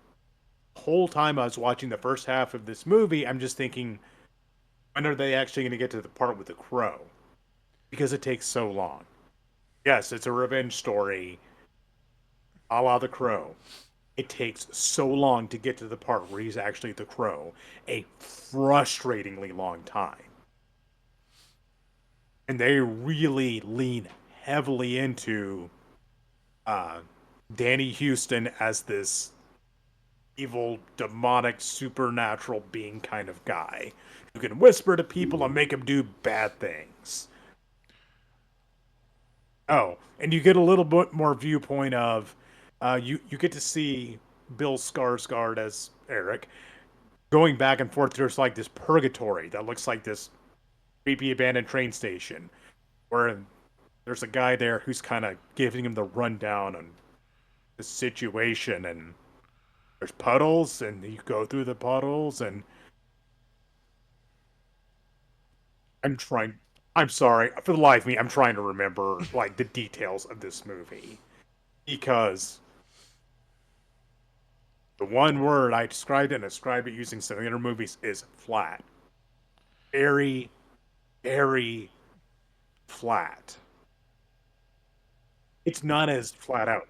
The whole time I was watching the first half of this movie, I'm just thinking, when are they actually going to get to the part with the Crow? Because it takes so long. Yes, it's a revenge story, a la The Crow. It takes so long to get to the part where he's actually the Crow. A frustratingly long time. And they really lean heavily into uh, Danny Houston as this evil, demonic, supernatural being kind of guy who can whisper to people and make them do bad things. Oh, and you get a little bit more viewpoint of you get to see Bill Skarsgård as Eric going back and forth. There's like this purgatory that looks like this creepy abandoned train station where there's a guy there who's kind of giving him the rundown on the situation, and there's puddles and you go through the puddles, and I'm trying I'm sorry for the life of me, I'm trying to remember like the details of this movie because the one word I described it and described it using some other movies is flat. Very, very flat. it's not as flat out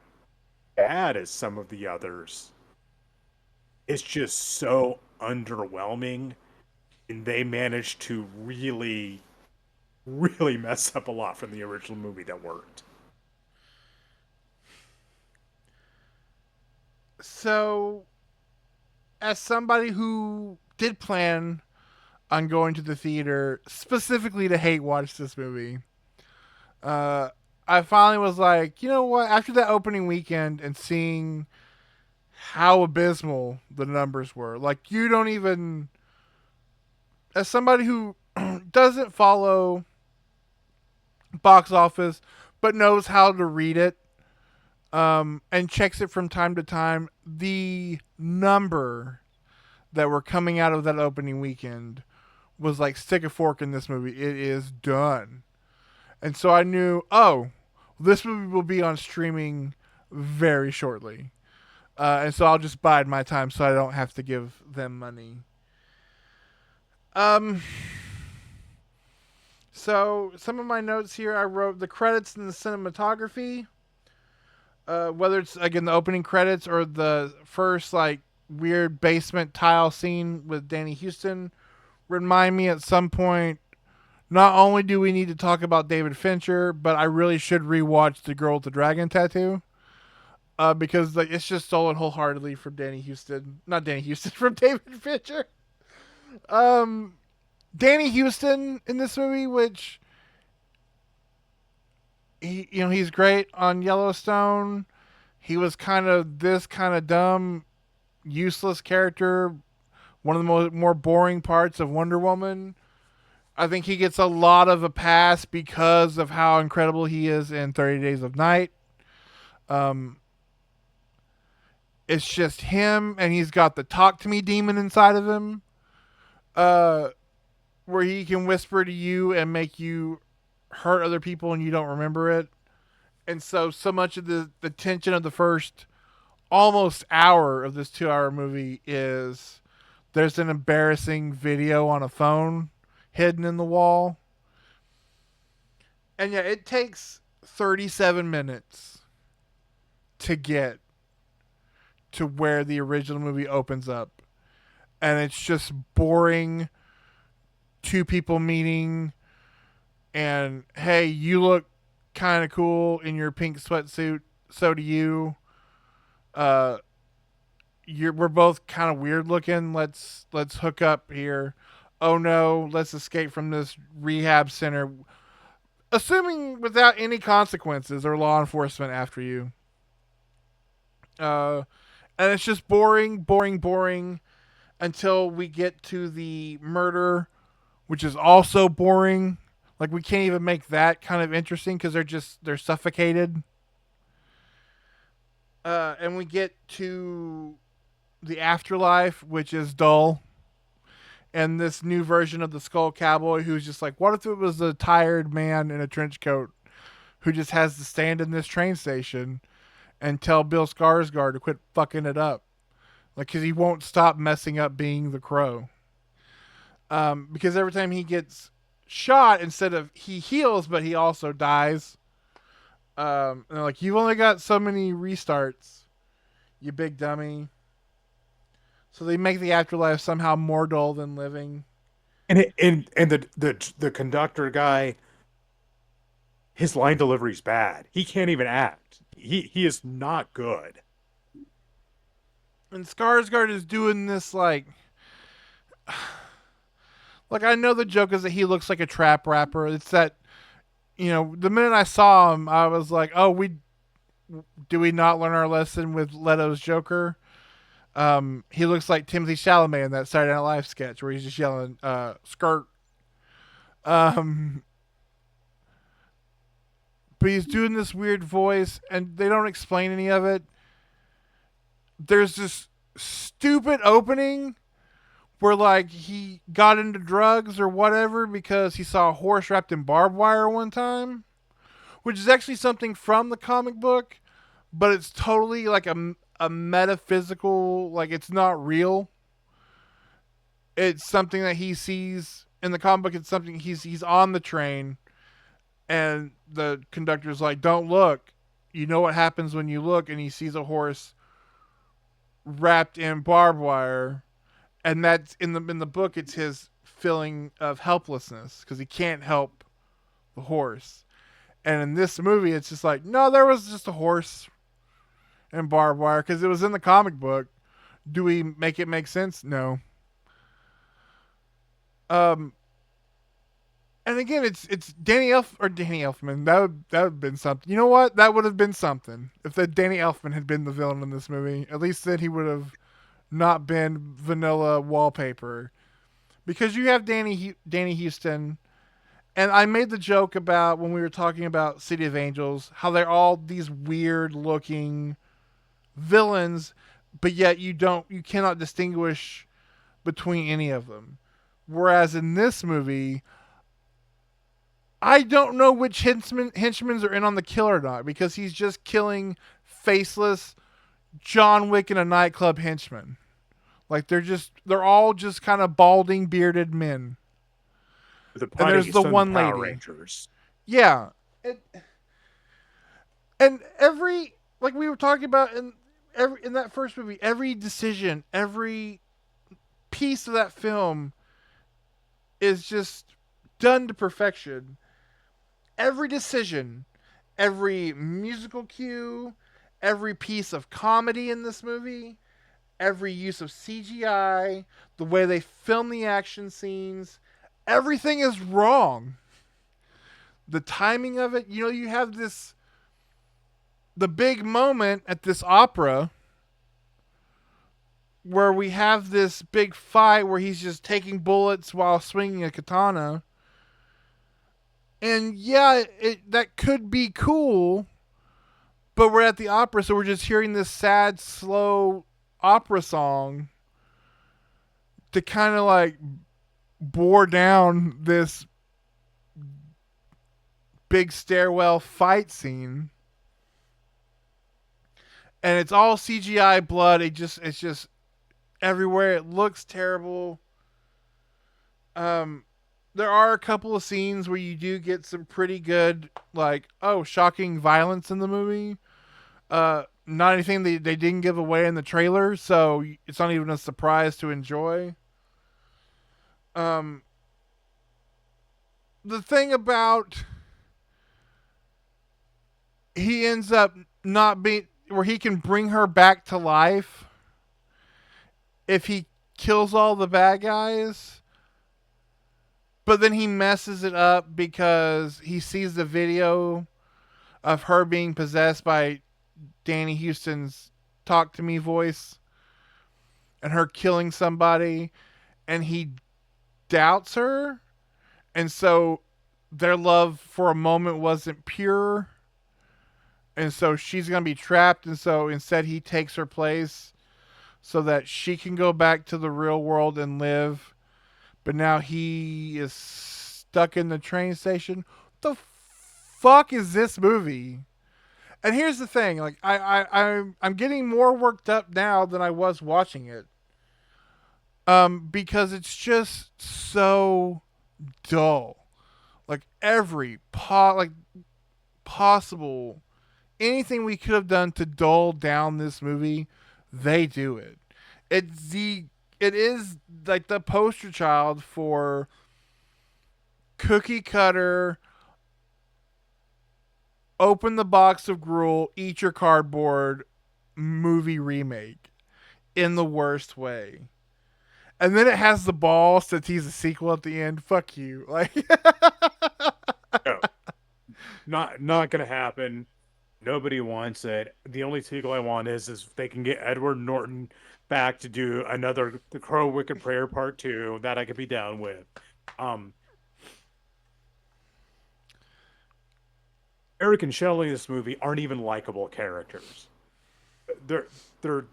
bad as some of the others. It's just so underwhelming, and they managed to really mess up a lot from the original movie that worked. So, as somebody who did plan on going to the theater specifically to hate watch this movie, uh, I finally was like, you know what? After that opening weekend and seeing how abysmal the numbers were, like you don't even, as somebody who doesn't follow box office but knows how to read it, and checks it from time to time, the number that were coming out of that opening weekend was like stick a fork in this movie. It is done. And so I knew, oh, this movie will be on streaming very shortly. And so I'll just bide my time so I don't have to give them money. Um, so some of my notes here, I wrote the credits and the cinematography. Whether it's again the opening credits or the first like weird basement tile scene with Danny Houston, remind me at some point. Not only do we need to talk about David Fincher, but I really should rewatch The Girl with the Dragon Tattoo. Because like it's just stolen wholeheartedly from Danny Houston. Not Danny Houston, from David Fincher. Um, Danny Houston in this movie, which he's great on Yellowstone. He was kind of this kind of dumb, useless character. One of the more boring parts of Wonder Woman. I think he gets a lot of a pass because of how incredible he is in 30 Days of Night. Um, it's just him, and he's got the talk to me demon inside of him, uh, where he can whisper to you and make you hurt other people and you don't remember it. And so much of the tension of the first almost hour of this 2 hour movie is there's an embarrassing video on a phone hidden in the wall. And yeah, it takes 37 minutes to get to where the original movie opens up. And it's just boring two people meeting and hey, you look kind of cool in your pink sweatsuit, so do you. Uh we're both kind of weird looking. Let's hook up here. Oh no, let's escape from this rehab center, assuming without any consequences or law enforcement after you. Uh and it's just boring, boring, boring until we get to the murder, which is also boring. Like we can't even make that kind of interesting because they're suffocated. And we get to the afterlife, which is dull, and this new version of the Skull Cowboy, who's just like, what if it was a tired man in a trench coat who just has to stand in this train station and tell Bill Skarsgård to quit fucking it up, like because he won't stop messing up being the Crow. Because every time he gets shot, instead of he heals, but he also dies. And they're like, you've only got so many restarts, you big dummy. So they make the afterlife somehow more dull than living. And the conductor guy, his line delivery's bad. He can't even act. He is not good. And Skarsgård is doing this like I know the joke is that he looks like a trap rapper. It's that the minute I saw him, I was like, oh, we not learn our lesson with Leto's Joker? He looks like Timothy Chalamet in that Saturday Night Live sketch where he's just yelling, skirt. Um, but he's doing this weird voice, and they don't explain any of it. There's this stupid opening where, like, he got into drugs or whatever because he saw a horse wrapped in barbed wire one time, which is actually something from the comic book, but it's totally like a metaphysical, like, it's not real. It's something that he sees in the comic book. It's something he's on the train, and the conductor's like, "Don't look," you know what happens when you look and he sees a horse wrapped in barbed wire, and that's in the book. It's his feeling of helplessness because he can't help the horse. And in this movie, it's just like, no, there was just a horse and barbed wire because it was in the comic book. Do we make it make sense? No. Um, and again, it's Danny Elfman. That would have been something. You know what? That would have been something if the Danny Elfman had been the villain in this movie. At least then he would have not been vanilla wallpaper. Because you have Danny Houston, and I made the joke about when we were talking about City of Angels, how they're all these weird looking villains, but yet you cannot distinguish between any of them. Whereas in this movie, I don't know which henchmen are in on the kill or not because he's just killing faceless John Wick in a nightclub henchmen. Like they're all just kind of balding bearded men. The And there's party the son one Power lady. Rangers. Yeah. And every like we were talking about in that first movie, every decision, every piece of that film is just done to perfection. Every decision, every musical cue, every piece of comedy in this movie, every use of CGI, the way they film the action scenes, everything is wrong. The timing of it, you have the big moment at this opera where we have this big fight where he's just taking bullets while swinging a katana. And yeah, that could be cool, but we're at the opera, so we're just hearing this sad, slow opera song to kind of like bore down this big stairwell fight scene. And it's all CGI blood. It's just everywhere. It looks terrible. Um, there are a couple of scenes where you do get some pretty good, like, shocking violence in the movie. Not anything they didn't give away in the trailer, so it's not even a surprise to enjoy. Um, the thing about he ends up not being where he can bring her back to life if he kills all the bad guys, but then he messes it up because he sees the video of her being possessed by Danny Houston's talk to me voice and her killing somebody, and he doubts her, and so their love for a moment wasn't pure, and so she's gonna be trapped, and so instead he takes her place so that she can go back to the real world and live, but now he is stuck in the train station. What the fuck is this movie? And here's the thing, like I'm getting more worked up now than I was watching it. Because it's just so dull. Like like possible anything we could have done to dull down this movie, they do it. It is like the poster child for cookie cutter, open the box of gruel, eat your cardboard movie remake in the worst way. And then it has the balls to tease a sequel at the end. Fuck you. Like No, not gonna happen. Nobody wants it. The only sequel I want is if they can get Edward Norton back to do another The Crow Wicked Prayer Part 2, that I could be down with. Um Eric and Shelley in this movie aren't even likable characters. They're they're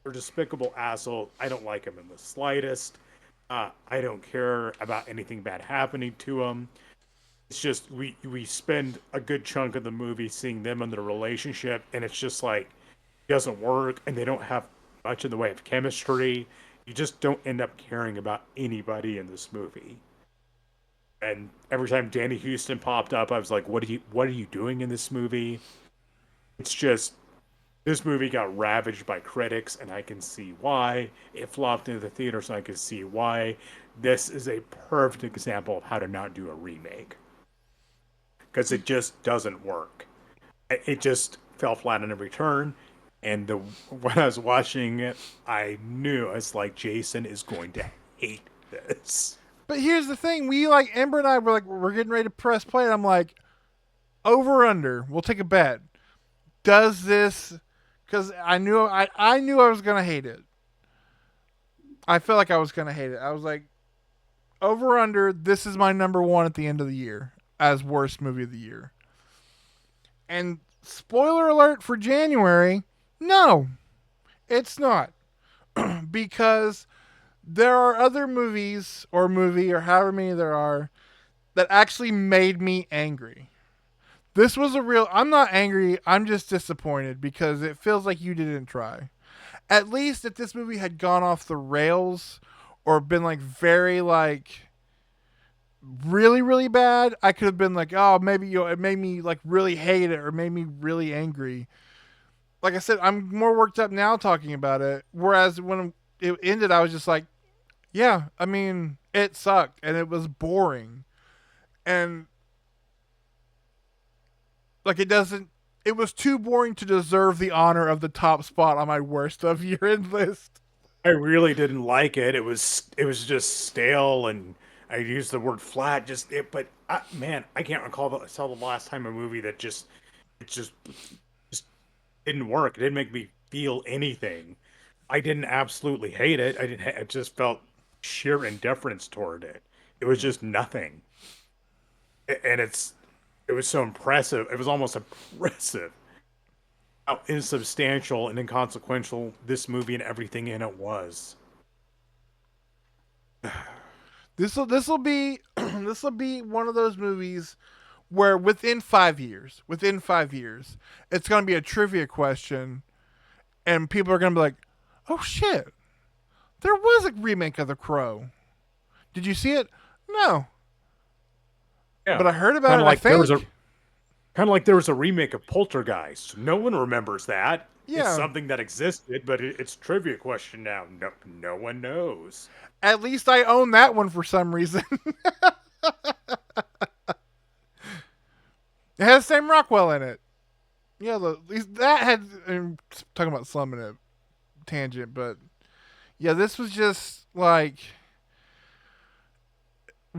they're despicable assholes. I don't like them in the slightest. I don't care about anything bad happening to them. It's just we spend a good chunk of the movie seeing them and their relationship, and it's just like it doesn't work, and they don't have much in the way of chemistry. You just don't end up caring about anybody in this movie. And every time Danny Houston popped up, I was like, what are you doing in this movie? It's just this movie got ravaged by critics, and I can see why. It flopped into the theater, so I can see why. This is a perfect example of how to not do a remake because it just doesn't work. It just fell flat on every turn. And when I was watching it, I knew it's like Jason is going to hate this. But here's the thing: we like Ember and I were like, we're getting ready to press play, and I'm like, over under. We'll take a bet. Does this? Because I knew I was gonna hate it. I felt like I was gonna hate it. I was like, over under. This is my number one at the end of the year as worst movie of the year. And spoiler alert for January, no, it's not. Because there are other movies or movie or however many there are that actually made me angry. This was a real. I'm not angry. I'm just disappointed because it feels like you didn't try. At least if this movie had gone off the rails or been like very like really really bad, I could have been like, oh, maybe it made me like really hate it or made me really angry. Like I said, I'm more worked up now talking about it. Whereas when it ended, I was just like, yeah, I mean, it sucked and it was boring. And like it doesn't it was too boring to deserve the honor of the top spot on my worst of year end list. I really didn't like it. It was just stale, and I used the word flat. But man, I can't recall saw the last time a movie that it just didn't work. It didn't make me feel anything. I didn't absolutely hate it. I didn't. I just felt sheer indifference toward it. It was just nothing, and it was so impressive. It was almost impressive how insubstantial and inconsequential this movie and everything in it was. This'll be this'll be one of those movies where within 5 years, it's gonna be a trivia question, and people are gonna be like, "Oh shit, there was a remake of The Crow. Did you see it? No, Yeah, but I heard about kind it. of I like there was a think, kind of like there was a remake of Poltergeist. No one remembers that. It's yeah. something that existed, but it's trivia question now. No one knows. At least I own that one for some reason. It has Sam Rockwell in it. Yeah, at least that had. I'm talking about slumming a tangent, but yeah, this was just like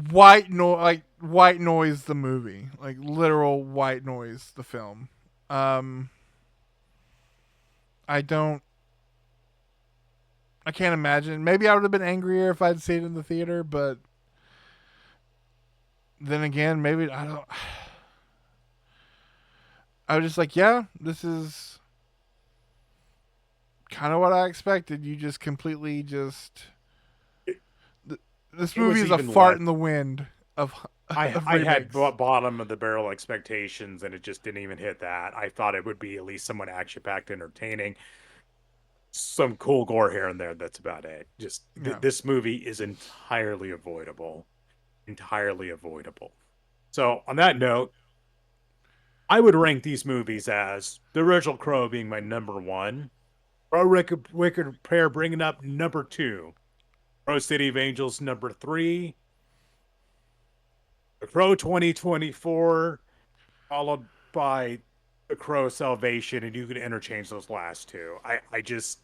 white noise the movie, like literal white noise the film. Um, I don't. I can't imagine. Maybe I would have been angrier if I'd seen it in the theater, but then again, maybe I don't. I was just like, yeah, this is kind of what I expected. You just completely just It, this it movie was is a even fart less. in the wind of of I had remakes. bottom of the barrel expectations, and it just didn't even hit that. I thought it would be at least somewhat action packed, entertaining, some cool gore here and there. That's about it. Just Yeah. this movie is entirely avoidable. So on that note, I would rank these movies as The Original Crow being my number one, Pro Wicked Pair bringing up number two, Pro City of Angels number three, The Crow 2024, followed by The Crow Salvation, and you can interchange those last two. I just,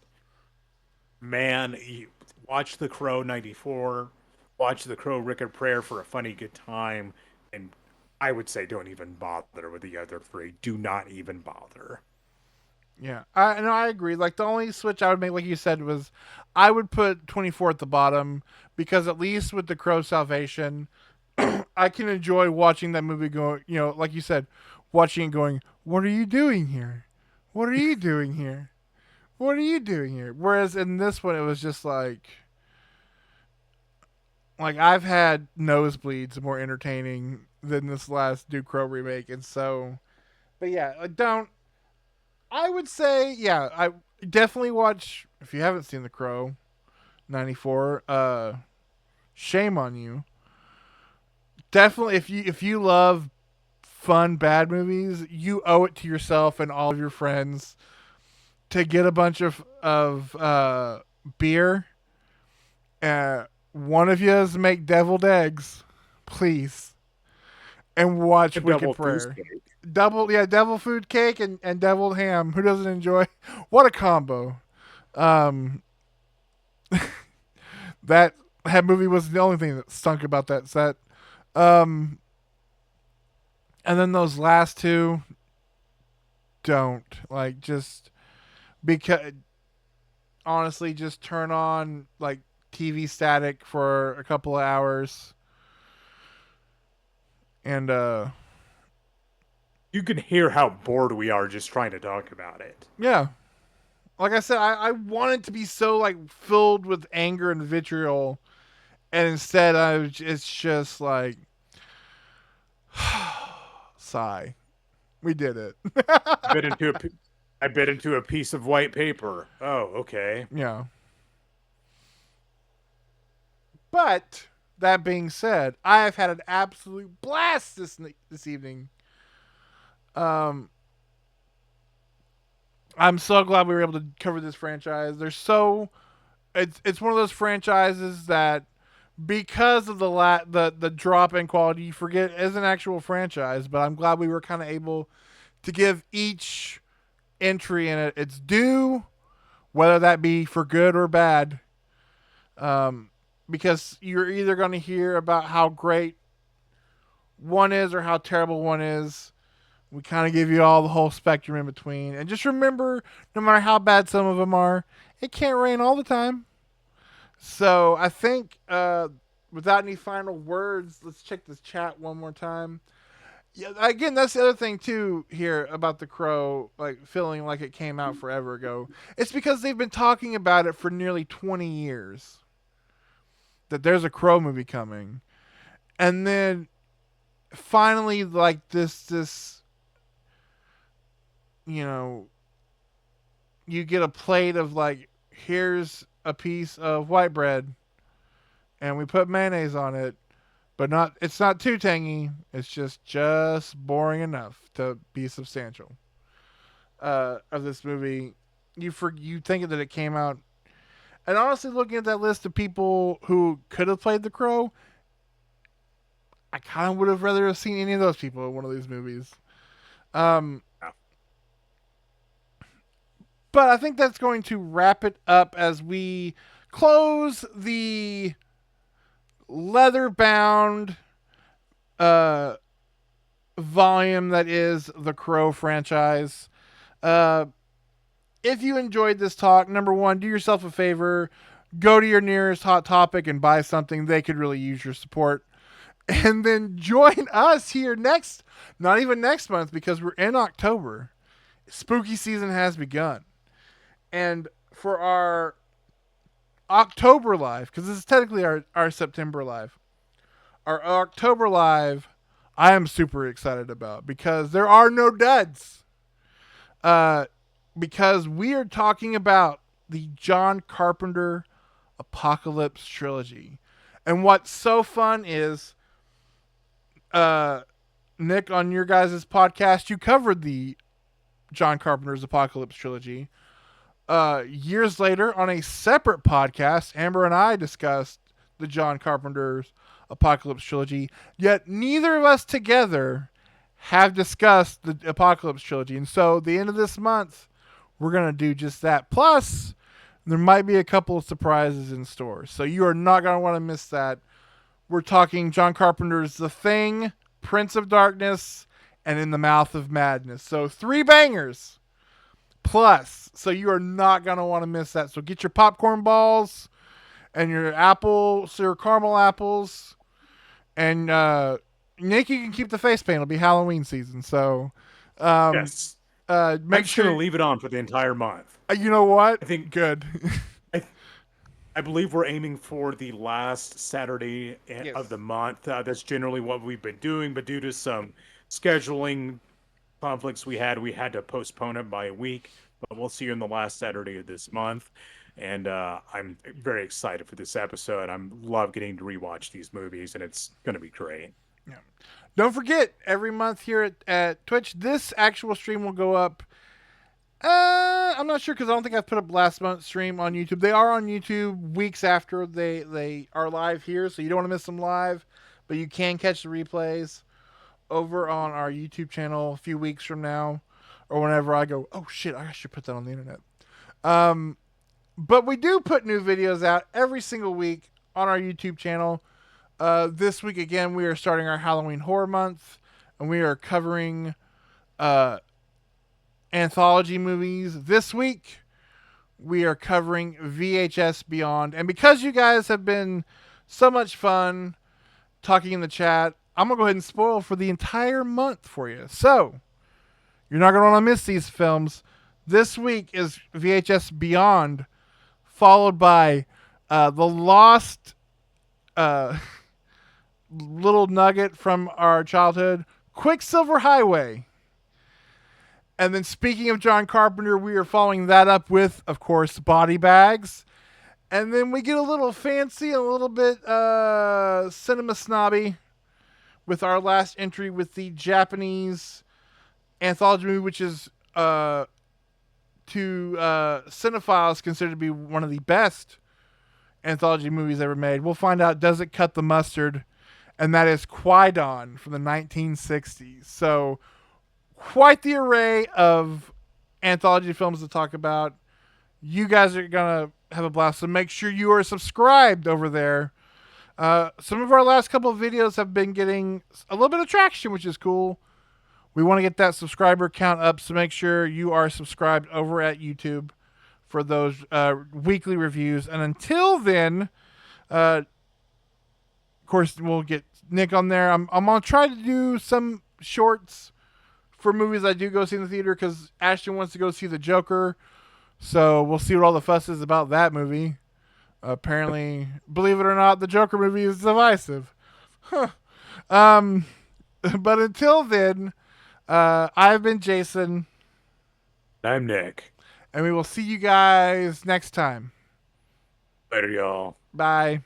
man, you watch The Crow 94, watch The Crow Wicked Prayer for a funny good time, and I would say don't even bother with the other three. Do not even bother. Yeah, I agree. Like the only switch I would make, like you said, was I would put 24 at the bottom because at least with the Crow Salvation, I can enjoy watching that movie go. You know, like you said, watching it going, "What are you doing here? What are you doing here? What are you doing here?" Whereas in this one, it was just like I've had nosebleeds more entertaining than this last Duke Crow remake, and so, but yeah, like don't. I would say, yeah, I definitely watch if you haven't seen The Crow 94. Shame on you. Definitely, if you love fun bad movies, you owe it to yourself and all of your friends to get a bunch of beer. One of yous make deviled eggs, please, and A watch Wicked double goose Prayer. cake. Devil food cake and deviled ham. Who doesn't enjoy? What a combo! Um, that movie was the only thing that stunk about that set. Um, and then those last two don't like just because honestly, just turn on like TV static for a couple of hours and You can hear how bored we are just trying to talk about it. yeah. Like I said, I want it to be so like filled with anger and vitriol, and instead it's just like sigh. We did it. Bit into a, I bit into a piece of white paper. Oh, okay. Yeah. But that being said, I have had an absolute blast this evening. Um, I'm so glad we were able to cover this franchise. It's one of those franchises that because of the drop in quality, you forget it is an actual franchise. But I'm glad we were kind of able to give each entry in it its due, whether that be for good or bad. Um, because you're either going to hear about how great one is or how terrible one is. We kind of give you all the whole spectrum in between. And just remember, no matter how bad some of them are, it can't rain all the time. So I think, without any final words, let's check this chat one more time. Yeah, again, that's the other thing too here about the Crow, like feeling like it came out forever ago. It's because they've been talking about it for nearly 20 years that there's a Crow movie coming, and then finally, like this, you know, you get a plate of like, here's a piece of white bread, and we put mayonnaise on it, but not it's not too tangy. It's just boring enough to be substantial. Of this movie, you think that it came out, and honestly, looking at that list of people who could have played the Crow, I kind of would have rather have seen any of those people in one of these movies. Um, Yeah. but I think that's going to wrap it up as we close the leather bound uh, volume that is the Crow franchise. Uh, if you enjoyed this talk, number one, do yourself a favor, go to your nearest Hot Topic and buy something. They could really use your support. And then join us here not even next month, because we're in October. Spooky season has begun. And for our October live, because this is technically our September live, our October live, I am super excited about because there are no duds. Uh, because we are talking about the John Carpenter Apocalypse trilogy. And what's so fun is, uh, Nick, on your guys' podcast, you covered the John Carpenter's Apocalypse trilogy. Years later, on a separate podcast, Amber and I discussed the John Carpenter's Apocalypse trilogy. Yet neither of us together have discussed the Apocalypse trilogy, and so the end of this month, we're gonna do just that. Plus, there might be a couple of surprises in store, so you are not gonna want to miss that. We're talking John Carpenter's The Thing, Prince of Darkness, and In the Mouth of Madness. So 3 bangers plus. So you are not going to want to miss that. So get your popcorn balls and your your caramel apples. And Nick, you can keep the face paint. It'll be Halloween season. So um, Yes. I'm make just gonna sure. leave it on for the entire month. You know what? I think Good. I, I believe we're aiming for the last Saturday Yes. of the month. That's generally what we've been doing, but due to some scheduling conflicts we had to postpone it by a week. But we'll see you on the last Saturday of this month. And I'm very excited for this episode. I'm love getting to rewatch these movies, and it's going to be great. Don't forget, every month here at Twitch, this actual stream will go up. I'm not sure because I don't think I've put up last month's stream on YouTube. They are on YouTube weeks after they are live here, so you don't want to miss them live, but you can catch the replays over on our YouTube channel a few weeks from now, or whenever I go, oh shit, I should put that on the internet. But we do put new videos out every single week on our YouTube channel. This week again, we are starting our Halloween horror month, and we are covering anthology movies. This week, we are covering VHS Beyond. And because you guys have been so much fun talking in the chat, I'm going to go ahead and spoil for the entire month for you. So, you're not going to want to miss these films. This week is VHS Beyond, followed by the lost little nugget from our childhood, Quicksilver Highway. And then speaking of John Carpenter, we are following that up with, of course, Body Bags. And then we get a little fancy and a little bit cinema snobby with our last entry with the Japanese anthology movie, which is to cinephiles considered to be one of the best anthology movies ever made. We'll find out, does it cut the mustard? And that is Qui-Gon from the 1960s. So quite the array of anthology films to talk about. You guys are going to have a blast, so make sure you are subscribed over there. Some of our last couple of videos have been getting a little bit of traction, which is cool. We want to get that subscriber count up, so make sure you are subscribed over at YouTube for those weekly reviews. And until then, of course, we'll get Nick on there. I'm going to try to do some shorts for movies I do go see in the theater because Ashton wants to go see The Joker. So we'll see what all the fuss is about that movie. Apparently, believe it or not, the Joker movie is divisive. Huh. But until then, I've been Jason. I'm Nick. And we will see you guys next time. Later, y'all. Bye.